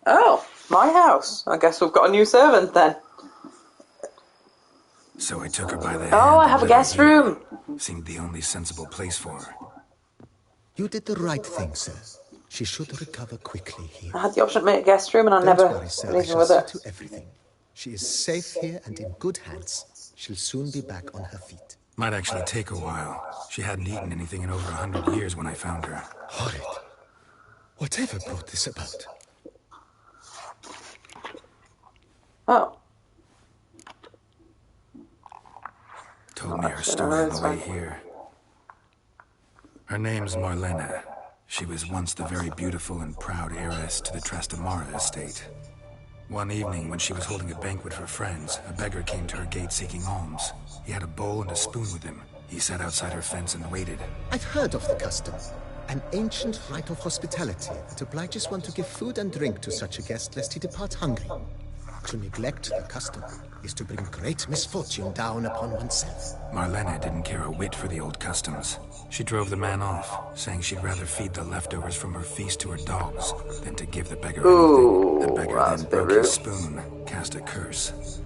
Oh, my house. I guess we've got a new servant then. So I took her by the hand. Oh, I have a guest room. Seemed the only sensible place for her. You did the right thing, sir. She should recover quickly here. I had the option to make a guest room and I Don't never worry, sir. did I anything shall with see it. to everything. She is safe here and in good hands. She'll soon be back on her feet. Might actually take a while. She hadn't eaten anything in over 100 years when I found her. Horrid. Whatever brought this about? Oh. Told me her story on the way here. Her name's Marlena. She was once the very beautiful and proud heiress to the Trastamara estate. One evening, when she was holding a banquet for friends, a beggar came to her gate seeking alms. He had a bowl and a spoon with him. He sat outside her fence and waited. I've heard of the custom. An ancient rite of hospitality that obliges one to give food and drink to such a guest lest he depart hungry. To neglect the custom is to bring great misfortune down upon oneself. Marlena didn't care a whit for the old customs. She drove the man off, saying she'd rather feed the leftovers from her feast to her dogs than to give the beggar anything. The beggar then broke his spoon, cast a curse.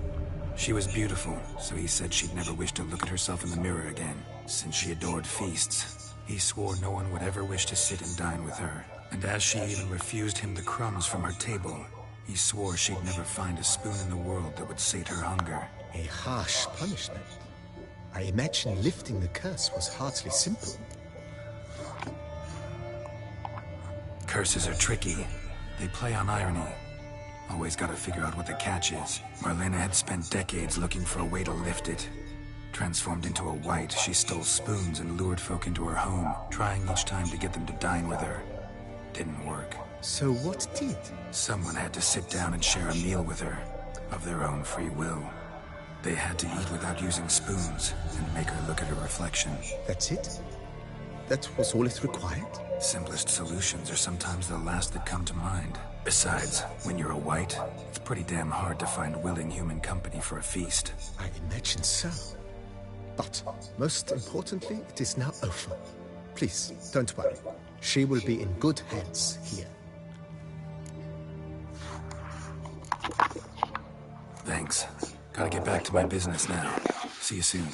She was beautiful, so he said she'd never wish to look at herself in the mirror again. Since she adored feasts, he swore no one would ever wish to sit and dine with her. And as she even refused him the crumbs from her table, he swore she'd never find a spoon in the world that would sate her hunger. A harsh punishment. I imagine lifting the curse was hardly simple. Curses are tricky. They play on irony. Always gotta figure out what the catch is. Marlena had spent decades looking for a way to lift it. Transformed into a white, she stole spoons and lured folk into her home, trying each time to get them to dine with her. Didn't work. So what did? Someone had to sit down and share a meal with her, of their own free will. They had to eat without using spoons, and make her look at her reflection. That's it? That was all it required? Simplest solutions are sometimes the last that come to mind. Besides, when you're a white, it's pretty damn hard to find willing human company for a feast. I imagine so. But, most importantly, it is now over. Please, don't worry. She will be in good hands here. Thanks. Gotta get back to my business now. See you soon.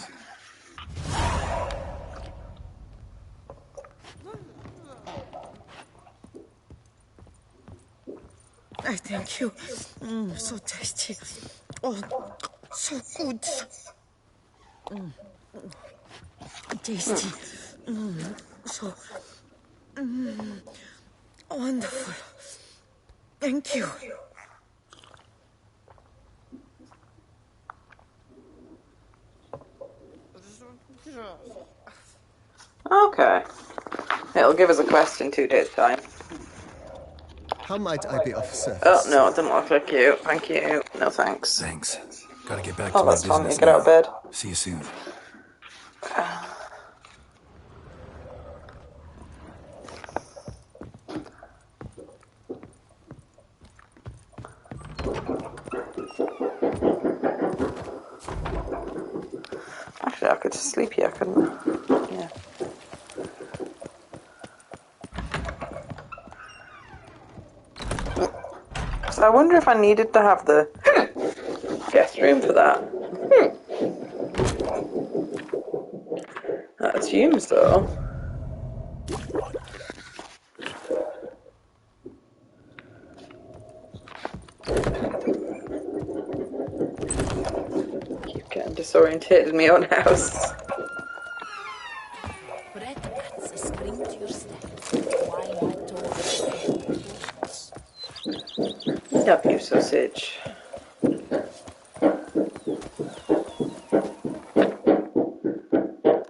I thank you. So tasty. Oh, so good. Tasty. So wonderful. Thank you. Okay. It'll give us a quest in 2 days' time. How might I be of service? Oh, no, it didn't look like you. Thank you. No thanks. Thanks. Gotta get back to my that's fine. business You get out of now. bed. See you soon. Actually, I could just sleep here, couldn't I? Yeah. So I wonder if I needed to have the guest room for that. That assumes though. Keep getting disorientated in my own house. W sausage.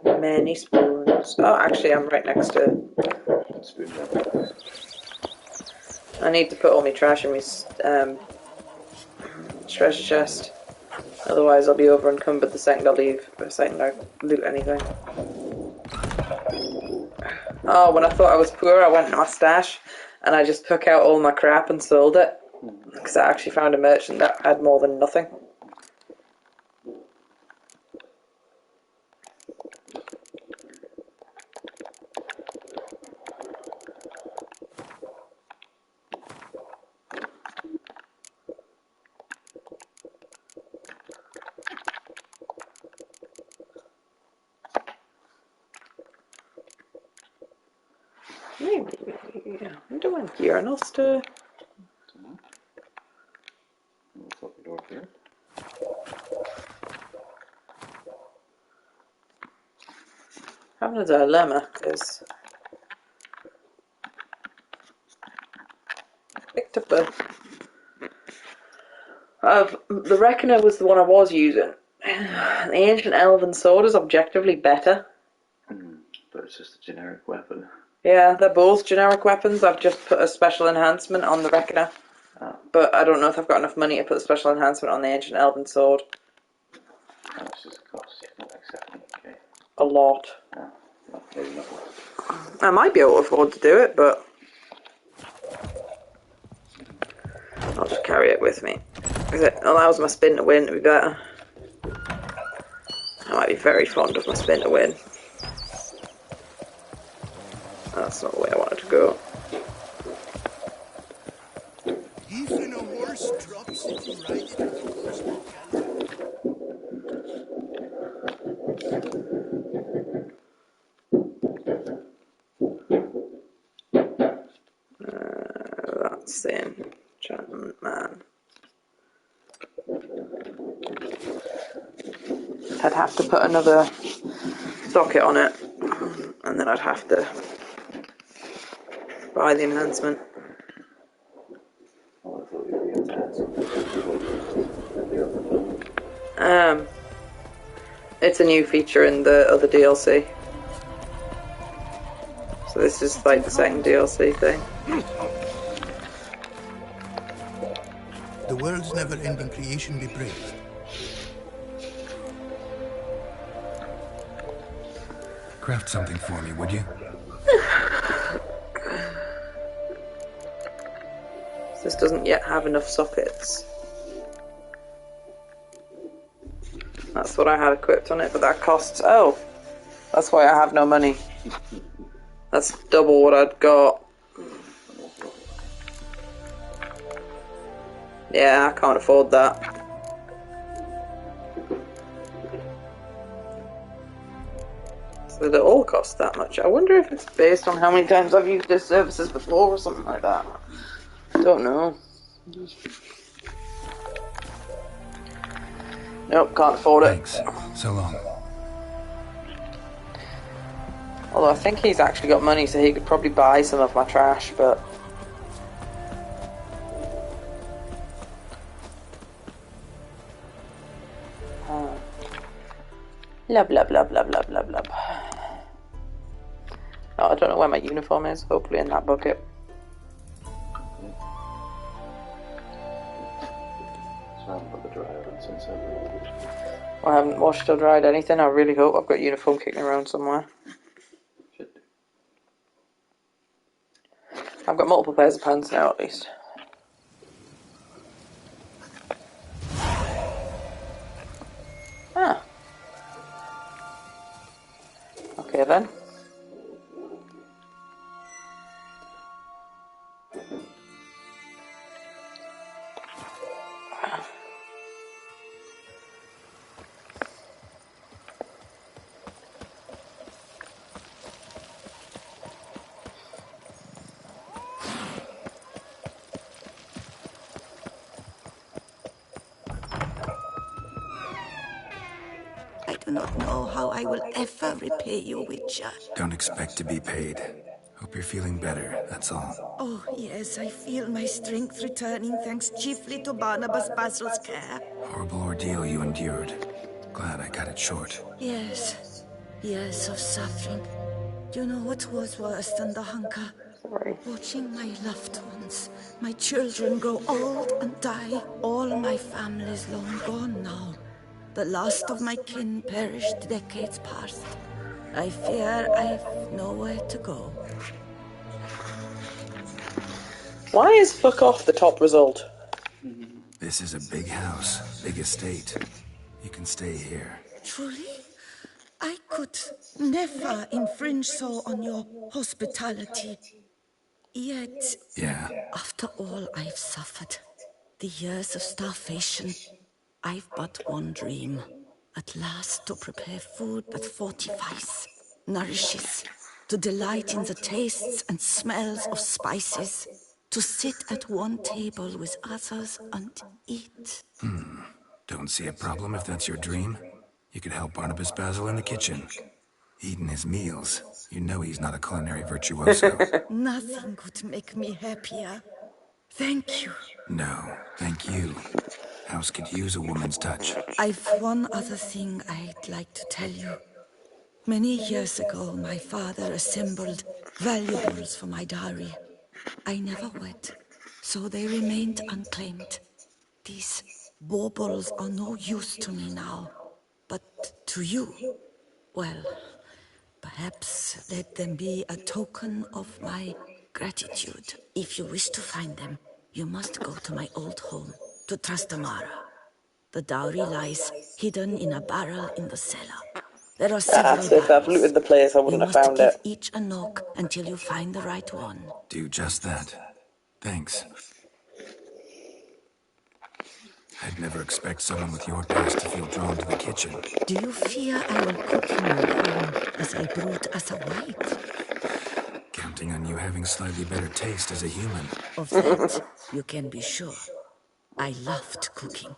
Many spoons. Oh, actually, I'm right next to. I need to put all my trash in my treasure chest. Otherwise, I'll be over encumbered the second I leave. The second I loot anything. Oh, when I thought I was poor, I went into my stash and I just took out all my crap and sold it. Because I actually found a merchant that had more than nothing. Maybe, yeah. I don't want urinals to. Having a dilemma because I picked up the Reckoner was the one I was using. The Ancient Elven Sword is objectively better. But it's just a generic weapon. Yeah, they're both generic weapons. I've just put a special enhancement on the Reckoner. But I don't know if I've got enough money to put a special enhancement on the Ancient Elven Sword. How much does it cost? Not exactly. Okay. A lot. Maybe not. I might be able to afford to do it, but I'll just carry it with me. Because it allows my spin to win to be better. I might be very fond of my spin to win. That's not the way I wanted to go. Even a horse drops if you ride it. That's the enchantment man. I'd have to put another socket on it, and then I'd have to buy the enhancement. It's a new feature in the other DLC. So this is like the second DLC thing. The world's never-ending creation be praised. Craft something for me, would you? This doesn't yet have enough sockets. That's what I had equipped on it, but that costs... Oh! That's why I have no money. That's double what I'd got. Yeah, I can't afford that. So did it all cost that much? I wonder if it's based on how many times I've used their services before or something like that. Don't know. Nope, can't afford it. Thanks. So long. Although I think he's actually got money, so he could probably buy some of my trash, but... Blah blah blah blah blah blah blah. Oh, I don't know where my uniform is. Hopefully in that bucket. I haven't washed or dried anything. I really hope I've got uniform kicking around somewhere. I've got multiple pairs of pants now, at least. Ah. Okay then. I do not know how I will ever repay you, Witcher. Don't expect to be paid. Hope you're feeling better, that's all. Oh, yes, I feel my strength returning thanks chiefly to Barnabas Basil's care. Horrible ordeal you endured. Glad I cut it short. Yes, years of suffering. Do you know what was worse than the hunger? Watching my loved ones, my children grow old and die. All my family's long gone now. The last of my kin perished decades past. I fear I've nowhere to go. Why is fuck off the top result? This is a big house, big estate. You can stay here. Truly? I could never infringe so on your hospitality. Yet, Yeah. after all I've suffered, the years of starvation, I've but one dream. At last to prepare food that fortifies, nourishes, to delight in the tastes and smells of spices, to sit at one table with others and eat. Don't see a problem if that's your dream. You could help Barnabas Basil in the kitchen. Eating his meals. You know he's not a culinary virtuoso. Nothing could make me happier. Thank you. No, thank you. House could use a woman's touch. I've one other thing I'd like to tell you. Many years ago, my father assembled valuables for my dowry. I never wed, so they remained unclaimed. These baubles are no use to me now, but to you, well, perhaps let them be a token of my gratitude. If you wish to find them, you must go to my old home, to Trastamara. The dowry lies hidden in a barrel in the cellar. There are several So if I've looted the place, I wouldn't have found it. You must give each a knock until you find the right one. Do just that. Thanks. I'd never expect someone with your past to feel drawn to the kitchen. Do you fear I will cook in your home as I brewed as a wight? Counting on you having slightly better taste as a human. Of that, you can be sure. I loved cooking,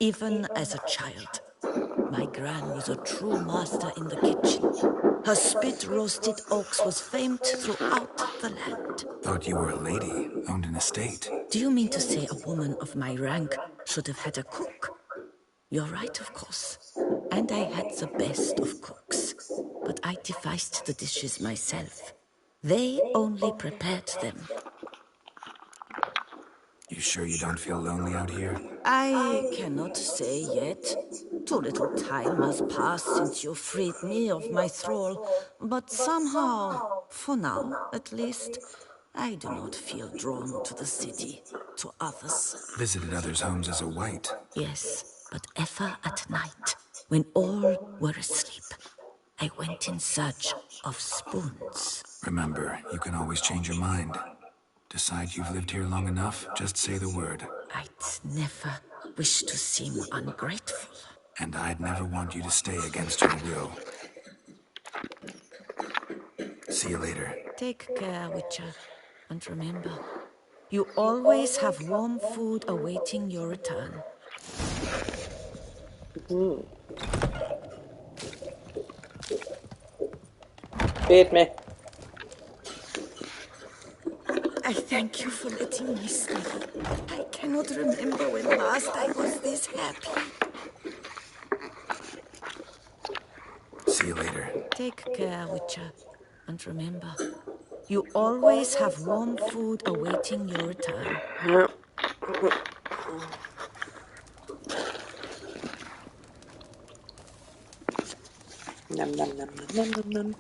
even as a child. My gran was a true master in the kitchen. Her spit-roasted oaks was famed throughout the land. Thought you were a lady, owned an estate. Do you mean to say a woman of my rank should have had a cook? You're right, of course. And I had the best of cooks. But I devised the dishes myself. They only prepared them. You sure you don't feel lonely out here? I cannot say yet. Too little time has passed since you freed me of my thrall. But somehow, for now at least, I do not feel drawn to the city, to others. Visited others' homes as a white. Yes, but ever at night, when all were asleep, I went in search of spoons. Remember, you can always change your mind. Decide you've lived here long enough, just say the word. I'd never wish to seem ungrateful. And I'd never want you to stay against your will. See you later. Take care, Witcher. And remember, you always have warm food awaiting your return. Feed me. I thank you for letting me sleep. I cannot remember when last I was this happy. See you later. Take care, Witcher. And remember, you always have warm food awaiting your return. Nom nom nom nom nom nom.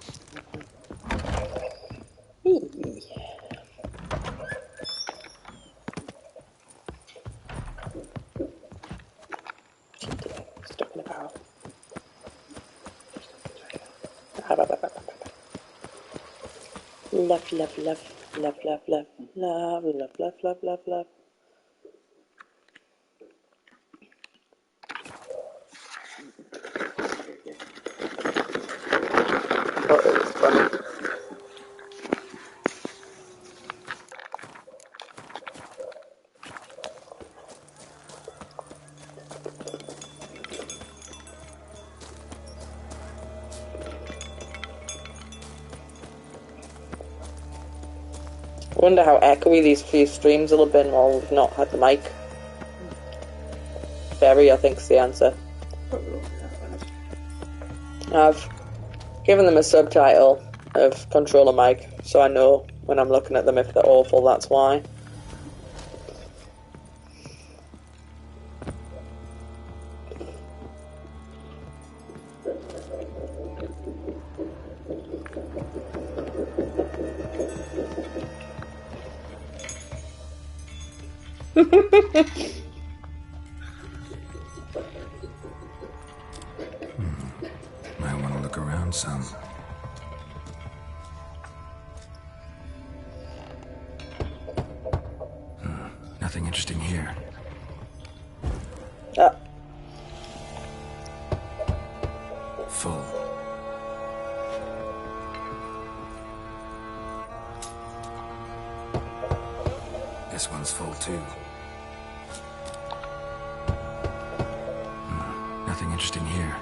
Stuck in a barrel. Love, love, love, love, love, love, love, love, love, love, love, love. Thought it was funny. I wonder how echoey these few streams will have been while we've not had the mic. Very, I think, is the answer. I've given them a subtitle of controller mic, so I know when I'm looking at them if they're awful, that's why. Might want to look around some. Nothing interesting here. Full. This one's full too. Nothing interesting here.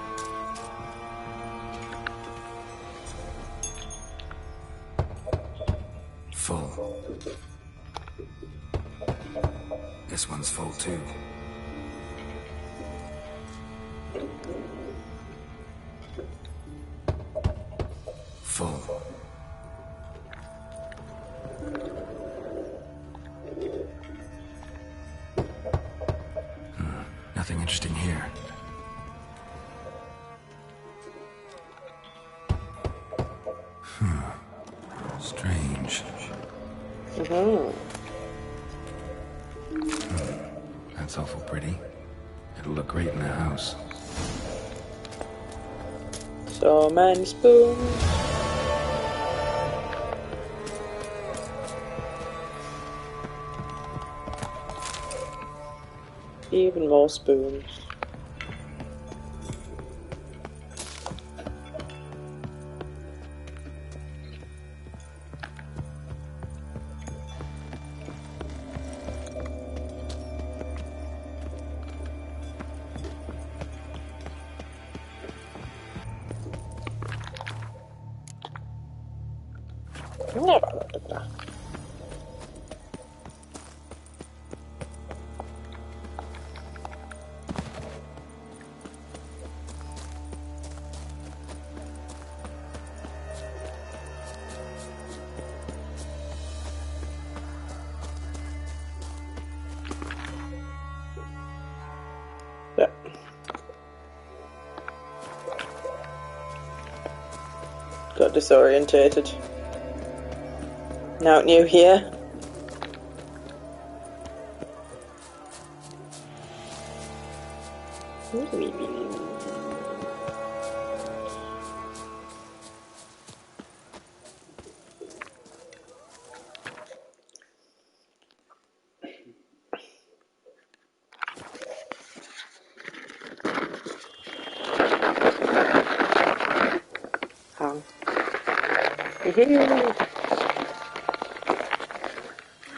Full. This one's full too. Full. Nothing interesting here. Strange. That's awful pretty. It'll look great in the house. So many spoons. Even more spoons. Never looked at that. disorientated. Now new here.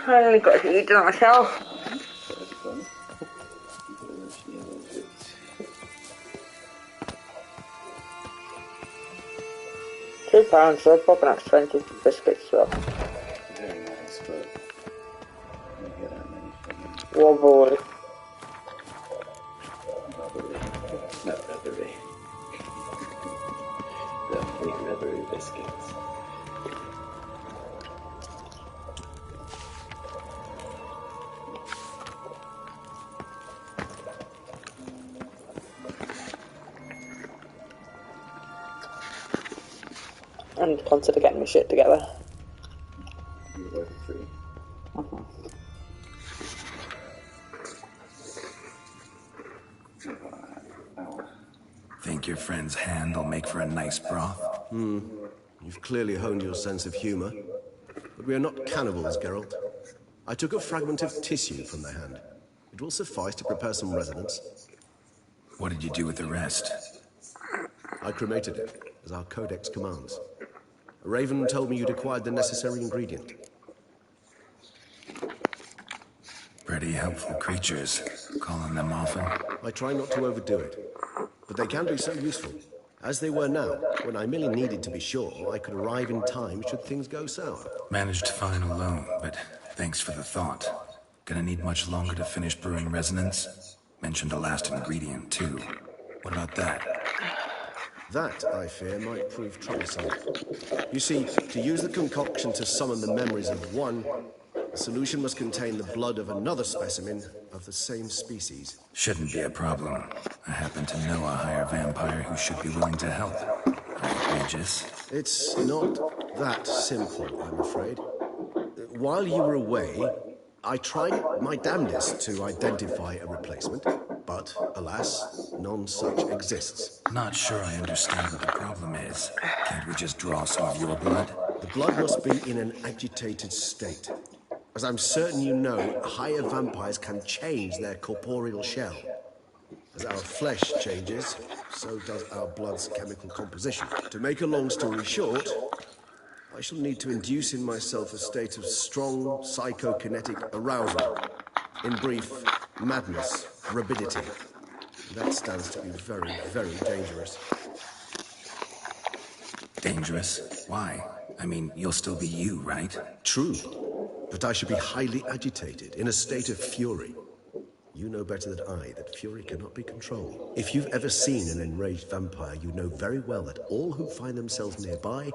Finally got to eat it myself. £2 for a coconut 20 biscuits though. Very nice, but I don't get that many from them. Wobbly. Rubbery. Not rubbery. The fake rubbery biscuits. And consider getting my shit together. You're working free. Think your friend's hand will make for a nice broth? You've clearly honed your sense of humor. But we are not cannibals, Geralt. I took a fragment of tissue from the hand. It will suffice to prepare some resonance. What did you do with the rest? I cremated it, as our codex commands. A raven told me you'd acquired the necessary ingredient. Pretty helpful creatures. Calling them often? I try not to overdo it, but they can be so useful. As they were now, when I merely needed to be sure I could arrive in time should things go sour. Managed fine alone, but thanks for the thought. Gonna need much longer to finish brewing resonance? Mentioned a last ingredient, too. What about that? That, I fear, might prove troublesome. You see, to use the concoction to summon the memories of one, the solution must contain the blood of another specimen of the same species. Shouldn't be a problem. I happen to know a higher vampire who should be willing to help. Right, Regis? It's not that simple, I'm afraid. While you were away, I tried my damnedest to identify a replacement, but, alas, none such exists. Not sure I understand what the problem is. Can't we just draw some of your blood? The blood must be in an agitated state. As I'm certain you know, higher vampires can change their corporeal shell. As our flesh changes, so does our blood's chemical composition. To make a long story short, I shall need to induce in myself a state of strong psychokinetic arousal. In brief, madness, rabidity. That stands to be very, very dangerous. Dangerous? Why? I mean, you'll still be you, right? True. But I should be highly agitated, in a state of fury. You know better than I that fury cannot be controlled. If you've ever seen an enraged vampire, you know very well that all who find themselves nearby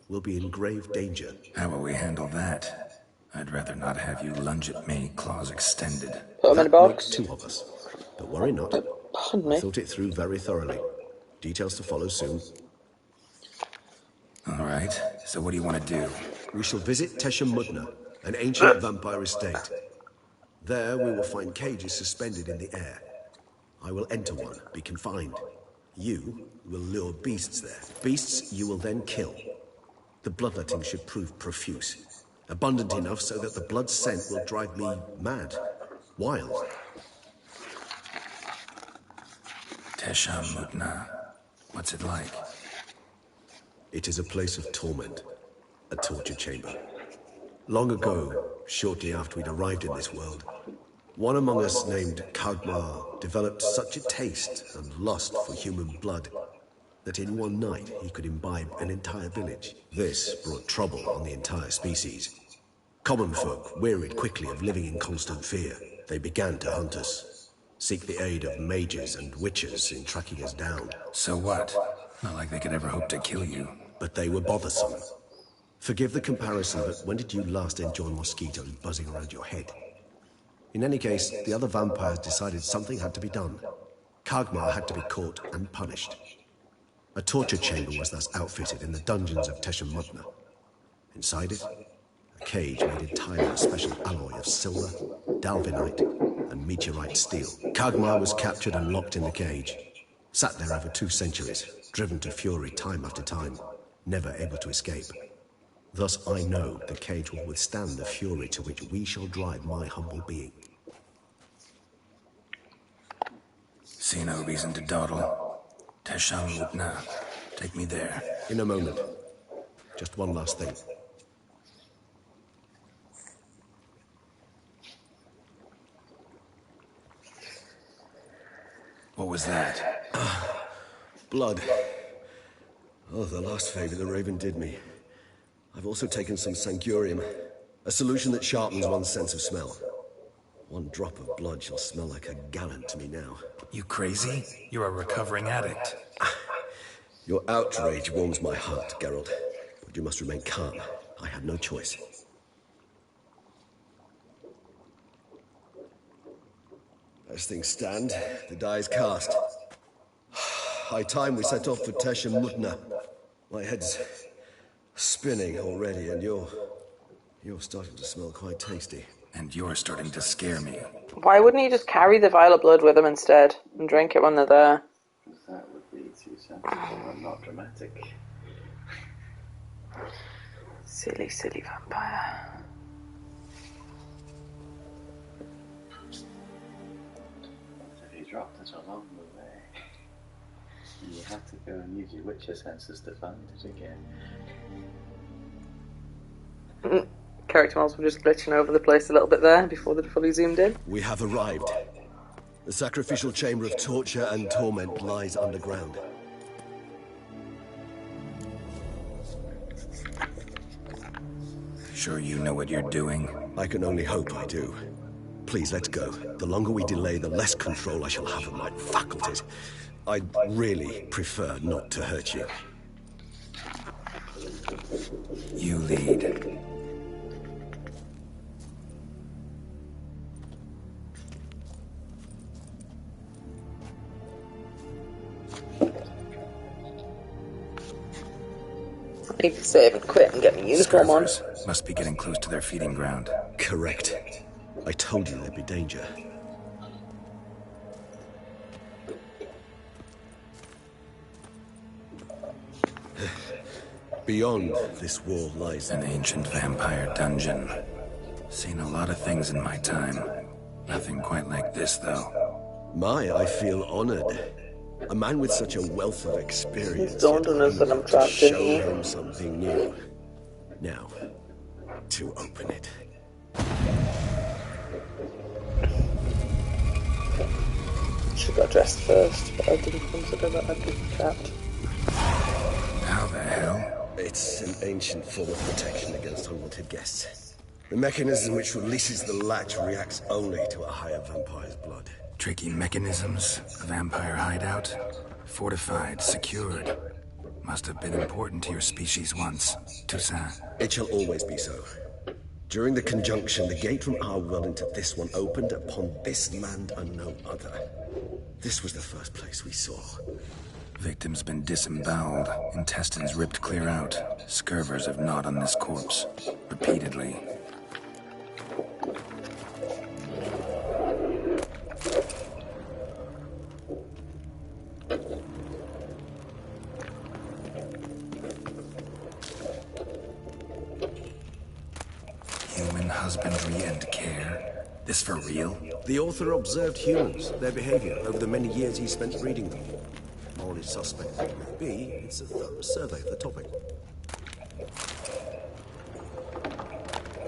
will be in grave danger. How will we handle that? I'd rather not have you lunge at me, claws extended. Put them in a box. Makes two of us. But worry not. Pardon me. I thought it through very thoroughly. Details to follow soon. All right, so what do you want to do? We shall visit Tesha Mudna, an ancient vampire estate. There we will find cages suspended in the air. I will enter one, be confined. You will lure beasts there. Beasts you will then kill. The bloodletting should prove profuse. Abundant enough so that the blood scent will drive me mad. Wild. Tesha Mudna. What's it like? It is a place of torment. A torture chamber. Long ago, shortly after we'd arrived in this world, one among us named Kagmar developed such a taste and lust for human blood that in one night he could imbibe an entire village. This brought trouble on the entire species. Common folk wearied quickly of living in constant fear. They began to hunt us, seek the aid of mages and witches in tracking us down. So what? Not like they could ever hope to kill you. But they were bothersome. Forgive the comparison, but when did you last enjoy mosquitoes buzzing around your head? In any case, the other vampires decided something had to be done. Kagmar had to be caught and punished. A torture chamber was thus outfitted in the dungeons of Teshemutna. Inside it, a cage made entirely of special alloy of silver, dalvinite, and meteorite steel. Kagmar was captured and locked in the cage. Sat there over 2 centuries, driven to fury time after time, never able to escape. Thus I know the cage will withstand the fury to which we shall drive my humble being. See no reason to dawdle. Teshemutna. Take me there. In a moment. Just one last thing. What was that? Blood. Oh, the last favor the Raven did me. I've also taken some Sangurium, a solution that sharpens one's sense of smell. 1 drop of blood shall smell like a gallon to me now. You crazy? You're a recovering addict. Your outrage warms my heart, Geralt. But you must remain calm. I have no choice. As things stand, the die is cast. High time we set off for Teshemutna. My head's spinning already, and you're starting to smell quite tasty. And you're starting to scare me. Why wouldn't he just carry the vial of blood with him instead and drink it when they're there? That would be too sensible and not dramatic. Silly, silly vampire. If you dropped it along the way, you have to go and use your Witcher senses to find it again. Character models were just glitching over the place a little bit there before they fully zoomed in. We have arrived. The sacrificial chamber of torture and torment lies underground. Sure you know what you're doing? I can only hope I do. Please, let's go. The longer we delay, the less control I shall have of my faculties. I'd really prefer not to hurt you. You lead. I need to save and quit and get my uniform on. Must be getting close to their feeding ground. Correct. I told you there'd be danger. Beyond this wall lies an ancient vampire dungeon. Seen a lot of things in my time. Nothing quite like this, though. I feel honored. A man with such a wealth of experience. It's dawned on us that I'm trapped in here. Show him something new. Now, to open it. Should have got dressed first, but I didn't consider that I'd be trapped. How the hell? It's an ancient form of protection against unwanted guests. The mechanism which releases the latch reacts only to a higher vampire's blood. Tricky mechanisms, a vampire hideout. Fortified, secured. Must have been important to your species once, Toussaint. It shall always be so. During the conjunction, the gate from our world into this one opened upon this land and no other. This was the first place we saw. Victim's been disemboweled, intestines ripped clear out. Scurvers have gnawed on this corpse. Repeatedly. Human husbandry and care. This for real? The author observed humans, their behavior, over the many years he spent reading them. Morally suspect as it may be, it's a thorough survey of the topic.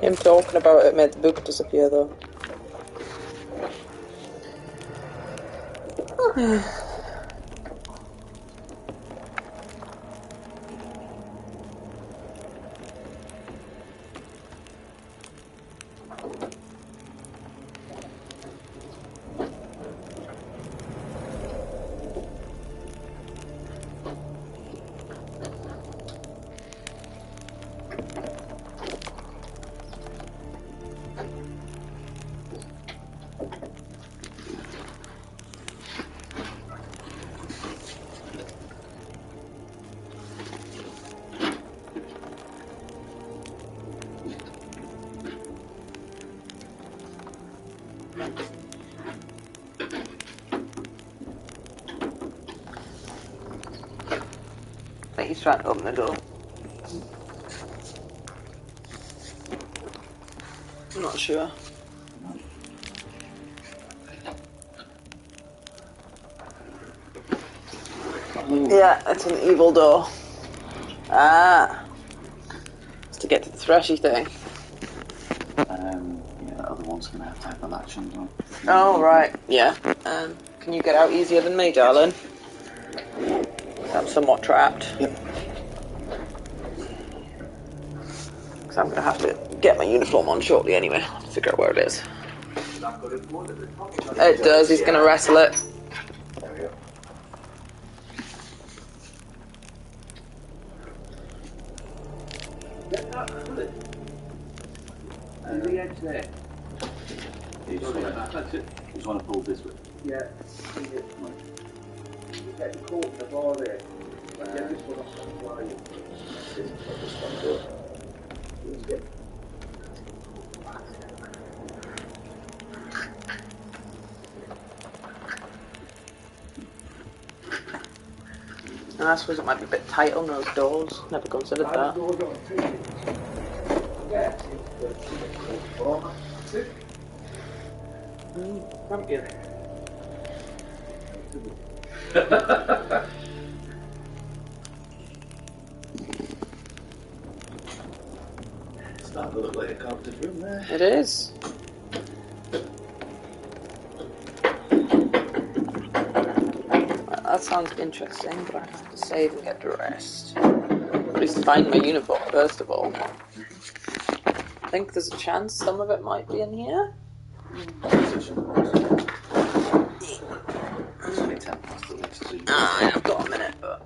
Him talking about it made the book disappear, though. I think he's trying to open the door. I'm not sure. Yeah, it's an evil door. Ah. It's to get to the thrashy thing. Yeah, that other one's going to have the latch on, don't it? Oh, right. Yeah. Can you get out easier than me, darling? I'm somewhat trapped. Yep. Because I'm going to have to get my uniform on shortly anyway. I'll have to figure out where it is. It does. He's going to wrestle it. There we go. The edge there. You just want to pull this way. Yeah. You get caught in the bar there. Get this one off the line. This one good. Let's get. And I suppose it might be a bit tight on those doors. Never considered that. Thank you. It's starting to look like a carpeted room there. It is. Well, that sounds interesting, but I have to save and get dressed. At least find my uniform first of all. I think there's a chance some of it might be in here. I've got a minute, but.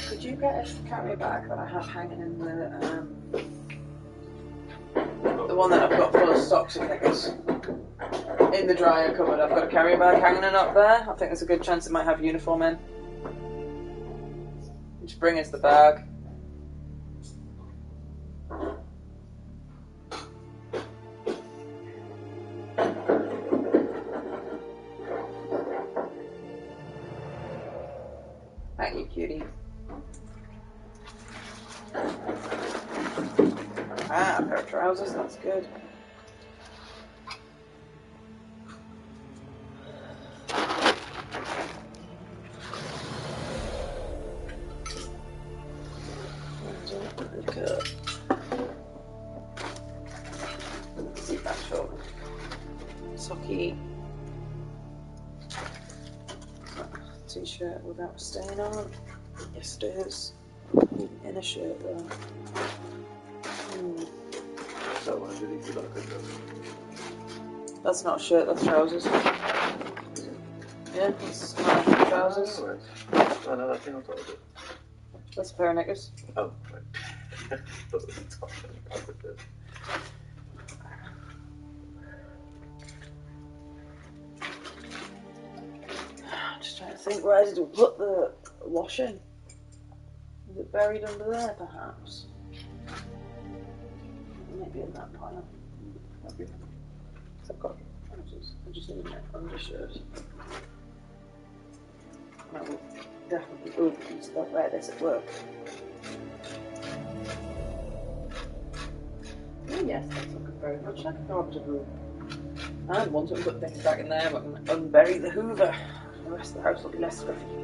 Could you get a carry bag that I have hanging in the one that I've got full of socks and knickers? In the dryer cupboard, I've got a carry bag hanging up there. I think there's a good chance it might have uniform in. Just bring us the bag. Thank you, cutie. Ah, a pair of trousers, that's good. See that short. Socky. T-shirt without a stain on. Yes, it is. In a shirt though. So underneath you got a good look. That's not a shirt, that's trousers. Yeah, that's my trousers. Oh, no, that thing on top of it. That's a pair of knickers. Oh, right. Thought it was on top of it. I'm just trying to think, where did we put the washing? Is it buried under there, perhaps? Maybe in that pile. Okay. I've got trousers. I just need an undershirt. That will definitely boots. They'll wear this at work. Oh yes, that's looking very much like a carpeted room. And once we put things back in there, we can unbury the Hoover. The rest of the house will be less scruffy.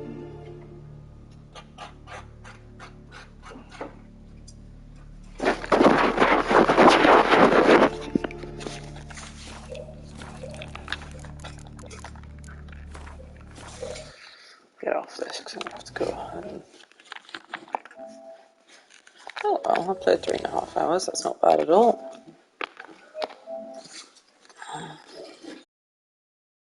Get off this because I'm going to have to go. Oh well, I played 3.5 hours, that's not bad at all.